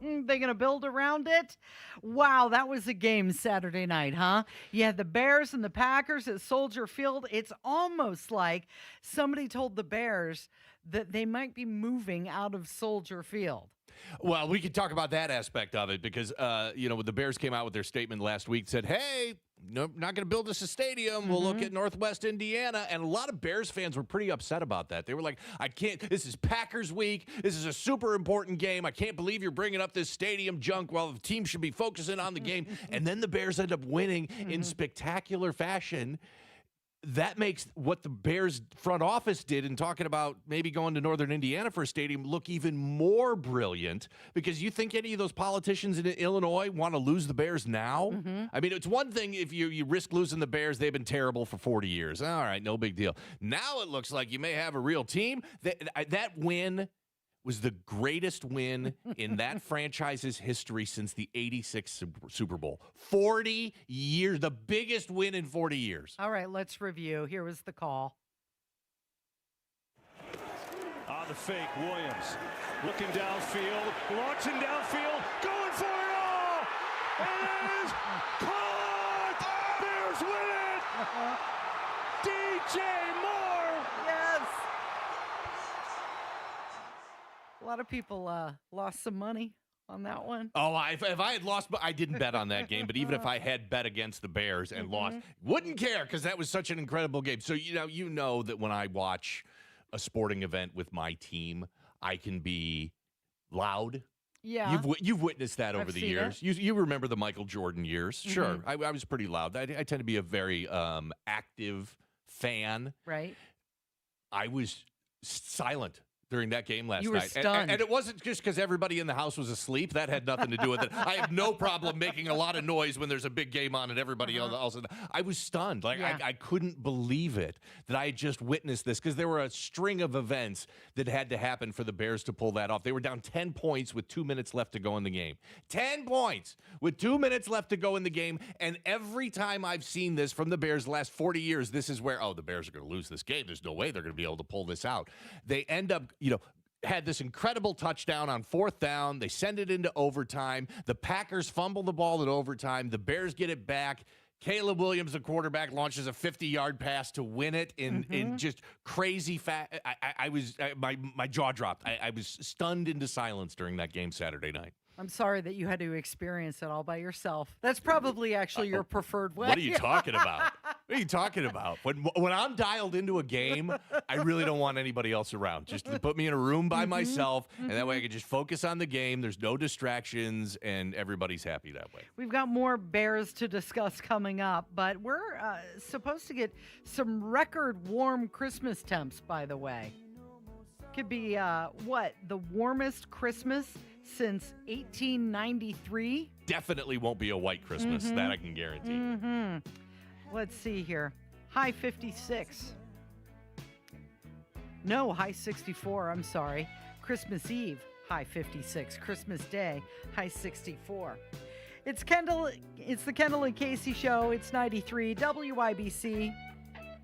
Speaker 1: They going to build around it? Wow, that was a game Saturday night, huh? You had the Bears and the Packers at Soldier Field. It's almost like somebody told the Bears that they might be moving out of Soldier Field.
Speaker 2: Well, we could talk about that aspect of it because, the Bears came out with their statement last week, said, hey, no, not going to build us a stadium. We'll look at Northwest Indiana. And a lot of Bears fans were pretty upset about that. They were like, this is Packers week. This is a super important game. I can't believe you're bringing up this stadium junk while the team should be focusing on the game. And then the Bears end up winning in spectacular fashion. That makes what the Bears front office did in talking about maybe going to Northern Indiana for a stadium look even more brilliant, because you think any of those politicians in Illinois want to lose the Bears now? I mean, it's one thing if you risk losing the Bears. They've been terrible for 40 years. All right, no big deal. Now it looks like you may have a real team. That win was the greatest win in that franchise's history since the 86 Super Bowl. 40 years, the biggest win in 40 years.
Speaker 1: All right, let's review. Here was the call.
Speaker 3: On the fake, Williams looking downfield, launching downfield, going for it all! It is caught! Bears win it! DJ Moore!
Speaker 1: Yes! A lot of people lost some money on that one.
Speaker 2: Oh, if I had lost, I didn't bet on that game, but even if I had bet against the Bears and lost, wouldn't care because that was such an incredible game. So, you know that when I watch a sporting event with my team, I can be loud.
Speaker 1: Yeah.
Speaker 2: You've witnessed that over
Speaker 1: I've
Speaker 2: the
Speaker 1: seen
Speaker 2: years. You remember the Michael Jordan years. Sure. I was pretty loud. I tend to be a very active fan.
Speaker 1: Right.
Speaker 2: I was silent during that game last
Speaker 1: You were
Speaker 2: night.
Speaker 1: stunned.
Speaker 2: And it wasn't just because everybody in the house was asleep. That had nothing to do with it. I have no problem making a lot of noise when there's a big game on and everybody else. I was stunned. Like, I couldn't believe it that I had just witnessed this, because there were a string of events that had to happen for the Bears to pull that off. They were down 10 points with 2 minutes left to go in the game. 10 points with 2 minutes left to go in the game. And every time I've seen this from the Bears the last 40 years, this is where, the Bears are going to lose this game. There's no way they're going to be able to pull this out. They end up, had this incredible touchdown on fourth down. They send it into overtime. The Packers fumble the ball in overtime. The Bears get it back. Caleb Williams, the quarterback, launches a 50-yard pass to win it in just crazy my jaw dropped. I was stunned into silence during that game Saturday night.
Speaker 1: I'm sorry that you had to experience it all by yourself. That's probably actually your preferred way.
Speaker 2: What are you talking about? What are you talking about? When I'm dialed into a game, I really don't want anybody else around. Just put me in a room by myself, and that way I can just focus on the game. There's no distractions, and everybody's happy that way.
Speaker 1: We've got more Bears to discuss coming up, but we're supposed to get some record warm Christmas temps, by the way. Could be, the warmest Christmas since 1893?
Speaker 2: Definitely won't be a white Christmas. That I can guarantee.
Speaker 1: Let's see here. High 56. No, high 64. I'm sorry. Christmas Eve, high 56. Christmas Day, high 64. It's the Kendall and Casey show. It's 93 WIBC.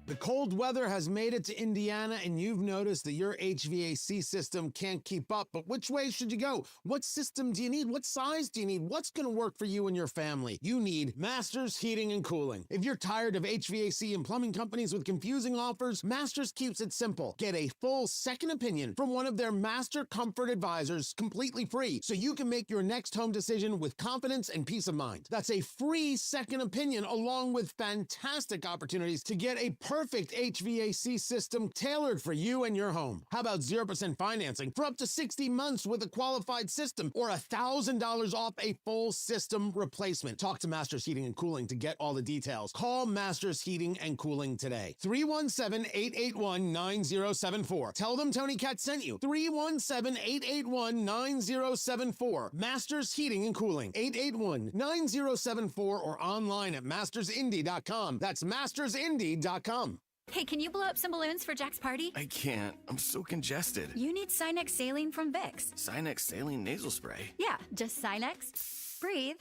Speaker 5: The cold weather has made it to Indiana, and you've noticed that your HVAC system can't keep up. But which way should you go? What system do you need? What size do you need? What's going to work for you and your family? You need Masters Heating and Cooling. If you're tired of HVAC and plumbing companies with confusing offers, Masters keeps it simple. Get a full second opinion from one of their Master Comfort Advisors completely free, so you can make your next home decision with confidence and peace of mind. That's a free second opinion, along with fantastic opportunities to get a perfect HVAC system tailored for you and your home. How about 0% financing for up to 60 months with a qualified system, or $1,000 off a full system replacement? Talk to Masters Heating and Cooling to get all the details. Call Masters Heating and Cooling today. 317-881-9074. Tell them Tony Cat sent you. 317-881-9074. Masters Heating and Cooling. 881-9074, or online at mastersindy.com. That's mastersindy.com.
Speaker 7: Hey, can you blow up some balloons for Jack's party?
Speaker 29: I can't. I'm so congested.
Speaker 7: You need Sinex Saline from Vicks.
Speaker 29: Sinex Saline Nasal Spray.
Speaker 7: Yeah, just Sinex. Breathe.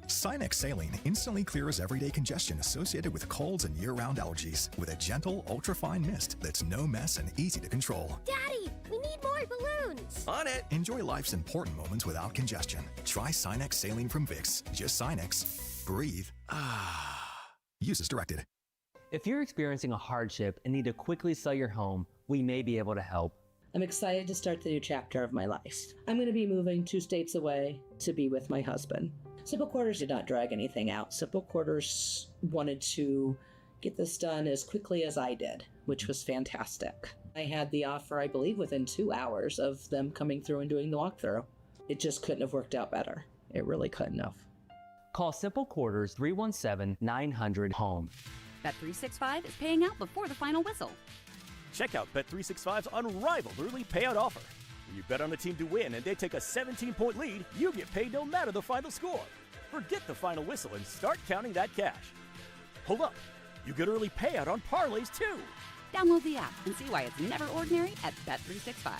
Speaker 30: Sinex Saline instantly clears everyday congestion associated with colds and year-round allergies with a gentle, ultra-fine mist that's no mess and easy to control.
Speaker 31: Daddy, we need more balloons.
Speaker 30: On it! Enjoy life's important moments without congestion. Try Sinex Saline from Vicks. Just Sinex. Breathe. Use as directed.
Speaker 8: If you're experiencing a hardship and need to quickly sell your home, we may be able to help.
Speaker 9: I'm excited to start the new chapter of my life. I'm going to be moving 2 states away to be with my husband. Simple Quarters did not drag anything out. Simple Quarters wanted to get this done as quickly as I did, which was fantastic. I had the offer, I believe, within 2 hours of them coming through and doing the walkthrough. It just couldn't have worked out better. It really couldn't have.
Speaker 8: Call Simple Quarters 317-900-HOME.
Speaker 10: Bet365 is paying out before the final whistle.
Speaker 11: Check out Bet365's unrivaled early payout offer. When you bet on a team to win and they take a 17-point lead, you get paid no matter the final score. Forget the final whistle and start counting that cash. Hold up, you get early payout on parlays too.
Speaker 10: Download the app and see why it's never ordinary at Bet365.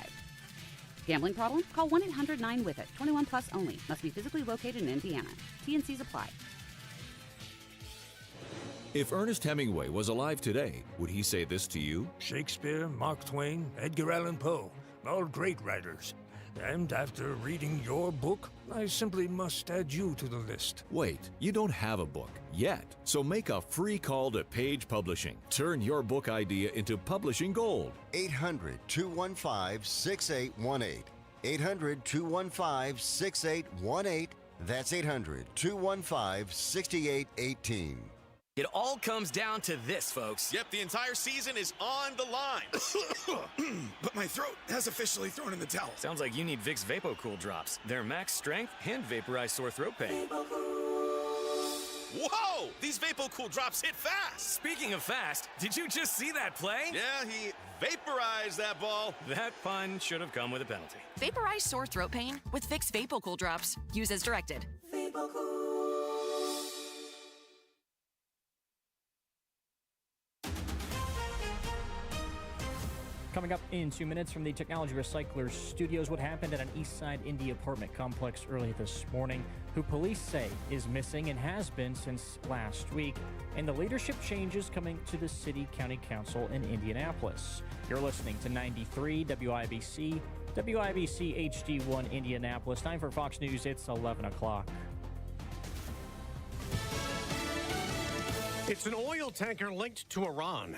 Speaker 10: Gambling problem? Call 1-800-9-WITH-IT. 21 plus only. Must be physically located in Indiana. T&Cs apply.
Speaker 13: If Ernest Hemingway was alive today, would he say this to you?
Speaker 14: Shakespeare, Mark Twain, Edgar Allan Poe, all great writers. And after reading your book, I simply must add you to the list.
Speaker 13: Wait, you don't have a book yet, so make a free call to Page Publishing. Turn your book idea into publishing gold.
Speaker 15: 800-215-6818. 800-215-6818. That's 800-215-6818.
Speaker 16: It all comes down to this, folks.
Speaker 17: Yep, the entire season is on the line.
Speaker 14: But my throat has officially thrown in the towel.
Speaker 16: Sounds like you need Vicks VapoCool drops. They're max strength and vaporize sore throat pain.
Speaker 17: Whoa! These VapoCool drops hit fast.
Speaker 16: Speaking of fast, did you just see that play?
Speaker 17: Yeah, he vaporized that ball.
Speaker 16: That pun should have come with a penalty.
Speaker 18: Vaporize sore throat pain with Vicks VapoCool drops. Use as directed.
Speaker 19: Coming up in 2 minutes from the Technology Recyclers Studios, what happened at an East Side Indy apartment complex early this morning, who police say is missing and has been since last week, and the leadership changes coming to the City County Council in Indianapolis. You're listening to 93 WIBC, WIBC HD1 Indianapolis. Time for Fox News. It's 11 o'clock.
Speaker 21: It's an oil tanker linked to Iran.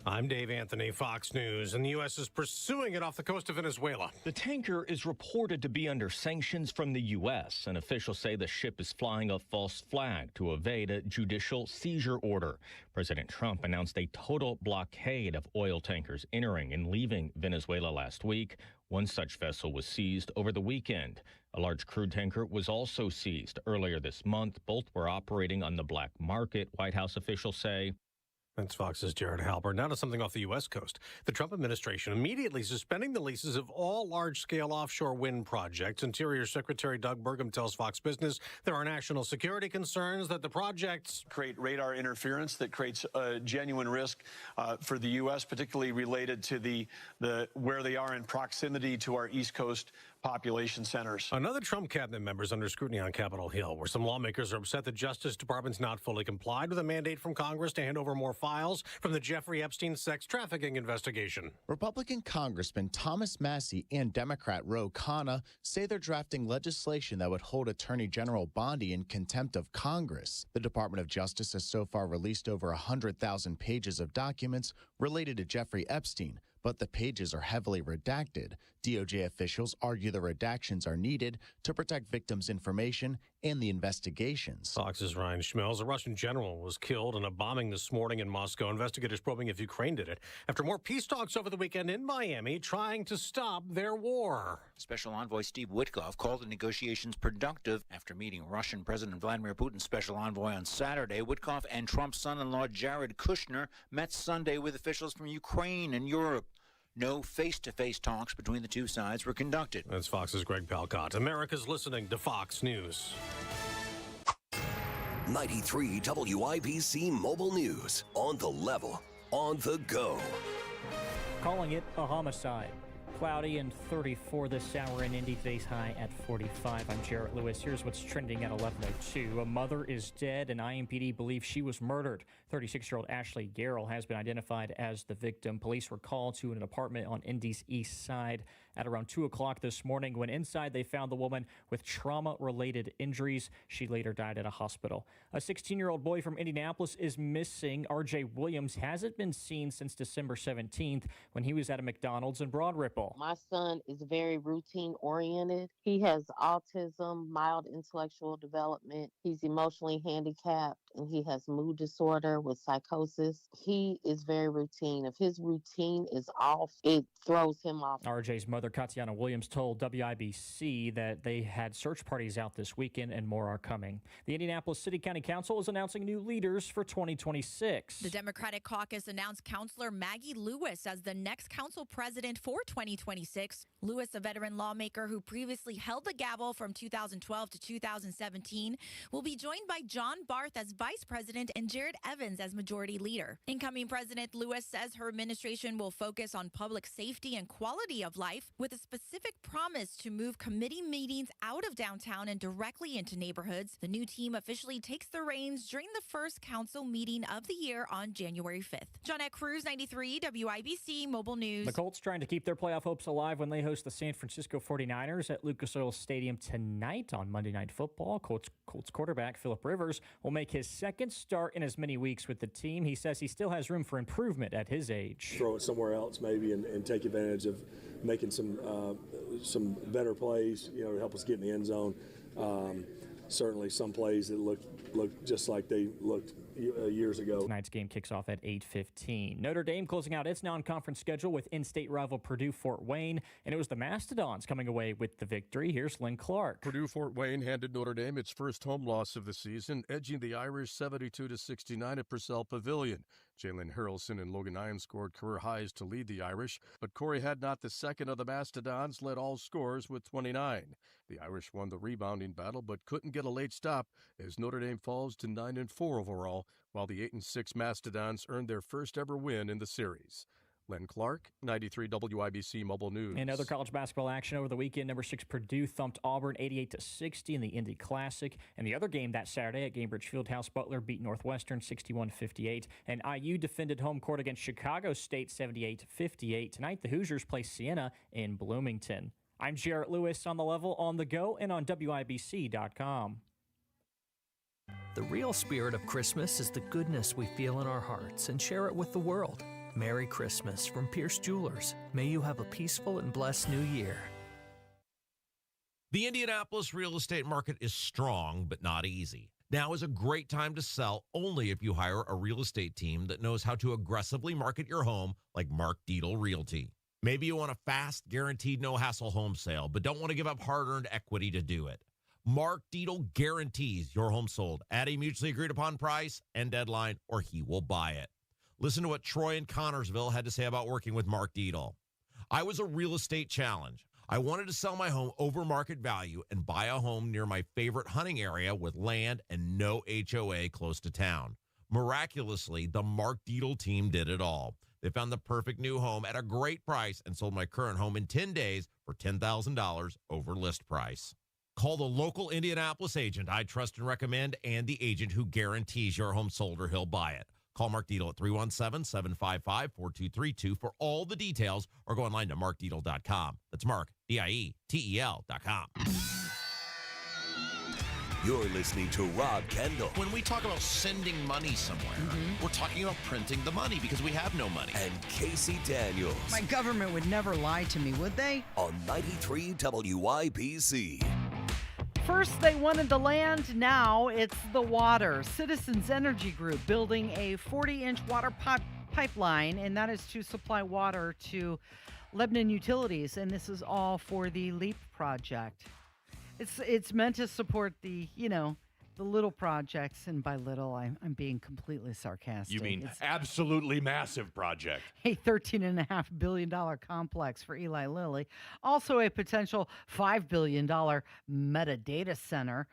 Speaker 21: I'm Dave Anthony, Fox News, and the U.S. is pursuing it off the coast of Venezuela.
Speaker 22: The tanker is reported to be under sanctions from the U.S., and officials say the ship is flying a false flag to evade a judicial seizure order. President Trump announced a total blockade of oil tankers entering and leaving Venezuela last week. One such vessel was seized over the weekend. A large crude tanker was also seized earlier this month. Both were operating on the black market, White House officials say.
Speaker 21: That's Fox's Jared Halpern. Now to something off the U.S. coast. The Trump administration immediately suspending the leases of all large-scale offshore wind projects. Interior Secretary Doug Burgum tells Fox Business there are national security concerns that the projects
Speaker 34: create radar interference that creates a genuine risk for the U.S., particularly related to the where they are in proximity to our East Coast population centers.
Speaker 21: Another Trump cabinet member is under scrutiny on Capitol Hill, where some lawmakers are upset the Justice Department's not fully complied with a mandate from Congress to hand over more files from the Jeffrey Epstein sex trafficking investigation.
Speaker 35: Republican Congressman Thomas Massey and Democrat Ro Khanna say they're drafting legislation that would hold Attorney General Bondi in contempt of Congress. The Department of Justice has so far released over 100,000 pages of documents related to Jeffrey Epstein, but the pages are heavily redacted. DOJ officials argue the redactions are needed to protect victims' information and the investigations.
Speaker 21: Fox's Ryan Schmelz. A Russian general was killed in a bombing this morning in Moscow. Investigators probing if Ukraine did it after more peace talks over the weekend in Miami trying to stop their war.
Speaker 36: Special Envoy Steve Witkoff called the negotiations productive after meeting Russian President Vladimir Putin's special envoy on Saturday. Witkoff and Trump's son-in-law Jared Kushner met Sunday with officials from Ukraine and Europe. No face-to-face talks between the two sides were conducted.
Speaker 21: That's Fox's Greg Palcott. America's listening to Fox News.
Speaker 37: 93 WIBC Mobile News. On the level. On the go.
Speaker 19: Calling it a homicide. Cloudy and 34 this hour in Indy. Today's high at 45. I'm Jarrett Lewis. Here's what's trending at 11:02. A mother is dead and IMPD believes she was murdered. 36-year-old Ashley Garrell has been identified as the victim. Police were called to an apartment on Indy's east side at around 2 o'clock this morning. When inside, they found the woman with trauma-related injuries. She later died at a hospital. A 16-year-old boy from Indianapolis is missing. R.J. Williams hasn't been seen since December 17th when he was at a McDonald's in Broad Ripple.
Speaker 1: My son is very routine-oriented. He has autism, mild intellectual development. He's emotionally handicapped, and he has mood disorder with psychosis. He is very routine. If his routine is off, it throws him off.
Speaker 19: RJ's mother, Katiana Williams, told WIBC that they had search parties out this weekend and more are coming. The Indianapolis City County Council is announcing new leaders for 2026.
Speaker 2: The Democratic caucus announced Councilor Maggie Lewis as the next council president for 2026. Lewis, a veteran lawmaker who previously held the gavel from 2012 to 2017, will be joined by John Barth as vice president and Jared Evans as majority leader. Incoming President Lewis says her administration will focus on public safety and quality of life, with a specific promise to move committee meetings out of downtown and directly into neighborhoods. The new team officially takes the reins during the first council meeting of the year on January 5th. Jeanette Cruz, 93 WIBC Mobile News.
Speaker 19: The Colts trying to keep their playoff hopes alive when they host the San Francisco 49ers at Lucas Oil Stadium tonight on Monday Night Football. Colts quarterback Phillip Rivers will make his second start in as many weeks with the team. He says he still has room for improvement at his age.
Speaker 3: Throw it somewhere else maybe and take advantage of making some better plays, to help us get in the end zone. Certainly some plays that look just like they looked years ago.
Speaker 19: Tonight's game kicks off at 8:15. Notre Dame closing out its non-conference schedule with in-state rival Purdue-Fort Wayne, and it was the Mastodons coming away with the victory. Here's Lynn Clark.
Speaker 4: Purdue-Fort Wayne handed Notre Dame its first home loss of the season, edging the Irish 72-69 at Purcell Pavilion. Jalen Harrelson and Logan Iams scored career highs to lead the Irish, but Corey Hadnot, the second of the Mastodons, led all scores with 29. The Irish won the rebounding battle, but couldn't get a late stop as Notre Dame falls to 9-4 overall, while the 8-6 Mastodons earned their first ever win in the series. Len Clark, 93 WIBC Mobile News.
Speaker 19: And other college basketball action over the weekend. Number 6 Purdue thumped Auburn 88-60 in the Indy Classic. And the other game that Saturday at Gainbridge Fieldhouse, Butler beat Northwestern 61-58. And IU defended home court against Chicago State 78-58. Tonight, the Hoosiers play Siena in Bloomington. I'm Jarrett Lewis on the level, on the go, and on WIBC.com.
Speaker 5: The real spirit of Christmas is the goodness we feel in our hearts and share it with the world. Merry Christmas from Pierce Jewelers. May you have a peaceful and blessed new year.
Speaker 6: The Indianapolis real estate market is strong, but not easy. Now is a great time to sell only if you hire a real estate team that knows how to aggressively market your home like Mark Dietl Realty. Maybe you want a fast, guaranteed, no-hassle home sale, but don't want to give up hard-earned equity to do it. Mark Dietl guarantees your home sold at a mutually agreed-upon price and deadline, or he will buy it. Listen to what Troy in Connorsville had to say about working with Mark Dietl. I was a real estate challenge. I wanted to sell my home over market value and buy a home near my favorite hunting area with land and no HOA close to town. Miraculously, the Mark Dietl team did it all. They found the perfect new home at a great price and sold my current home in 10 days for $10,000 over list price. Call the local Indianapolis agent I trust and recommend and the agent who guarantees your home sold or he'll buy it. Call Mark Dietl at 317-755-4232 for all the details or go online to markdietl.com. That's Mark, DIETEL.com.
Speaker 37: You're listening to Rob Kendall.
Speaker 12: When we talk about sending money somewhere, we're talking about printing the money because we have no money.
Speaker 37: And Casey Daniels.
Speaker 20: My government would never lie to me, would they?
Speaker 37: On 93 WIBC.
Speaker 20: First, they wanted the land. Now it's the water. Citizens Energy Group building a 40-inch water pipeline, and that is to supply water to Lebanon utilities. And this is all for the LEAP project. It's meant to support the little projects, and by little, I'm being completely sarcastic.
Speaker 23: You mean absolutely massive project.
Speaker 20: A $13.5 billion complex for Eli Lilly. Also a potential $5 billion Meta data center.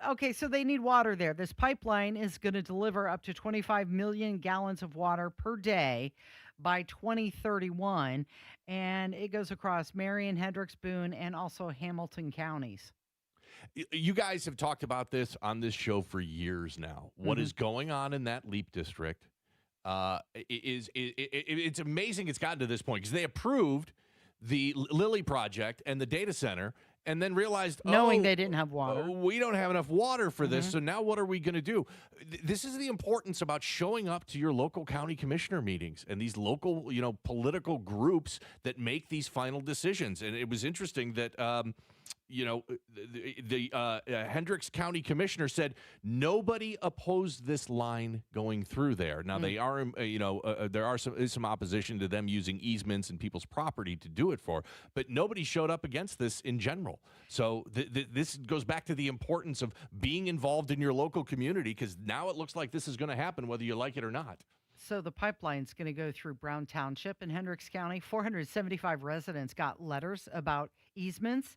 Speaker 20: Okay, so they need water there. This pipeline is going to deliver up to 25 million gallons of water per day, by 2031, and it goes across Marion, Hendricks, Boone, and also Hamilton counties.
Speaker 23: You guys have talked about this on this show for years now. What is going on in that LEAP district it's amazing it's gotten to this point because they approved the Lilly project and the data center and then realized,
Speaker 20: knowing they didn't have water.
Speaker 23: We don't have enough water for this, so now what are we going to do? This is the importance about showing up to your local county commissioner meetings and these local, political groups that make these final decisions. And it was interesting that, the Hendricks County Commissioner said nobody opposed this line going through there. Now they are, there are some opposition to them using easements and people's property to do it for, but nobody showed up against this in general. So this goes back to the importance of being involved in your local community because now it looks like this is going to happen whether you like it or not.
Speaker 20: So the pipeline's going to go through Brown Township in Hendricks County. 475 residents got letters about easements,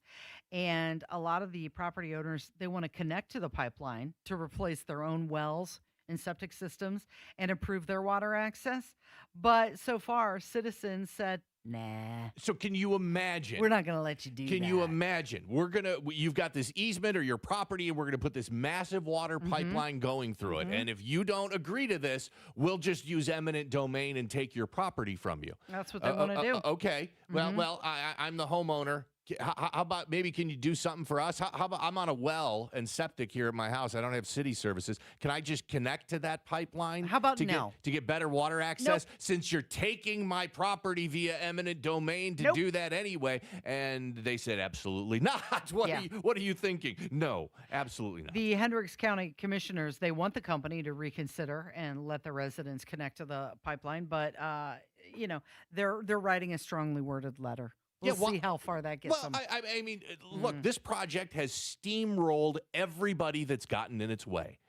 Speaker 20: and a lot of the property owners, they want to connect to the pipeline to replace their own wells and septic systems and improve their water access. But so far, citizens said, nah.
Speaker 23: So can you imagine?
Speaker 20: We're not going to let you do that.
Speaker 23: Can you imagine? You've got this easement or your property, and we're going to put this massive water pipeline going through it. And if you don't agree to this, we'll just use eminent domain and take your property from you.
Speaker 20: That's what they want to do.
Speaker 23: Okay. Well, I'm the homeowner. How about maybe can you do something for us? How about I'm on a well and septic here at my house. I don't have city services. Can I just connect to that pipeline?
Speaker 20: How about
Speaker 23: to
Speaker 20: no?
Speaker 23: Get better water access? Nope. Since you're taking my property via eminent domain to do that anyway. And they said, absolutely not. What are you thinking? No, absolutely not.
Speaker 20: The Hendricks County Commissioners, they want the company to reconsider and let the residents connect to the pipeline. But, they're writing a strongly worded letter. We'll see how far that gets them.
Speaker 23: I mean, look, this project has steamrolled everybody that's gotten in its way.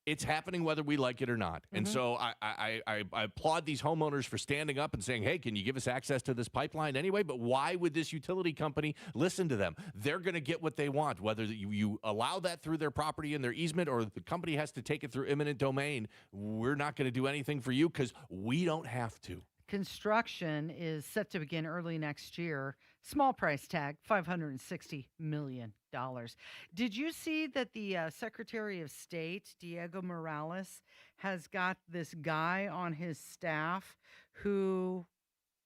Speaker 23: It's happening whether we like it or not. And so I applaud these homeowners for standing up and saying, hey, can you give us access to this pipeline anyway? But why would this utility company listen to them? They're going to get what they want, whether you allow that through their property and their easement or the company has to take it through eminent domain. We're not going to do anything for you because we don't have to.
Speaker 20: Construction is set to begin early next year. Small price tag, $560 million. Did you see that the Secretary of State, Diego Morales, has got this guy on his staff who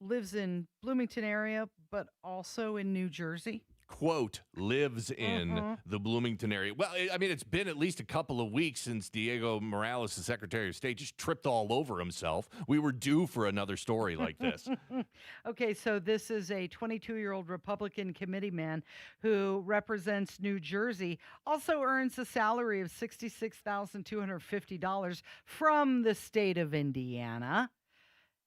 Speaker 20: lives in Bloomington area, but also in New Jersey?
Speaker 23: Quote, lives in the Bloomington area. Well, I mean, it's been at least a couple of weeks since Diego Morales, the Secretary of State, just tripped all over himself. We were due for another story like this.
Speaker 20: Okay, so this is a 22-year-old Republican committeeman who represents New Jersey, also earns a salary of $66,250 from the state of Indiana.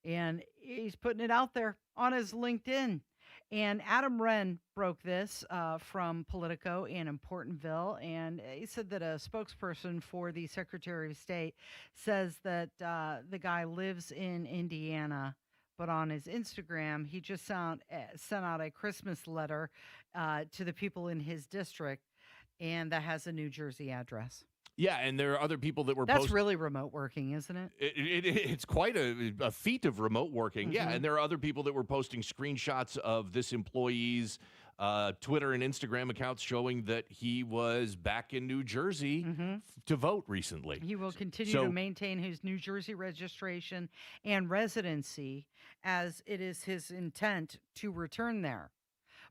Speaker 20: And he's putting it out there on his LinkedIn. And Adam Wren broke this from Politico in Importantville, and he said that a spokesperson for the Secretary of State says that the guy lives in Indiana, but on his Instagram, he just sent out a Christmas letter to the people in his district, and that has a New Jersey address.
Speaker 23: Yeah, and there are other people that were
Speaker 20: That's really remote working, isn't it?
Speaker 23: It's quite a feat of remote working. Yeah, and there are other people that were posting screenshots of this employee's Twitter and Instagram accounts showing that he was back in New Jersey to vote recently.
Speaker 20: He will continue to maintain his New Jersey registration and residency as it is his intent to return there.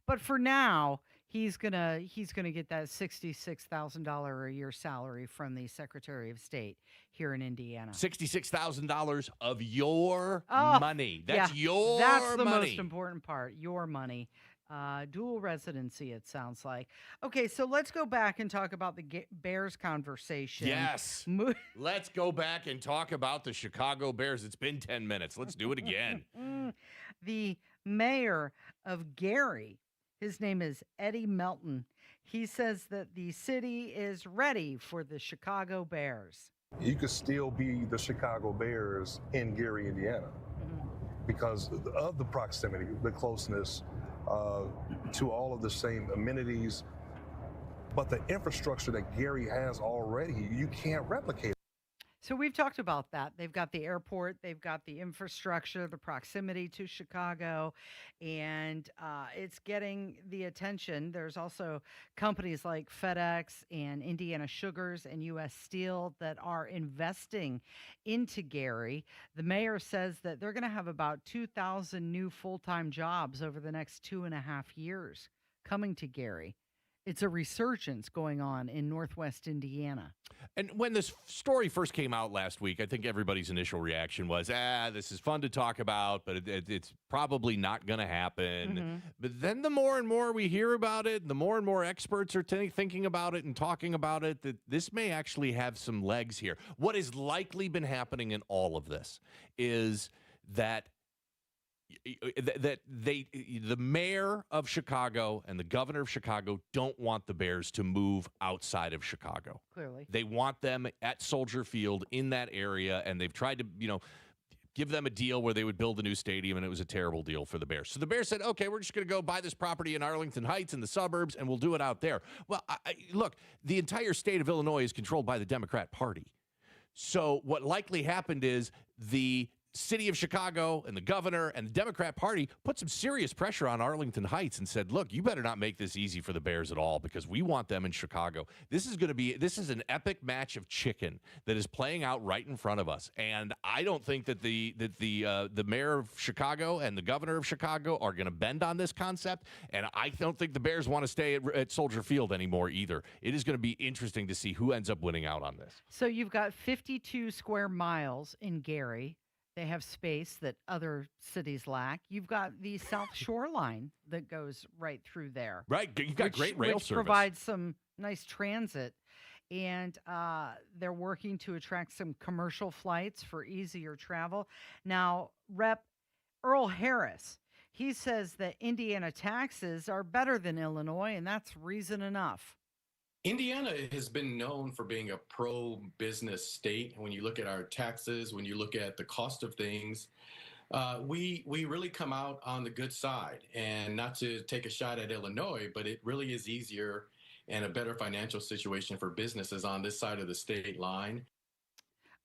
Speaker 20: But for now, he's gonna get that $66,000 a year salary from the Secretary of State here in Indiana.
Speaker 23: $66,000 of your money. That's your money.
Speaker 20: That's the most important part. Your money. Dual residency, it sounds like. Okay, so let's go back and talk about the Bears conversation.
Speaker 23: Yes. Let's go back and talk about the Chicago Bears. It's been 10 minutes. Let's do it again.
Speaker 20: The mayor of Gary, his name is Eddie Melton. He says that the city is ready for the Chicago Bears.
Speaker 7: You could still be the Chicago Bears in Gary, Indiana, because of the proximity, the closeness to all of the same amenities. But the infrastructure that Gary has already, you can't replicate.
Speaker 20: So we've talked about that. They've got the airport, they've got the infrastructure, the proximity to Chicago, and it's getting the attention. There's also companies like FedEx and Indiana Sugars and U.S. Steel that are investing into Gary. The mayor says that they're going to have about 2,000 new full-time jobs over the next 2.5 years coming to Gary. It's a resurgence going on in Northwest Indiana.
Speaker 23: And when this story first came out last week, I think everybody's initial reaction was, this is fun to talk about, but it's probably not going to happen.
Speaker 20: Mm-hmm.
Speaker 23: But then the more and more we hear about it, the more and more experts are thinking about it and talking about it, that this may actually have some legs here. What has likely been happening in all of this is that the mayor of Chicago and the governor of Chicago don't want the Bears to move outside of Chicago.
Speaker 20: Clearly.
Speaker 23: They want them at Soldier Field in that area, and they've tried to, give them a deal where they would build a new stadium, and it was a terrible deal for the Bears. So the Bears said, okay, we're just going to go buy this property in Arlington Heights in the suburbs, and we'll do it out there. Well, look, the entire state of Illinois is controlled by the Democrat Party. So what likely happened is the city of Chicago and the governor and the Democrat Party put some serious pressure on Arlington Heights and said, look, you better not make this easy for the Bears at all because we want them in Chicago. This is an epic match of chicken that is playing out right in front of us. And I don't think that the mayor of Chicago and the governor of Chicago are going to bend on this concept. And I don't think the Bears want to stay at Soldier Field anymore either. It is going to be interesting to see who ends up winning out on this.
Speaker 20: So you've got 52 square miles in Gary. They have space that other cities lack. You've got the South Shoreline that goes right through there.
Speaker 23: Right. You've got great rail service.
Speaker 20: Which provides some nice transit. And they're working to attract some commercial flights for easier travel. Now, Rep. Earl Harris, he says that Indiana taxes are better than Illinois, and that's reason enough.
Speaker 8: Indiana has been known for being a pro-business state. When you look at our taxes, when you look at the cost of things, we really come out on the good side. And not to take a shot at Illinois, but it really is easier and a better financial situation for businesses on this side of the state line.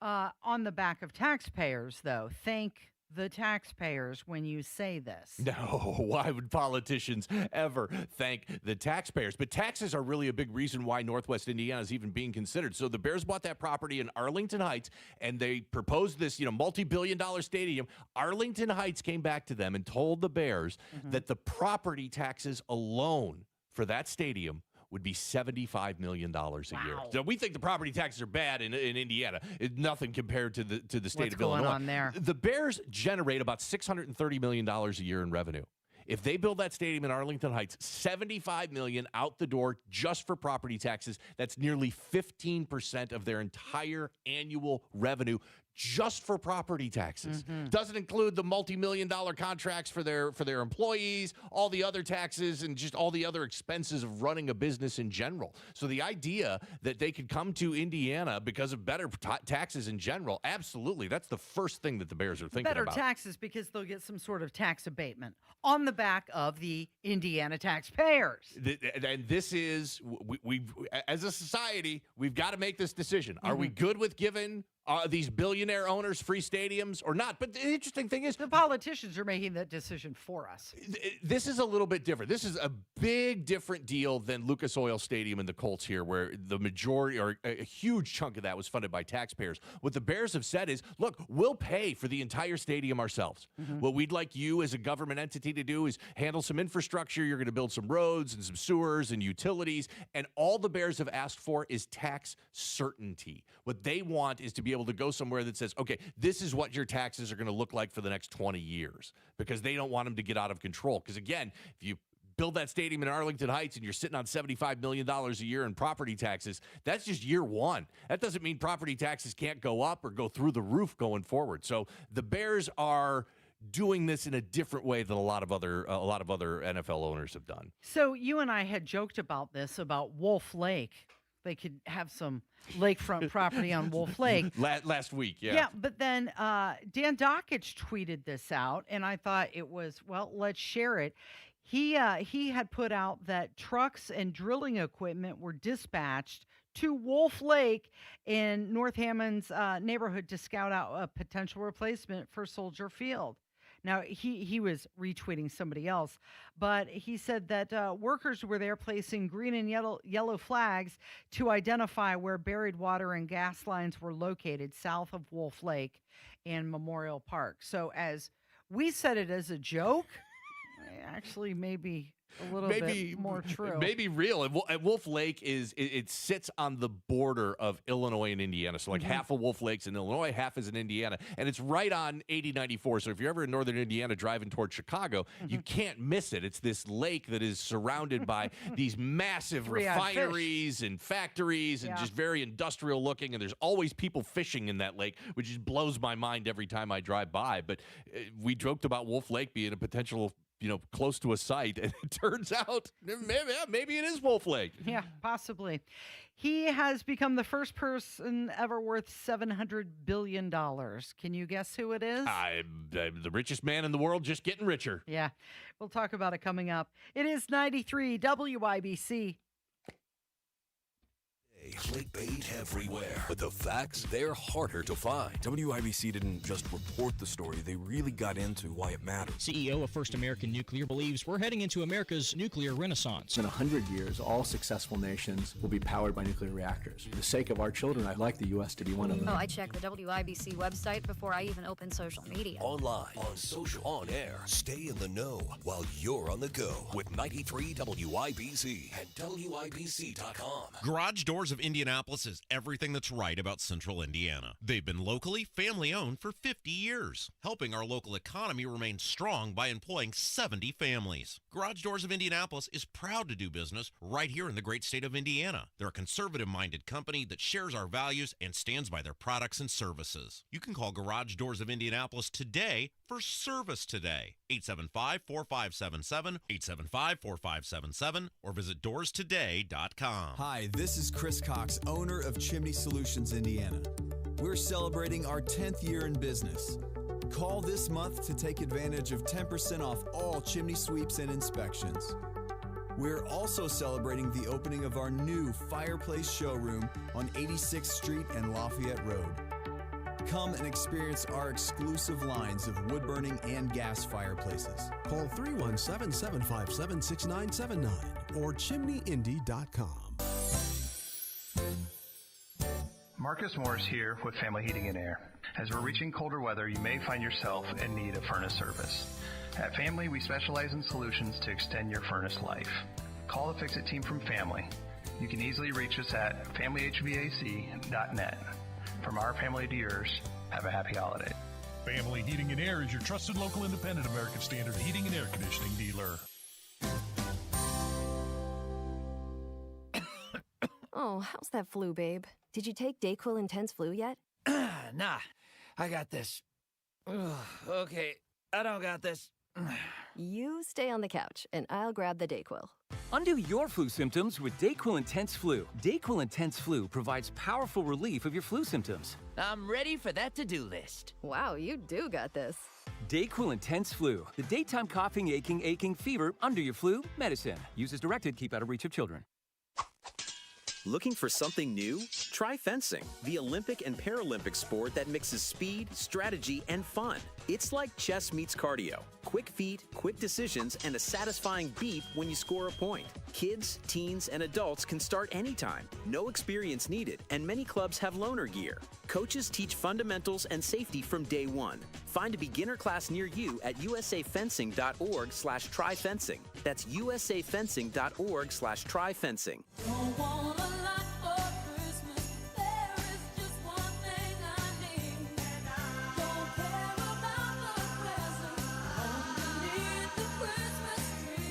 Speaker 20: On the back of taxpayers, though, thank the taxpayers when you say this.
Speaker 23: No, why would politicians ever thank the taxpayers? But taxes are really a big reason why Northwest Indiana is even being considered. So the Bears bought that property in Arlington Heights, and they proposed this, multi-billion-dollar stadium. Arlington Heights came back to them and told the Bears that the property taxes alone for that stadium would be $75 million a year. So we think the property taxes are bad in Indiana. It's nothing compared to the state of Illinois.
Speaker 20: What's going on there?
Speaker 23: The Bears generate about $630 million a year in revenue. If they build that stadium in Arlington Heights, $75 million out the door just for property taxes. That's nearly 15% of their entire annual revenue just for property taxes. Doesn't include the multi-million-dollar contracts for their employees, all the other taxes, and just all the other expenses of running a business in general. So the idea that they could come to Indiana because of better taxes in general, absolutely. That's the first thing that the Bears are thinking about.
Speaker 20: Better taxes because they'll get some sort of tax abatement on the back of the Indiana taxpayers.
Speaker 23: And this is, we as a society, we've got to make this decision. Are we good with giving these billionaire owners free stadiums or not? But the interesting thing is
Speaker 20: the politicians are making that decision for us.
Speaker 23: This is a little bit different. This is a big different deal than Lucas Oil Stadium and the Colts here, where the majority or a huge chunk of that was funded by taxpayers. What the Bears have said is, look, we'll pay for the entire stadium ourselves. What we'd like you as a government entity to do is handle some infrastructure. You're going to build some roads and some sewers and utilities. And all the Bears have asked for is tax certainty. What they want is to be able to go somewhere that says, okay, this is what your taxes are going to look like for the next 20 years, because they don't want them to get out of control. Because again, if you build that stadium in Arlington Heights and you're sitting on $75 million a year in property taxes, that's just year one. That doesn't mean property taxes can't go up or go through the roof going forward. So the Bears are doing this in a different way than a lot of other NFL owners have done.
Speaker 20: So you and I had joked about this, about Wolf Lake. They could have some lakefront property on Wolf Lake.
Speaker 23: Last week, yeah.
Speaker 20: Yeah, but then Dan Dockich tweeted this out, and I thought it was, well, let's share it. He had put out that trucks and drilling equipment were dispatched to Wolf Lake in North Hammond's neighborhood to scout out a potential replacement for Soldier Field. Now, he was retweeting somebody else, but he said that workers were there placing green and yellow flags to identify where buried water and gas lines were located south of Wolf Lake and Memorial Park. So as we said it as a joke, actually maybe a little bit more true.
Speaker 23: Maybe real. And Wolf Lake it sits on the border of Illinois and Indiana. So like half of Wolf Lake's in Illinois, half is in Indiana. And it's right on 8094. So if you're ever in northern Indiana driving toward Chicago, you can't miss it. It's this lake that is surrounded by these massive refineries and factories and just very industrial looking. And there's always people fishing in that lake, which just blows my mind every time I drive by. But we joked about Wolf Lake being a potential close to a site, and it turns out maybe it is Wolf Lake.
Speaker 20: Yeah, possibly. He has become the first person ever worth $700 billion. Can you guess who it is?
Speaker 23: I'm the richest man in the world, just getting richer.
Speaker 20: Yeah, we'll talk about it coming up. It is 93 WIBC.
Speaker 37: Clickbait everywhere, but the facts, they're harder to find.
Speaker 9: WIBC didn't just report the story, they really got into why it mattered.
Speaker 10: CEO of First American Nuclear believes we're heading into America's nuclear renaissance.
Speaker 11: In 100 years, all successful nations will be powered by nuclear reactors. For the sake of our children, I'd like the U.S. to be one of them.
Speaker 13: Oh, I check the WIBC website before I even open social media.
Speaker 37: Online, on social, on air. Stay in the know while you're on the go with 93 WIBC and WIBC.com.
Speaker 6: Garage Doors of Indianapolis is everything that's right about Central Indiana. They've been locally family-owned for 50 years, helping our local economy remain strong by employing 70 families. Garage Doors of Indianapolis is proud to do business right here in the great state of Indiana. They're a conservative-minded company that shares our values and stands by their products and services. You can call Garage Doors of Indianapolis today for service today. 875-4577, 875-4577, or visit doorstoday.com.
Speaker 14: Hi, this is Chris Cox, owner of Chimney Solutions, Indiana. We're celebrating our 10th year in business. Call this month to take advantage of 10% off all chimney sweeps and inspections. We're also celebrating the opening of our new fireplace showroom on 86th Street and Lafayette Road. Come and experience our exclusive lines of wood-burning and gas fireplaces.
Speaker 15: Call 317-757-6979 or chimneyindy.com.
Speaker 34: Marcus Morris here with Family Heating and Air. As we're reaching colder weather, you may find yourself in need of furnace service. At Family, we specialize in solutions to extend your furnace life. Call the Fix-It team from Family. You can easily reach us at familyhvac.net. From our family to yours, have a happy holiday.
Speaker 17: Family Heating and Air is your trusted local independent American Standard heating and air conditioning dealer.
Speaker 24: Oh, how's that flu, babe? Did you take Dayquil Intense Flu yet?
Speaker 25: Nah, I got this. Ugh, okay, I don't got this.
Speaker 24: You stay on the couch, and I'll grab the Dayquil.
Speaker 26: Undo your flu symptoms with Dayquil Intense Flu. Dayquil Intense Flu provides powerful relief of your flu symptoms.
Speaker 25: I'm ready for that to-do list.
Speaker 24: Wow, you do got this.
Speaker 26: Dayquil Intense Flu. The daytime coughing, aching, fever, under your flu medicine. Use as directed, keep out of reach of children.
Speaker 27: Looking for something new? Try fencing, the Olympic and Paralympic sport that mixes speed, strategy, and fun. It's like chess meets cardio. Quick feet, quick decisions, and a satisfying beat when you score a point. Kids, teens, and adults can start anytime. No experience needed, and many clubs have loaner gear. Coaches teach fundamentals and safety from day one. Find a beginner class near you at usafencing.org/tryfencing. That's usafencing.org/tryfencing.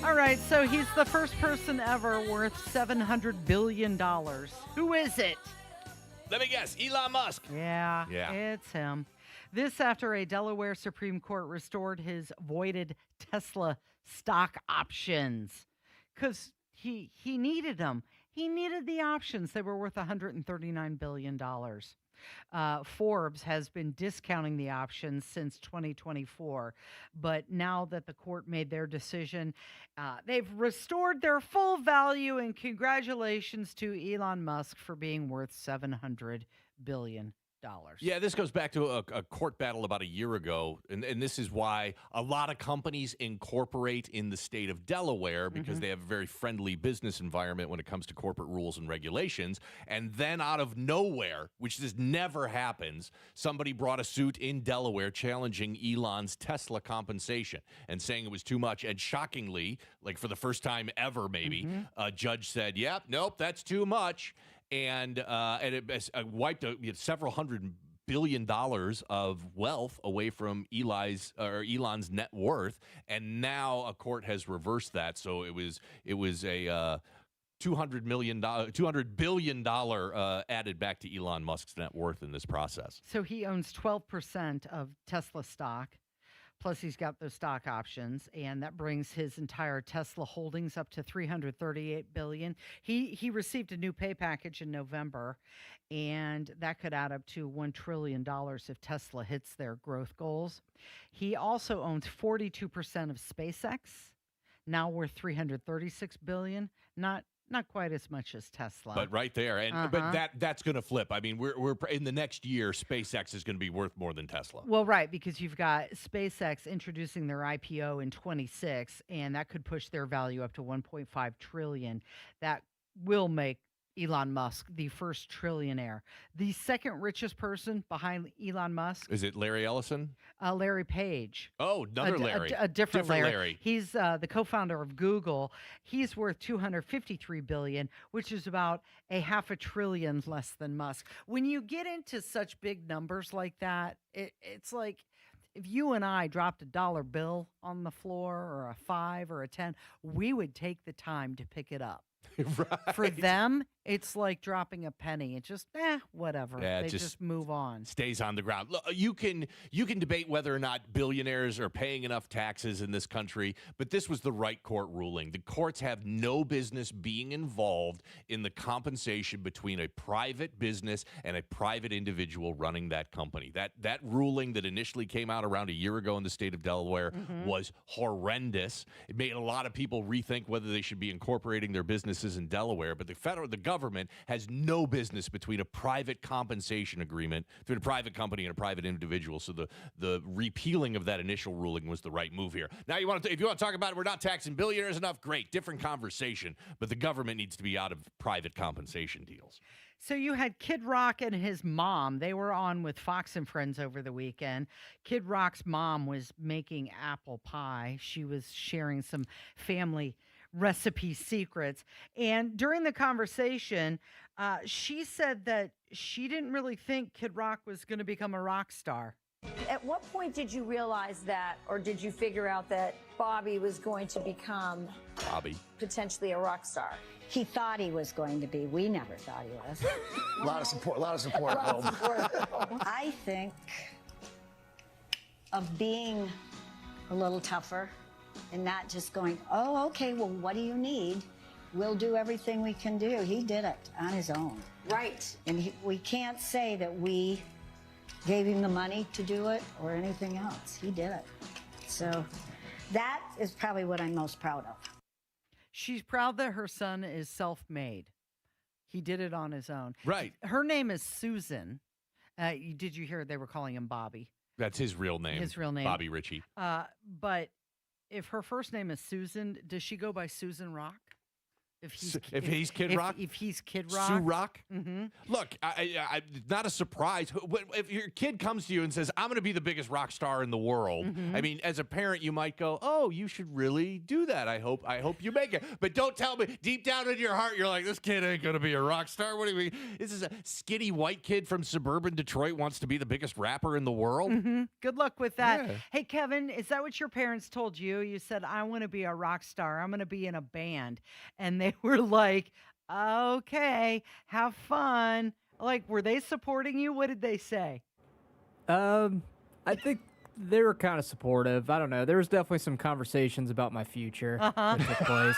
Speaker 20: All right, so he's the first person ever worth $700 billion. Who is it?
Speaker 23: Let me guess, Elon Musk.
Speaker 20: Yeah, it's him. This after a Delaware Supreme Court restored his voided Tesla stock options because he needed them. He needed the options. They were worth $139 billion. Forbes has been discounting the options since 2024. But now that the court made their decision, they've restored their full value. And congratulations to Elon Musk for being worth $700 billion.
Speaker 23: Yeah, this goes back to a court battle about a year ago, and this is why a lot of companies incorporate in the state of Delaware because they have a very friendly business environment when it comes to corporate rules and regulations. And then out of nowhere, which just never happens, somebody brought a suit in Delaware challenging Elon's Tesla compensation and saying it was too much. And shockingly, like for the first time ever, maybe, a judge said, "Yep, nope, that's too much." And it wiped several $100 billion of wealth away from Elon's net worth, and now a court has reversed that. So it was a $200 billion added back to Elon Musk's net worth in this process.
Speaker 20: So he owns 12% of Tesla stock. Plus, he's got those stock options, and that brings his entire Tesla holdings up to $338 billion. He received a new pay package in November, and that could add up to $1 trillion if Tesla hits their growth goals. He also owns 42% of SpaceX, now worth $336 billion. Not quite as much as Tesla,
Speaker 23: but right there, and but that's going to flip. I mean, we're in the next year, SpaceX is going to be worth more than Tesla.
Speaker 20: Well, right, because you've got SpaceX introducing their IPO in 26, and that could push their value up to 1.5 trillion. That will make Elon Musk the first trillionaire. The second richest person behind Elon Musk.
Speaker 23: Is it Larry Ellison?
Speaker 20: Larry Page.
Speaker 23: Oh, another Larry.
Speaker 20: A different Larry. He's the co-founder of Google. He's worth $253 billion, which is about a $500 billion less than Musk. When you get into such big numbers like that, it's like if you and I dropped a dollar bill on the floor or a 5 or a 10, we would take the time to pick it up.
Speaker 23: Right.
Speaker 20: For them, it's like dropping a penny. It's just, whatever.
Speaker 23: Yeah,
Speaker 20: they just move on.
Speaker 23: Stays on the ground. Look, you can debate whether or not billionaires are paying enough taxes in this country, but this was the right court ruling. The courts have no business being involved in the compensation between a private business and a private individual running that company. That ruling that initially came out around a year ago in the state of Delaware was horrendous. It made a lot of people rethink whether they should be incorporating their businesses in Delaware, but the government has no business between a private compensation agreement between a private company and a private individual. So the repealing of that initial ruling was the right move here. Now, if you want to talk about it, we're not taxing billionaires enough, great, different conversation. But the government needs to be out of private compensation deals.
Speaker 20: So you had Kid Rock and his mom. They were on with Fox and Friends over the weekend. Kid Rock's mom was making apple pie. She was sharing some family recipe secrets. And during the conversation, she said that she didn't really think Kid Rock was going to become a rock star.
Speaker 1: At what point did you realize that, or did you figure out that Bobby was going to become potentially a rock star?
Speaker 2: He thought he was going to be. We never thought he was.
Speaker 3: A lot of support.
Speaker 2: I think of being a little tougher and not just going, oh, okay, well, what do you need? We'll do everything we can do. He did it on his own.
Speaker 1: Right.
Speaker 2: And we can't say that we gave him the money to do it or anything else. He did it. So that is probably what I'm most proud of.
Speaker 20: She's proud that her son is self-made. He did it on his own.
Speaker 23: Right.
Speaker 20: Her name is Susan. Did you hear they were calling him Bobby?
Speaker 23: That's his real name.
Speaker 20: His real name.
Speaker 23: Bobby Ritchie.
Speaker 20: But if her first name is Susan, does she go by Susan Rock? If he's Kid Rock? If he's Kid Rock?
Speaker 23: Sue Rock?
Speaker 20: Mm-hmm.
Speaker 23: Look, I not a surprise. If your kid comes to you and says, I'm going to be the biggest rock star in the world, I mean, as a parent, you might go, oh, you should really do that. I hope you make it. But don't tell me, deep down in your heart, you're like, this kid ain't going to be a rock star. What do you mean? This is a skinny white kid from suburban Detroit wants to be the biggest rapper in the world?
Speaker 20: Good luck with that.
Speaker 23: Yeah.
Speaker 20: Hey, Kevin, is that what your parents told you? You said, I want to be a rock star. I'm going to be in a band. And they were like, okay, have fun. Like, were they supporting you? What did they say?
Speaker 4: I think They were kind of supportive. I don't know. There was definitely some conversations about my future that took place.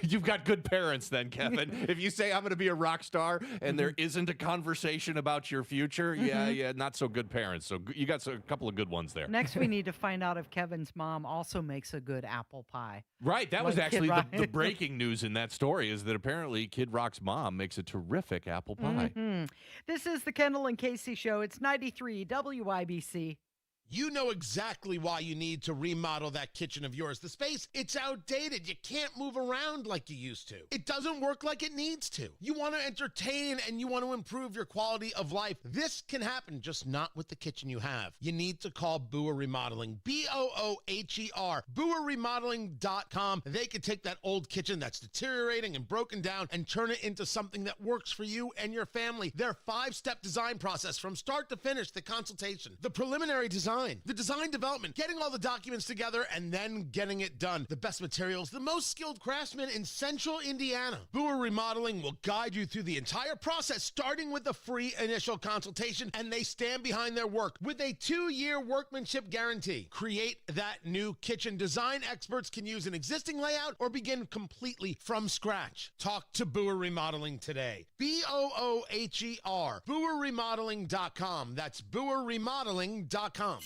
Speaker 23: You've got good parents then, Kevin. If you say I'm going to be a rock star and there isn't a conversation about your future, yeah, not so good parents. So you got a couple of good ones there.
Speaker 20: Next, we need to find out if Kevin's mom also makes a good apple pie.
Speaker 23: Right. That was
Speaker 20: Like
Speaker 23: actually
Speaker 20: Kid Rock.
Speaker 23: the breaking news in that story is that apparently Kid Rock's mom makes a terrific apple pie.
Speaker 20: This is the Kendall and Casey Show. It's 93 WIBC.
Speaker 5: You know exactly why you need to remodel that kitchen of yours. The space, it's outdated. You can't move around like you used to. It doesn't work like it needs to. You want to entertain and you want to improve your quality of life. This can happen, just not with the kitchen you have. You need to call Booher Remodeling, BOOHER, BooherRemodeling.com. They can take that old kitchen that's deteriorating and broken down and turn it into something that works for you and your family. Their 5-step design process from start to finish, the consultation, the preliminary design, the design development, getting all the documents together, and then getting it done. The best materials, the most skilled craftsmen in Central Indiana. Booher Remodeling will guide you through the entire process, starting with a free initial consultation, and they stand behind their work with a 2-year workmanship guarantee. Create that new kitchen. Design experts can use an existing layout or begin completely from scratch. Talk to Booher Remodeling today. BOOHER, BooherRemodeling.com. That's BooherRemodeling.com.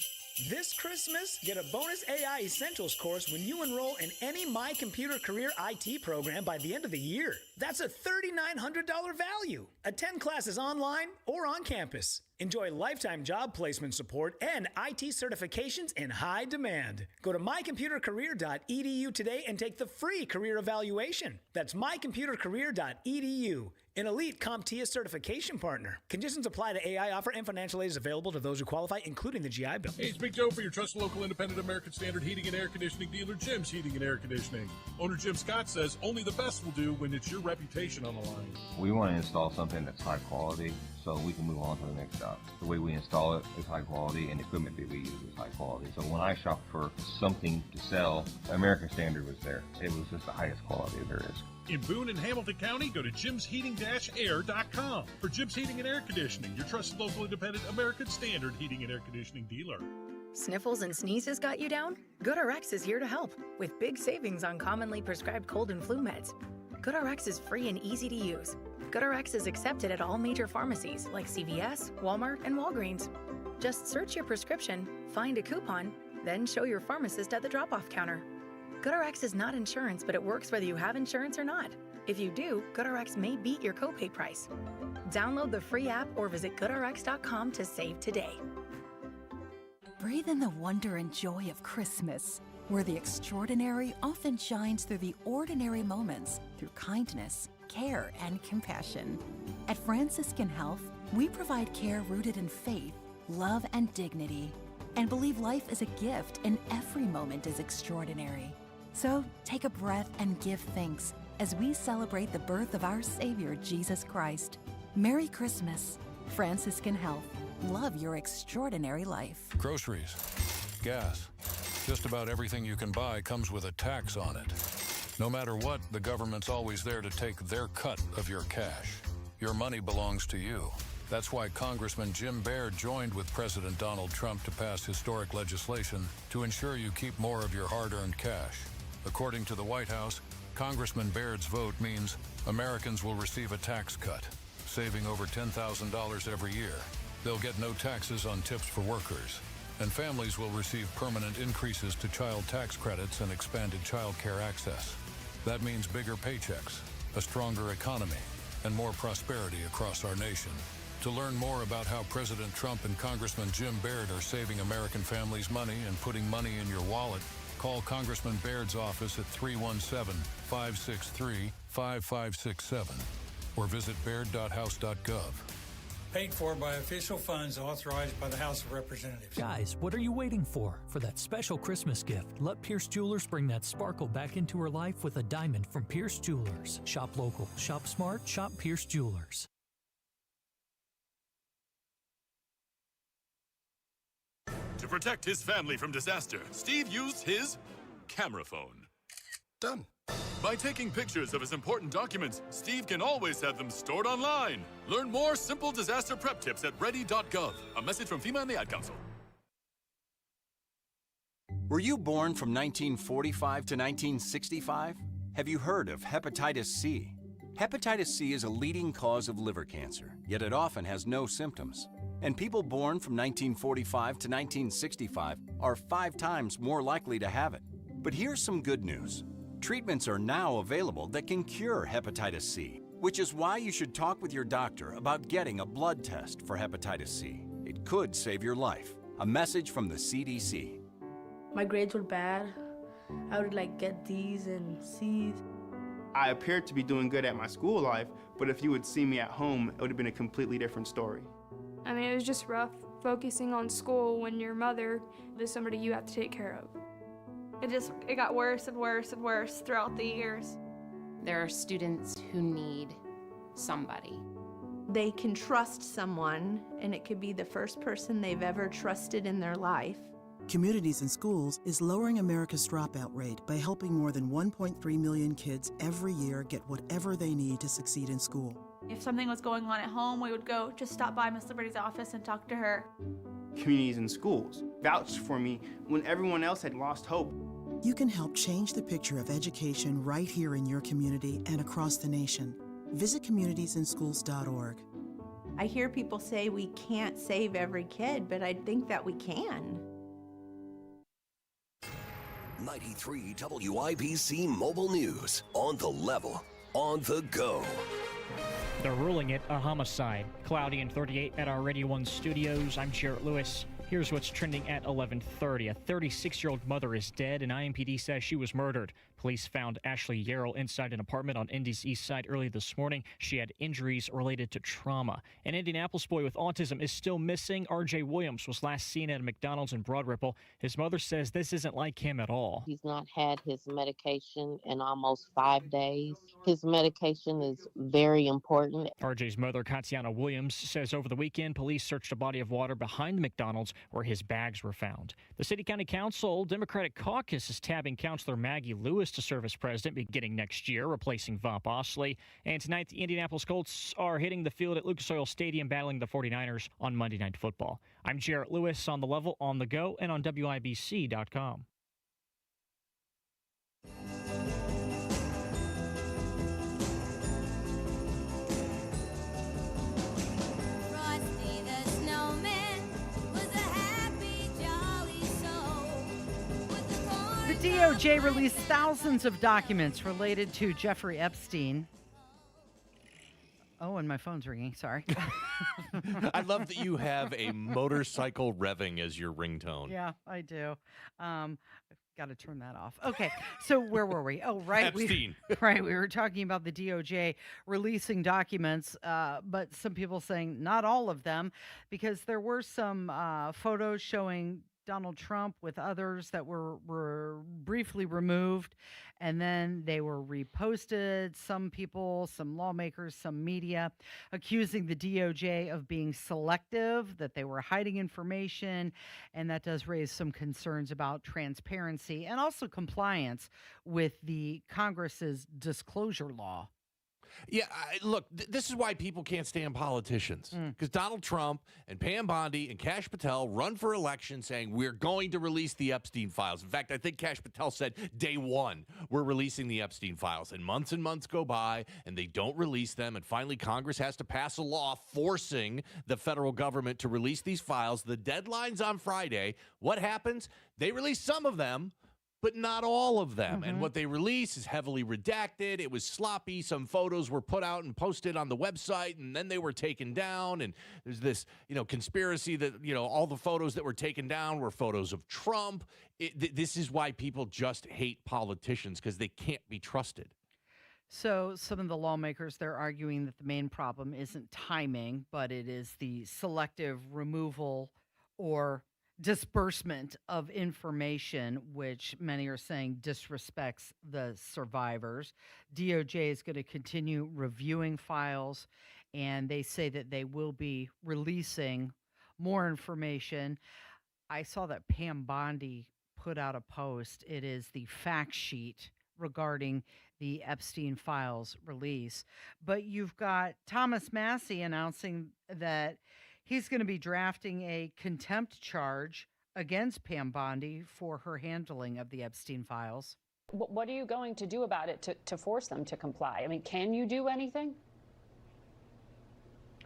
Speaker 7: This Christmas, get a bonus AI Essentials course when you enroll in any My Computer Career IT program by the end of the year. That's a $3,900 value. Attend classes online or on campus. Enjoy lifetime job placement support and IT certifications in high demand. Go to mycomputercareer.edu today and take the free career evaluation. That's mycomputercareer.edu. An elite CompTIA certification partner. Conditions apply to AI offer and financial aid is available to those who qualify, including the GI Bill.
Speaker 17: Hey, it's Big Joe for your trusted local independent American Standard heating and air conditioning dealer, Jim's Heating and Air Conditioning. Owner Jim Scott says only the best will do when it's your reputation on the line.
Speaker 12: We want to install something that's high quality so we can move on to the next job. The way we install it is high quality and the equipment that we use is high quality. So when I shop for something to sell, American Standard was there. It was just the highest quality there is.
Speaker 17: In Boone and Hamilton County, go to jimsheating-air.com. For Jim's Heating and Air Conditioning, your trusted local independent American Standard heating and air conditioning dealer.
Speaker 13: Sniffles and sneezes got you down? GoodRx is here to help with big savings on commonly prescribed cold and flu meds. GoodRx is free and easy to use. GoodRx is accepted at all major pharmacies like CVS, Walmart, and Walgreens. Just search your prescription, find a coupon, then show your pharmacist at the drop-off counter. GoodRx is not insurance, but it works whether you have insurance or not. If you do, GoodRx may beat your copay price. Download the free app or visit goodrx.com to save today.
Speaker 16: Breathe in the wonder and joy of Christmas, where the extraordinary often shines through the ordinary moments, through kindness, care, and compassion. At Franciscan Health, we provide care rooted in faith, love, and dignity, and believe life is a gift and every moment is extraordinary. So take a breath and give thanks as we celebrate the birth of our Savior, Jesus Christ. Merry Christmas. Franciscan Health. Love your extraordinary life.
Speaker 18: Groceries, gas, just about everything you can buy comes with a tax on it. No matter what, the government's always there to take their cut of your cash. Your money belongs to you. That's why Congressman Jim Baird joined with President Donald Trump to pass historic legislation to ensure you keep more of your hard-earned cash. According to the White House, Congressman Baird's vote means Americans will receive a tax cut, saving over $10,000 every year. They'll get no taxes on tips for workers, and families will receive permanent increases to child tax credits and expanded child care access. That means bigger paychecks, a stronger economy, and more prosperity across our nation. To learn more about how President Trump and Congressman Jim Baird are saving American families money and putting money in your wallet, call Congressman Baird's office at 317-563-5567 or visit baird.house.gov.
Speaker 19: Paid for by official funds authorized by the House of Representatives.
Speaker 21: Guys, what are you waiting for? For that special Christmas gift, let Pierce Jewelers bring that sparkle back into her life with a diamond from Pierce Jewelers. Shop local, shop smart, shop Pierce Jewelers.
Speaker 22: To protect his family from disaster, Steve used his camera phone.
Speaker 3: Done.
Speaker 22: By taking pictures of his important documents, Steve can always have them stored online. Learn more simple disaster prep tips at ready.gov. A message from FEMA and the Ad Council.
Speaker 6: Were you born from 1945 to 1965? Have you heard of hepatitis C? Hepatitis C is a leading cause of liver cancer, yet it often has no symptoms. And people born from 1945 to 1965 are 5 times more likely to have it. But here's some good news. Treatments are now available that can cure hepatitis C, which is why you should talk with your doctor about getting a blood test for hepatitis C. It could save your life. A message from the CDC.
Speaker 8: My grades were bad. I would get D's and C's.
Speaker 9: I appeared to be doing good at my school life, but if you would see me at home, it would have been a completely different story.
Speaker 10: I mean, it was just rough focusing on school when your mother is somebody you have to take care of.
Speaker 11: It got worse and worse and worse throughout the years.
Speaker 14: There are students who need somebody.
Speaker 15: They can trust someone, and it could be the first person they've ever trusted in their life.
Speaker 28: Communities in Schools is lowering America's dropout rate by helping more than 1.3 million kids every year get whatever they need to succeed in school.
Speaker 11: If something was going on at home, we would go just stop by Miss Liberty's office and talk to her.
Speaker 9: Communities in Schools vouched for me when everyone else had lost hope.
Speaker 28: You can help change the picture of education right here in your community and across the nation. Visit communitiesinschools.org.
Speaker 15: I hear people say we can't save every kid, but I think that we can.
Speaker 29: 93 WIBC Mobile News. On the level, on the go.
Speaker 30: They're ruling it a homicide. Cloudy and 38 at our Radio 1 studios. I'm Jarrett Lewis. Here's what's trending at 11:30. A 36-year-old mother is dead, and IMPD says she was murdered. Police found Ashley Yarrow inside an apartment on Indy's east side early this morning. She had injuries related to trauma. An Indianapolis boy with autism is still missing. R.J. Williams was last seen at a McDonald's in Broad Ripple. His mother says this isn't like him at all.
Speaker 31: He's not had his medication in almost 5 days. His medication is very important.
Speaker 30: R.J.'s mother, Katiana Williams, says over the weekend, police searched a body of water behind the McDonald's where his bags were found. The City County Council Democratic Caucus is tabbing Councilor Maggie Lewis to serve as president beginning next year, replacing Vaughn Bosley. And tonight, the Indianapolis Colts are hitting the field at Lucas Oil Stadium, battling the 49ers on Monday Night Football. I'm Jarrett Lewis, on the level, on the go, and on WIBC.com.
Speaker 20: The DOJ released thousands of documents related to Jeffrey Epstein. Oh, and my phone's ringing. Sorry.
Speaker 23: I love that you have a motorcycle revving as your ringtone.
Speaker 20: Yeah, I do. I've got to turn that off. Okay, so where were we? Oh, right.
Speaker 23: Epstein.
Speaker 20: We were talking about the DOJ releasing documents, but some people saying not all of them, because there were some photos showing Donald Trump with others that were briefly removed, and then they were reposted. Some people, some lawmakers, some media accusing the DOJ of being selective, that they were hiding information, and that does raise some concerns about transparency and also compliance with the Congress's disclosure law.
Speaker 23: Yeah, look, this is why people can't stand politicians. Because Donald Trump and Pam Bondi and Kash Patel run for election saying, we're going to release the Epstein files. In fact, I think Kash Patel said day one, we're releasing the Epstein files. And months go by, and they don't release them. And finally, Congress has to pass a law forcing the federal government to release these files. The deadline's on Friday. What happens? They release some of them, but not all of them. And what they release is heavily redacted. It was sloppy. Some photos were put out and posted on the website, and then they were taken down. And there's this, conspiracy that, all the photos that were taken down were photos of Trump. This is why people just hate politicians, because they can't be trusted.
Speaker 20: So some of the lawmakers, they're arguing that the main problem isn't timing, but it is the selective removal or disbursement of information, which many are saying disrespects the survivors. DOJ is going to continue reviewing files, and they say that they will be releasing more information. I saw that Pam Bondi put out a post. It is the fact sheet regarding the Epstein files release. But you've got Thomas Massie announcing that he's going to be drafting a contempt charge against Pam Bondi for her handling of the Epstein files.
Speaker 1: What are you going to do about it to force them to comply? I mean, can you do anything?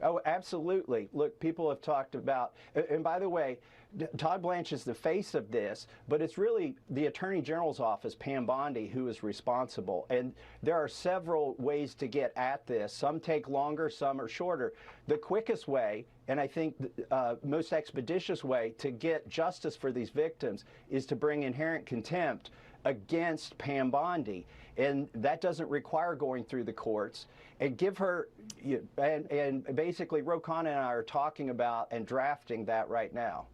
Speaker 2: Oh, absolutely. Look, people have talked about, and by the way, Todd Blanche is the face of this, but it's really the Attorney General's office, Pam Bondi, who is responsible. And there are several ways to get at this. Some take longer, some are shorter. The quickest way, and I think most expeditious way to get justice for these victims is to bring inherent contempt against Pam Bondi. And that doesn't require going through the courts. And give her, and basically Ro Khanna and I are talking about and drafting that right now.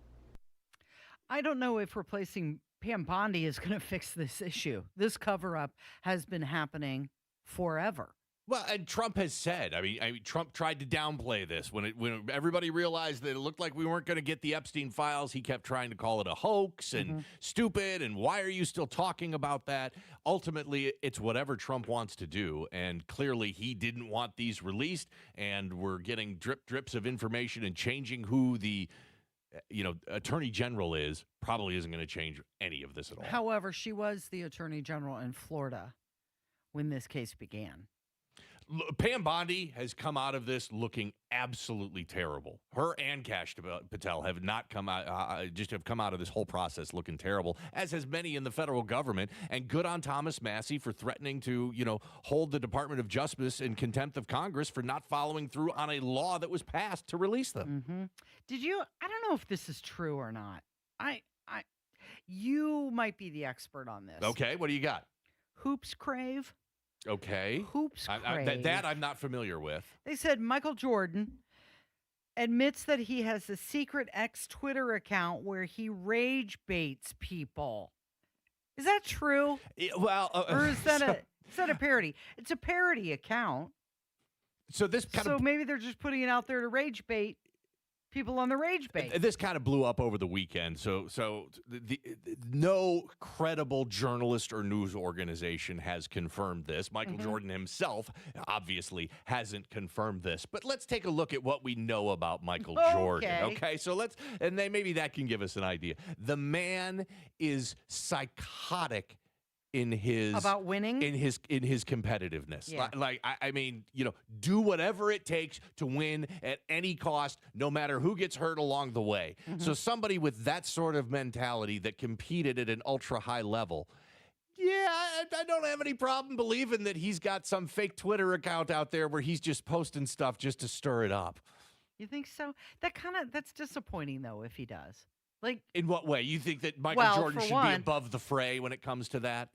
Speaker 20: I don't know if replacing Pam Bondi is going to fix this issue. This cover-up has been happening forever.
Speaker 23: Well, and Trump has said, I mean, Trump tried to downplay this when everybody realized that it looked like we weren't going to get the Epstein files. He kept trying to call it a hoax and stupid, and why are you still talking about that? Ultimately, it's whatever Trump wants to do, and clearly he didn't want these released, and we're getting drips of information, and changing who the Attorney General is probably isn't going to change any of this at all.
Speaker 20: However, she was the Attorney General in Florida when this case began.
Speaker 23: Pam Bondi has come out of this looking absolutely terrible. Her and Kash Patel have not come out, have come out of this whole process looking terrible, as has many in the federal government. And good on Thomas Massie for threatening to, hold the Department of Justice in contempt of Congress for not following through on a law that was passed to release them.
Speaker 20: I don't know if this is true or not. You might be the expert on this.
Speaker 23: Okay, what do you got?
Speaker 20: Hoops Crave.
Speaker 23: Okay.
Speaker 20: Hoops Crave.
Speaker 23: That I'm not familiar with.
Speaker 20: They said Michael Jordan admits that he has a secret Twitter account where he rage baits people. Is that true?
Speaker 23: Or
Speaker 20: is that a parody? It's a parody account.
Speaker 23: So
Speaker 20: maybe they're just putting it out there to rage bait people on the rage bait.
Speaker 23: This kind of blew up over the weekend. So no credible journalist or news organization has confirmed this. Michael Jordan himself obviously hasn't confirmed this. But let's take a look at what we know about Michael Jordan. Okay, so maybe that can give us an idea. The man is psychotic in his
Speaker 20: about winning,
Speaker 23: in his competitiveness.
Speaker 20: Yeah.
Speaker 23: Do whatever it takes to win at any cost, no matter who gets hurt along the way. So somebody with that sort of mentality that competed at an ultra high level, I don't have any problem believing that he's got some fake Twitter account out there where he's just posting stuff just to stir it up.
Speaker 20: You think so? That's disappointing though if he does.
Speaker 23: In what way? You think that Michael Jordan should be above the fray when it comes to that?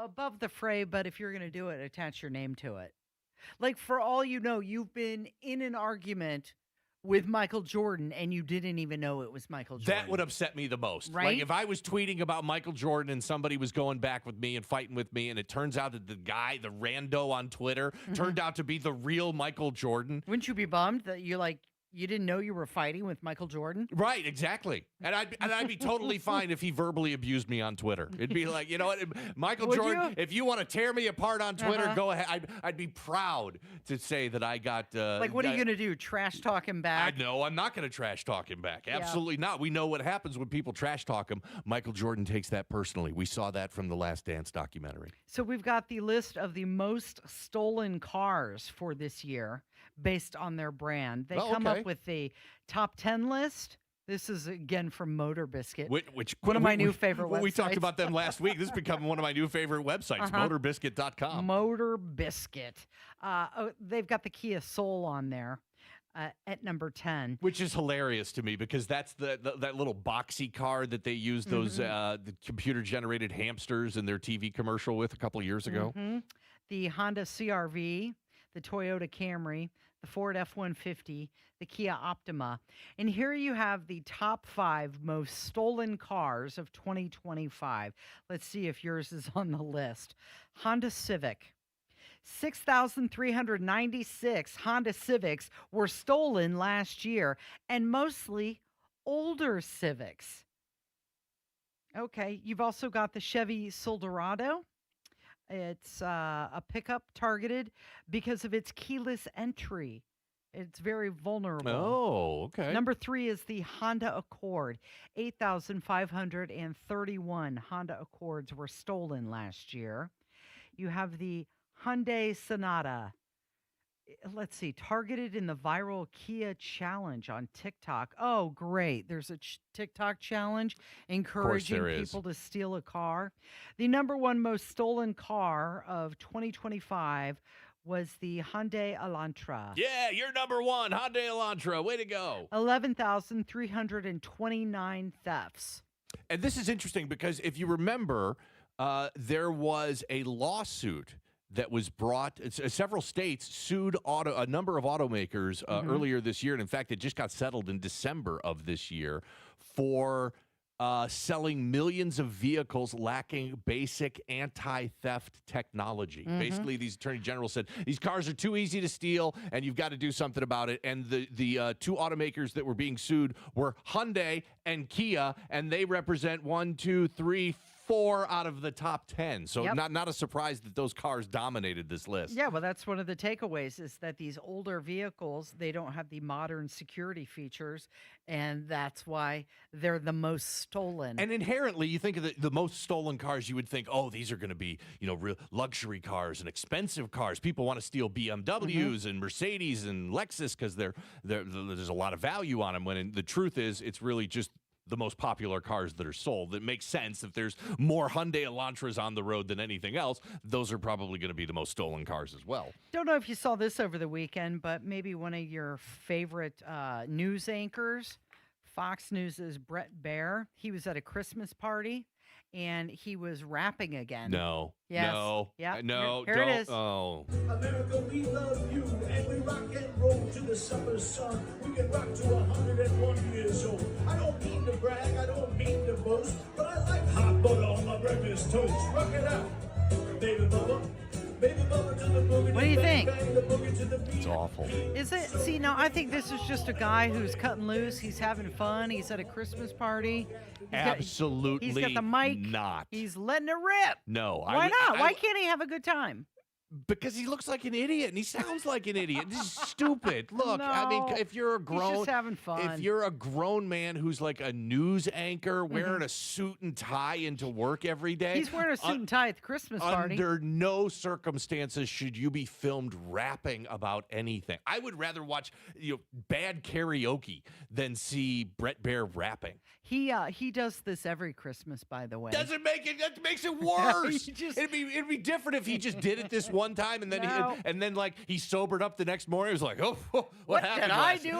Speaker 20: Above the fray, but if you're going to do it, attach your name to it. For all you know, you've been in an argument with Michael Jordan and you didn't even know it was Michael Jordan.
Speaker 23: That would upset me the most.
Speaker 20: Right?
Speaker 23: If I was tweeting about Michael Jordan and somebody was going back with me and fighting with me, and it turns out that the guy, the rando on Twitter, turned out to be the real Michael Jordan.
Speaker 20: Wouldn't you be bummed that you didn't know you were fighting with Michael Jordan?
Speaker 23: Right, exactly. And I'd be totally fine if he verbally abused me on Twitter. It'd be like, you know what, Michael Jordan, if you want to tear me apart on Twitter, go ahead. I'd be proud to say that I got...
Speaker 20: what are you going to do, trash talk him back?
Speaker 23: No, I'm not going to trash talk him back. Absolutely not. We know what happens when people trash talk him. Michael Jordan takes that personally. We saw that from the Last Dance documentary.
Speaker 20: So we've got the list of the most stolen cars for this year based on their brand. They come up with the top 10 list. This is, again, from Motor Biscuit,
Speaker 23: which
Speaker 20: one of my new favorite websites.
Speaker 23: We talked about them last week. This has become one of my new favorite websites, motorbiscuit.com.
Speaker 20: Motor Biscuit. They've got the Kia Soul on there at number 10.
Speaker 23: Which is hilarious to me because that's that little boxy car that they used those the computer-generated hamsters in their TV commercial with a couple of years ago.
Speaker 20: The Honda CR-V, the Toyota Camry, the Ford F-150, the Kia Optima. And here you have the top 5 most stolen cars of 2025. Let's see if yours is on the list. Honda Civic. 6,396 Honda Civics were stolen last year, and mostly older Civics. Okay, you've also got the Chevy Silverado. It's a pickup targeted because of its keyless entry. It's very vulnerable.
Speaker 23: Oh, okay.
Speaker 20: Number 3 is the Honda Accord. 8,531 Honda Accords were stolen last year. You have the Hyundai Sonata. Let's see, targeted in the viral Kia challenge on TikTok. Oh, great. There's a TikTok challenge encouraging people to steal a car. The number 1 most stolen car of 2025 was the Hyundai Elantra.
Speaker 23: Yeah, you're number 1, Hyundai Elantra. Way to go.
Speaker 20: 11,329 thefts.
Speaker 23: And this is interesting because if you remember, there was a lawsuit that was brought. Several states sued a number of automakers earlier this year. And in fact, it just got settled in December of this year for selling millions of vehicles lacking basic anti-theft technology. Basically, these attorney generals said, these cars are too easy to steal, and you've got to do something about it. And the 2 automakers that were being sued were Hyundai and Kia, and they represent 1, 2, 3, 4 out of the top 10. So not a surprise that those cars dominated this list.
Speaker 20: Yeah, well, that's one of the takeaways is that these older vehicles, they don't have the modern security features, and that's why they're the most stolen.
Speaker 23: And inherently, you think of the most stolen cars, you would think, oh, these are going to be, real luxury cars and expensive cars. People want to steal BMWs and Mercedes and Lexus because there's a lot of value on them. When the truth is, it's really just the most popular cars that are sold. It makes sense if there's more Hyundai Elantras on the road than anything else, those are probably going to be the most stolen cars as well.
Speaker 20: Don't know if you saw this over the weekend, but maybe one of your favorite news anchors, Fox News' Brett Baer, he was at a Christmas party and he was rapping again.
Speaker 23: No.
Speaker 20: Yes.
Speaker 23: No.
Speaker 20: Yeah.
Speaker 23: No.
Speaker 20: Here
Speaker 23: don't.
Speaker 20: it is.
Speaker 23: Oh.
Speaker 4: America, we love you, and we rock and roll to the summer sun. We can rock to 101 years old. I don't mean to brag, I don't mean to boast, but I like hot butter on my breakfast toast. Rock it out, baby bubba.
Speaker 20: What do you think?
Speaker 23: It's awful.
Speaker 20: Is it? See, no, I think this is just a guy who's cutting loose. He's having fun. He's at a Christmas party.
Speaker 23: Absolutely
Speaker 20: he's got the mic.
Speaker 23: Not.
Speaker 20: He's letting it rip.
Speaker 23: No.
Speaker 20: Why not? Why can't he have a good time?
Speaker 23: Because he looks like an idiot and he sounds like an idiot. This is stupid. Look, I mean, if you're a grown,
Speaker 20: he's just having fun.
Speaker 23: If you're a grown man who's like a news anchor wearing a suit and tie into work every day,
Speaker 20: he's wearing a suit and tie at the Christmas party.
Speaker 23: Under no circumstances should you be filmed rapping about anything. I would rather watch bad karaoke than see Brett Baer rapping.
Speaker 20: He does this every Christmas, by the way.
Speaker 23: That makes it worse. It'd be different if he just did it this one time and then like he sobered up the next morning. He was like, oh, what happened?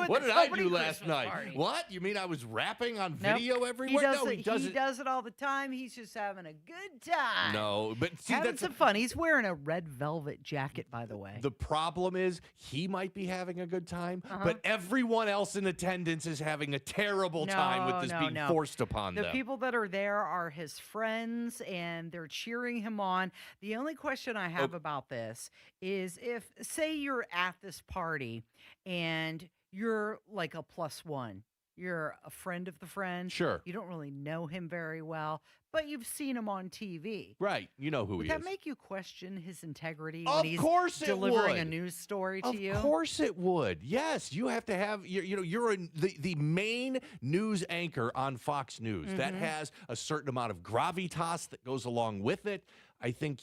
Speaker 23: What did I do last night?
Speaker 20: Party?
Speaker 23: What? You mean I was rapping on video everywhere?
Speaker 20: He does it all the time. He's just having a good time.
Speaker 23: No, but see,
Speaker 20: having some fun. He's wearing a red velvet jacket, by the way.
Speaker 23: The problem is he might be having a good time, but everyone else in attendance is having a terrible time with this being forced upon them.
Speaker 20: The people that are there are his friends, and they're cheering him on. The only question I have about this is if, say, you're at this party and you're like a +1. You're a friend of the friend.
Speaker 23: Sure.
Speaker 20: You don't really know him very well, but you've seen him on TV.
Speaker 23: Right. You know who he is.
Speaker 20: Would that make you question his integrity
Speaker 23: when
Speaker 20: he's
Speaker 23: delivering
Speaker 20: a news story to you?
Speaker 23: Of course it would. Yes. You have to have, you're the main news anchor on Fox News. That has a certain amount of gravitas that goes along with it. I think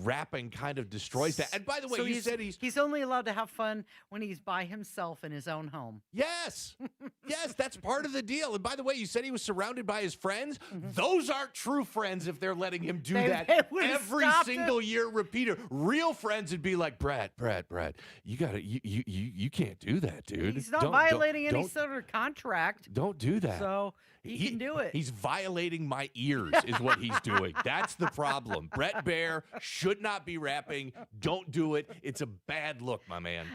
Speaker 23: rapping kind of destroys that. And by the way,
Speaker 20: so
Speaker 23: you said
Speaker 20: he's only allowed to have fun when he's by himself in his own home.
Speaker 23: Yes. Yes, that's part of the deal. And by the way, you said he was surrounded by his friends. Those aren't true friends if they're letting him do that every single year repeater. Real friends would be like, Brad, you gotta you can't do that, dude.
Speaker 20: He's not violating any sort of contract.
Speaker 23: Don't do that.
Speaker 20: So he can do it.
Speaker 23: He's violating my ears is what he's doing. That's the problem. Brett Baer should not be rapping. Don't do it. It's a bad look, my man.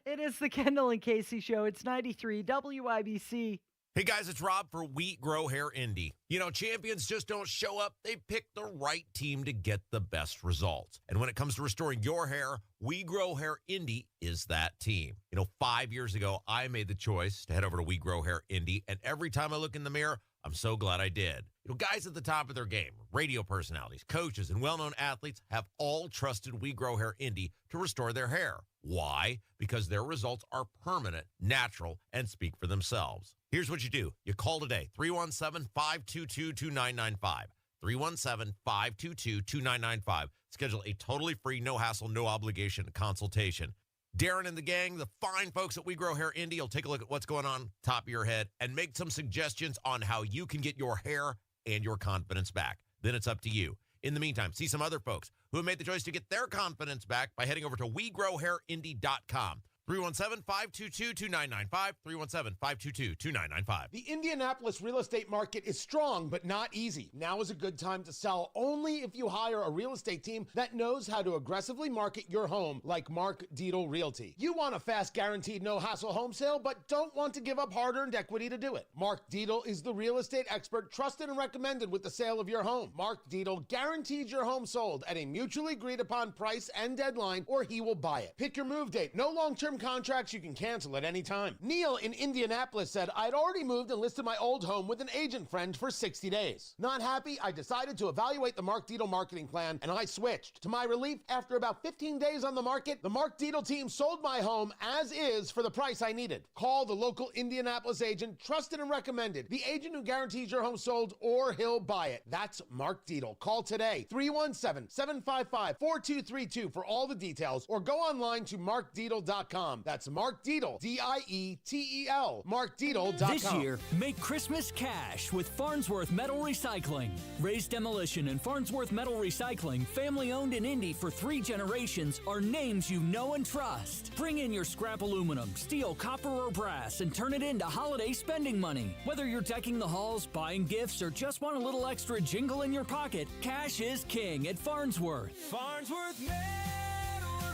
Speaker 20: It is the Kendall and Casey Show. It's 93 WIBC.
Speaker 5: Hey guys, it's Rob for We Grow Hair Indy. Champions just don't show up. They pick the right team to get the best results. And when it comes to restoring your hair, We Grow Hair Indy is that team. 5 years ago, I made the choice to head over to We Grow Hair Indy, and every time I look in the mirror, I'm so glad I did. Guys at the top of their game, radio personalities, coaches, and well-known athletes have all trusted We Grow Hair Indy to restore their hair. Why? Because their results are permanent, natural, and speak for themselves. Here's what you do. You call today, 317-522-2995. 317-522-2995. Schedule a totally free, no-hassle, no-obligation consultation. Darren and the gang, the fine folks at We Grow Hair Indy, will take a look at what's going on top of your head and make some suggestions on how you can get your hair and your confidence back. Then it's up to you. In the meantime, see some other folks who have made the choice to get their confidence back by heading over to WeGrowHairIndy.com. 317-522-2995, 317-522-2995.
Speaker 7: The Indianapolis real estate market is strong, but not easy. Now is a good time to sell only if you hire a real estate team that knows how to aggressively market your home, like Mark Dietel Realty. You want a fast, guaranteed, no-hassle home sale, but don't want to give up hard-earned equity to do it. Mark Dietel is the real estate expert trusted and recommended with the sale of your home. Mark Dietel guarantees your home sold at a mutually agreed-upon price and deadline, or he will buy it. Pick your move date. No long-term contracts you can cancel at any time. Neil in Indianapolis said, I'd already moved and listed my old home with an agent friend for 60 days. Not happy, I decided to evaluate the Mark Dietel marketing plan, and I switched. To my relief, after about 15 days on the market, the Mark Dietel team sold my home as is for the price I needed. Call the local Indianapolis agent, trusted and recommended. The agent who guarantees your home sold or he'll buy it. That's Mark Dietel. Call today, 317-755-4232 for all the details, or go online to markdietel.com. That's Mark Dietel, D-I-E-T-E-L, markdietel.com.
Speaker 21: This year, make Christmas cash with Farnsworth Metal Recycling. Ray's Demolition and Farnsworth Metal Recycling, family-owned in Indy for 3 generations, are names you know and trust. Bring in your scrap aluminum, steel, copper, or brass and turn it into holiday spending money. Whether you're decking the halls, buying gifts, or just want a little extra jingle in your pocket, cash is king at Farnsworth.
Speaker 12: Farnsworth Metal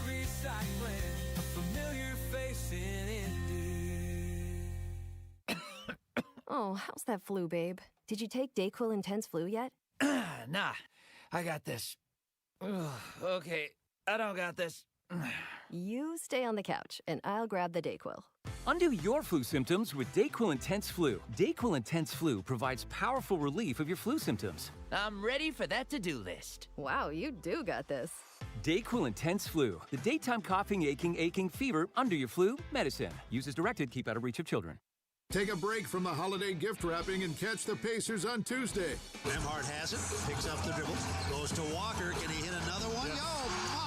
Speaker 12: Recycling. Familiar face in Indy.
Speaker 13: Oh, how's that flu, babe? Did you take Dayquil Intense Flu yet?
Speaker 16: Nah, I got this. Ugh, okay, I don't got this.
Speaker 13: You stay on the couch, and I'll grab the Dayquil.
Speaker 17: Undo your flu symptoms with Dayquil Intense Flu. Dayquil Intense Flu provides powerful relief of your flu symptoms.
Speaker 16: I'm ready for that to-do list.
Speaker 13: Wow, you do got this.
Speaker 17: Dayquil Intense Flu, the daytime coughing, aching, fever, under your flu medicine. Use as directed, keep out of reach of children.
Speaker 18: Take a break from the holiday gift wrapping and catch the Pacers on Tuesday.
Speaker 19: Nembhard has it, picks up the dribble, goes to Walker. Can he hit another one?
Speaker 18: Yeah.
Speaker 19: Oh, my!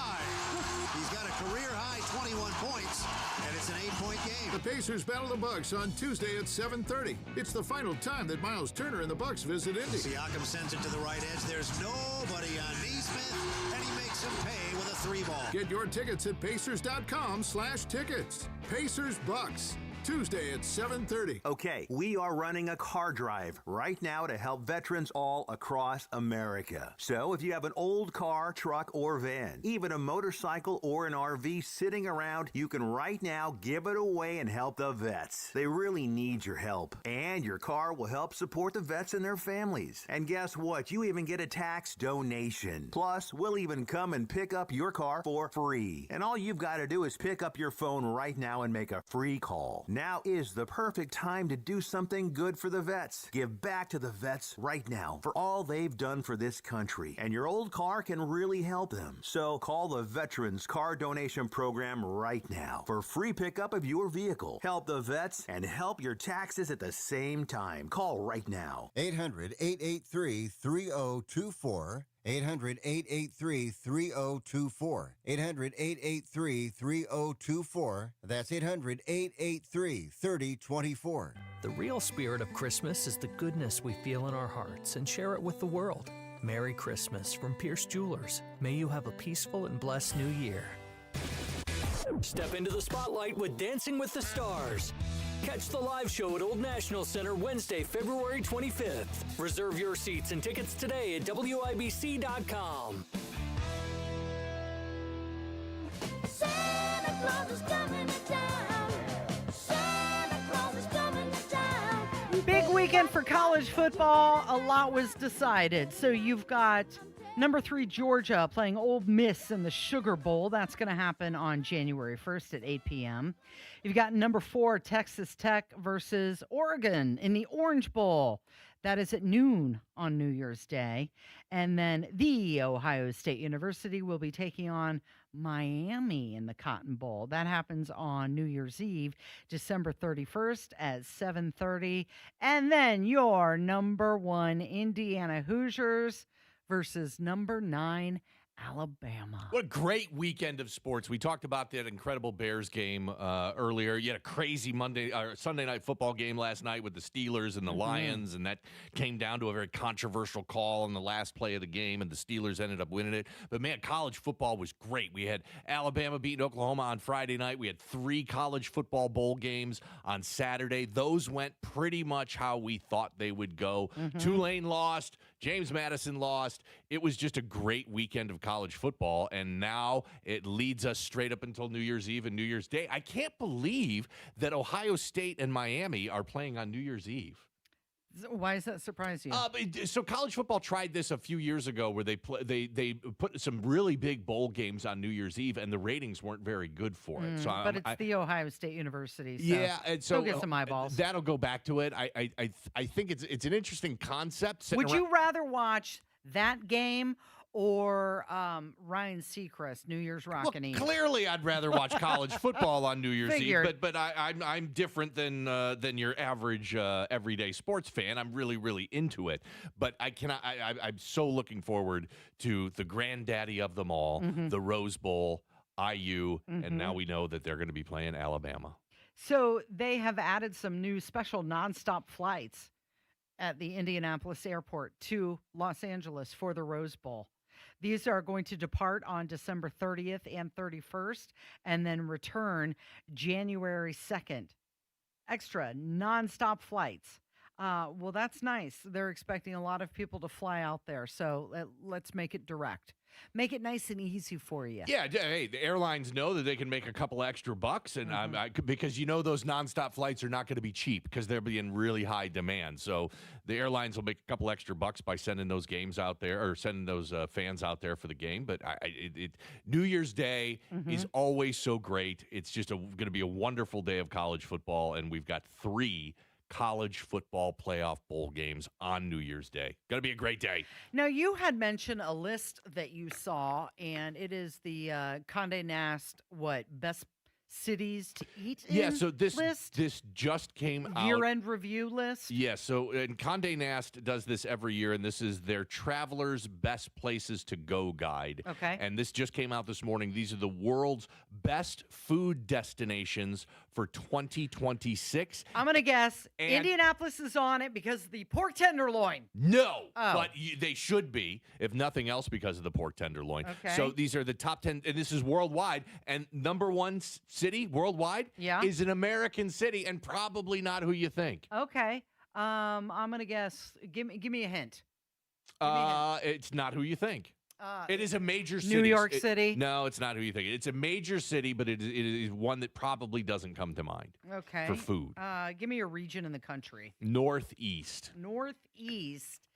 Speaker 19: He's got a career-high 21 points, and it's an 8-point game.
Speaker 18: The Pacers battle the Bucks on Tuesday at 7:30. It's the final time that Miles Turner and the Bucks visit Indy.
Speaker 19: Siakam sends it to the right edge. There's nobody on Neesmith, and he makes him pay with a 3-ball.
Speaker 18: Get your tickets at pacers.com/tickets. Pacers Bucks. Tuesday at 7:30.
Speaker 24: Okay, we are running a car drive right now to help veterans all across America. So if you have an old car, truck, or van, even a motorcycle or an RV sitting around, you can right now give it away and help the vets. They really need your help. And your car will help support the vets and their families. And guess what? You even get a tax donation. Plus, we'll even come and pick up your car for free. And all you've got to do is pick up your phone right now and make a free call. Now is the perfect time to do something good for the vets. Give back to the vets right now for all they've done for this country. And your old car can really help them. So call the Veterans Car Donation Program right now for free pickup of your vehicle. Help the vets and help your taxes at the same time. Call right now.
Speaker 25: 800-883-3024. 800-883-3024. 800-883-3024. That's 800-883-3024.
Speaker 21: The real spirit of Christmas is the goodness we feel in our hearts and share it with the world. Merry Christmas from Pierce Jewelers. May you have a peaceful and blessed new year. Step into the spotlight with Dancing with the Stars. Catch the live show at Old National Center Wednesday, February 25th. Reserve your seats and tickets today at WIBC.com.
Speaker 4: Santa Claus is coming to town. Santa Claus is coming to town.
Speaker 20: Big weekend for college football. A lot was decided. So you've got Number 3, Georgia playing Ole Miss in the Sugar Bowl. That's going to happen on January 1st at 8 p.m. You've got number 4, Texas Tech versus Oregon in the Orange Bowl. That is at noon on New Year's Day. And then the Ohio State University will be taking on Miami in the Cotton Bowl. That happens on New Year's Eve, December 31st at 7:30. And then your number 1, Indiana Hoosiers versus number 9, Alabama.
Speaker 23: What a great weekend of sports. We talked about that incredible Bears game earlier. You had a crazy Sunday night football game last night with the Steelers and the Lions, and that came down to a very controversial call on the last play of the game, and the Steelers ended up winning it. But, man, college football was great. We had Alabama beating Oklahoma on Friday night. We had 3 college football bowl games on Saturday. Those went pretty much how we thought they would go. Tulane lost. James Madison lost. It was just a great weekend of college football, and now it leads us straight up until New Year's Eve and New Year's Day. I can't believe that Ohio State and Miami are playing on New Year's Eve.
Speaker 20: Why does that surprise you?
Speaker 23: So college football tried this a few years ago where they put some really big bowl games on New Year's Eve, and the ratings weren't very good for it.
Speaker 20: But it's the Ohio State University, so
Speaker 23: yeah, and so
Speaker 20: get some eyeballs.
Speaker 23: That'll go back to it. I think it's an interesting concept.
Speaker 20: Would you rather watch that game or Ryan Seacrest, New Year's Rockin' Eve?
Speaker 23: Clearly, I'd rather watch college football on New Year's
Speaker 20: Figured.
Speaker 23: Eve, but I'm different than your average everyday sports fan. I'm really into it, but I'm so looking forward to the granddaddy of them all, the Rose Bowl, IU, and now we know that they're going to be playing Alabama.
Speaker 20: So they have added some new special nonstop flights at the Indianapolis airport to Los Angeles for the Rose Bowl. These are going to depart on December 30th and 31st and then return January 2nd. Extra nonstop flights. Well, that's nice. They're expecting a lot of people to fly out there, so let's make it direct. Make it nice and easy for you.
Speaker 23: Yeah, hey, the airlines know that they can make a couple extra bucks, and because those nonstop flights are not going to be cheap because they'll be in really high demand. So the airlines will make a couple extra bucks by sending those games out there or sending those fans out there for the game. But New Year's Day is always so great. It's just going to be a wonderful day of college football, and we've got 3 college football playoff bowl games on New Year's Day. Going to be a great day.
Speaker 20: Now, you had mentioned a list that you saw, and it is the Condé Nast, best cities to eat in?
Speaker 23: Yeah, so this just came out.
Speaker 20: Year-end review list?
Speaker 23: Yeah, so and Condé Nast does this every year, and this is their Travelers' Best Places to Go guide.
Speaker 20: Okay.
Speaker 23: And this just came out this morning. These are the world's best food destinations for 2026.
Speaker 20: I'm going to guess Indianapolis is on it because of the pork tenderloin.
Speaker 23: No,
Speaker 20: Oh.
Speaker 23: but they should be, if nothing else, because of the pork tenderloin.
Speaker 20: Okay.
Speaker 23: So these are the top 10, and this is worldwide. And number 1 city worldwide is an American city, and probably not who you think.
Speaker 20: Okay. I'm going to guess. Give me a hint.
Speaker 23: It's not who you think. It is a major city.
Speaker 20: New York City?
Speaker 23: No, it's not who you think. It's a major city, but it is one that probably doesn't come to mind.
Speaker 20: Okay.
Speaker 23: For food.
Speaker 20: Give me a region in the country.
Speaker 23: Northeast.
Speaker 20: Northeast.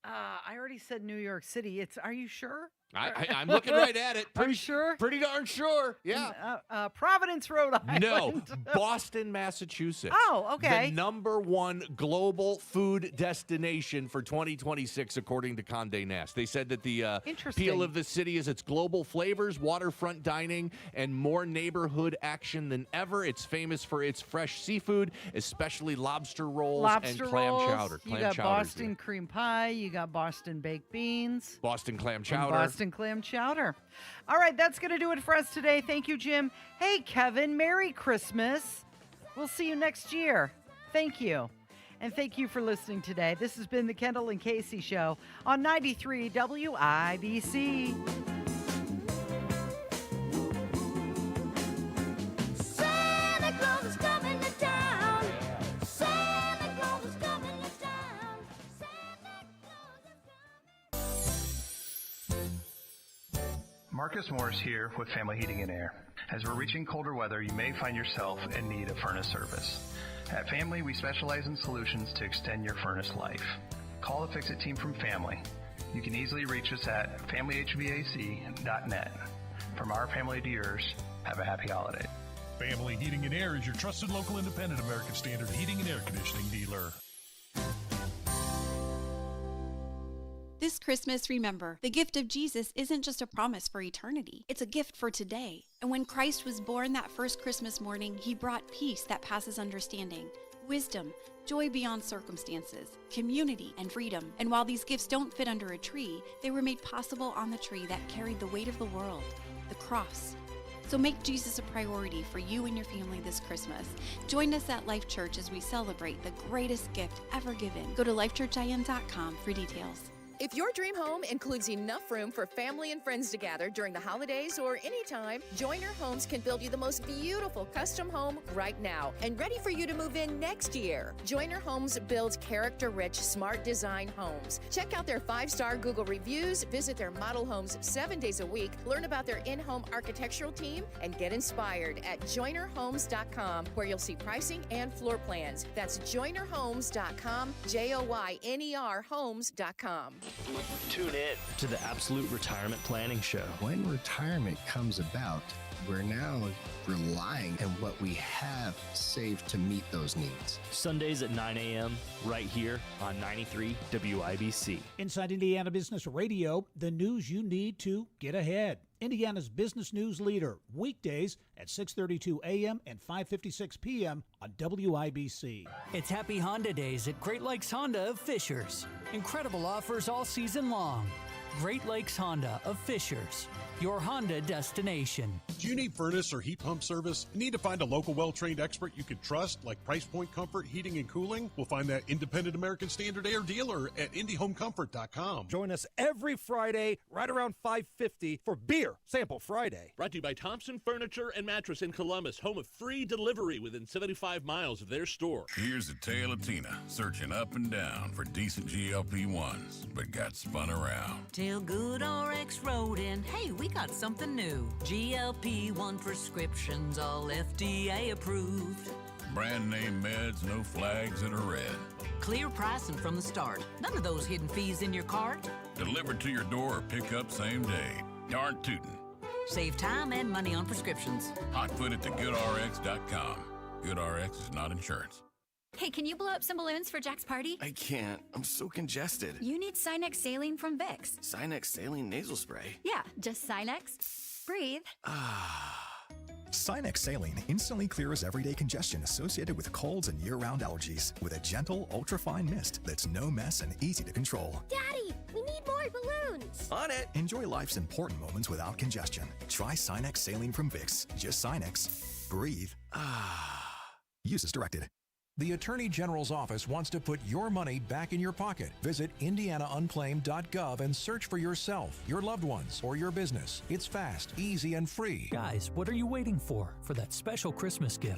Speaker 20: I already said New York City. Are you sure?
Speaker 23: I'm looking right at it.
Speaker 20: Are you sure?
Speaker 23: Pretty darn sure. Yeah.
Speaker 20: Providence, Rhode Island.
Speaker 23: No, Boston, Massachusetts.
Speaker 20: Oh, okay.
Speaker 23: The number 1 global food destination for 2026, according to Condé Nast. They said that the appeal of the city is its global flavors, waterfront dining, and more neighborhood action than ever. It's famous for its fresh seafood, especially lobster rolls and clam chowder.
Speaker 20: You got Boston cream pie. You got Boston baked beans.
Speaker 23: Boston clam
Speaker 20: And
Speaker 23: chowder.
Speaker 20: Boston clam chowder. All right, that's going to do it for us today. Thank you, Jim. Hey, Kevin, Merry Christmas. We'll see you next year. Thank you. And thank you for listening today. This has been the Kendall and Casey Show on 93 WIBC.
Speaker 12: Santa Claus is coming to town. Santa Claus is coming to town.
Speaker 3: Marcus Morris here with Family Heating and Air. As we're reaching colder weather, you may find yourself in need of furnace service. At Family, we specialize in solutions to extend your furnace life. Call the Fix-It team from Family. You can easily reach us at familyhvac.net. From our family to yours, have a happy holiday.
Speaker 6: Family Heating and Air is your trusted local independent American Standard heating and air conditioning dealer.
Speaker 8: This Christmas, remember, the gift of Jesus isn't just a promise for eternity. It's a gift for today. And when Christ was born that first Christmas morning, he brought peace that passes understanding, wisdom, joy beyond circumstances, community, and freedom. And while these gifts don't fit under a tree, they were made possible on the tree that carried the weight of the world, the cross. So make Jesus a priority for you and your family this Christmas. Join us at Life Church as we celebrate the greatest gift ever given. Go to lifechurchin.com for details.
Speaker 9: If your dream home includes enough room for family and friends to gather during the holidays or anytime, Joyner Homes can build you the most beautiful custom home right now and ready for you to move in next year. Joyner Homes builds character-rich, smart design homes. Check out their 5-star Google reviews, visit their model homes 7 days a week, learn about their in-home architectural team, and get inspired at joynerhomes.com, where you'll see pricing and floor plans. That's joynerhomes.com, JOYNER homes.com.
Speaker 10: Tune in to the Absolute Retirement Planning Show.
Speaker 11: When retirement comes about, we're now relying on what we have saved to meet those needs.
Speaker 10: Sundays at 9 a.m. right here on 93 WIBC.
Speaker 14: Inside Indiana Business Radio, the news you need to get ahead. Indiana's business news leader, weekdays at 6:32 a.m. and 5:56 p.m. on WIBC.
Speaker 21: It's Happy Honda Days at Great Lakes Honda of Fishers. Incredible offers all season long. Great Lakes Honda of Fishers, your Honda destination.
Speaker 6: Do you need furnace or heat pump service? Need to find a local well-trained expert you can trust, like Price Point Comfort Heating and Cooling? We'll find that independent American Standard Air dealer at IndyHomeComfort.com.
Speaker 15: Join us every Friday right around 5:50 for Beer Sample Friday.
Speaker 22: Brought to you by Thompson Furniture and Mattress in Columbus, home of free delivery within 75 miles of their store.
Speaker 26: Here's the tale of Tina, searching up and down for decent GLP-1s, but got spun around.
Speaker 27: Till Good RX rode in, hey, we got something new. GLP-1 prescriptions, all FDA approved.
Speaker 26: Brand name meds, no flags that are red.
Speaker 27: Clear pricing from the start. None of those hidden fees in your cart.
Speaker 26: Delivered to your door or pick up same day. Darn tootin'.
Speaker 27: Save time and money on prescriptions.
Speaker 26: Hotfoot at thegoodrx.com. GoodRx is not insurance.
Speaker 28: Hey, can you blow up some balloons for Jack's party?
Speaker 32: I can't. I'm so congested.
Speaker 28: You need Sinex Saline from Vicks.
Speaker 32: Sinex Saline Nasal Spray?
Speaker 28: Yeah, just Sinex. Breathe.
Speaker 33: Sinex Saline instantly clears everyday congestion associated with colds and year-round allergies with a gentle, ultra-fine mist that's no mess and easy to control.
Speaker 12: Daddy, we need more balloons.
Speaker 32: On it.
Speaker 33: Enjoy life's important moments without congestion. Try Sinex Saline from Vicks. Just Sinex. Breathe. Use as directed.
Speaker 34: The Attorney General's office wants to put your money back in your pocket. Visit indianaunclaimed.gov and search for yourself, your loved ones, or your business. It's fast, easy, and free.
Speaker 21: Guys, what are you waiting for that special Christmas gift?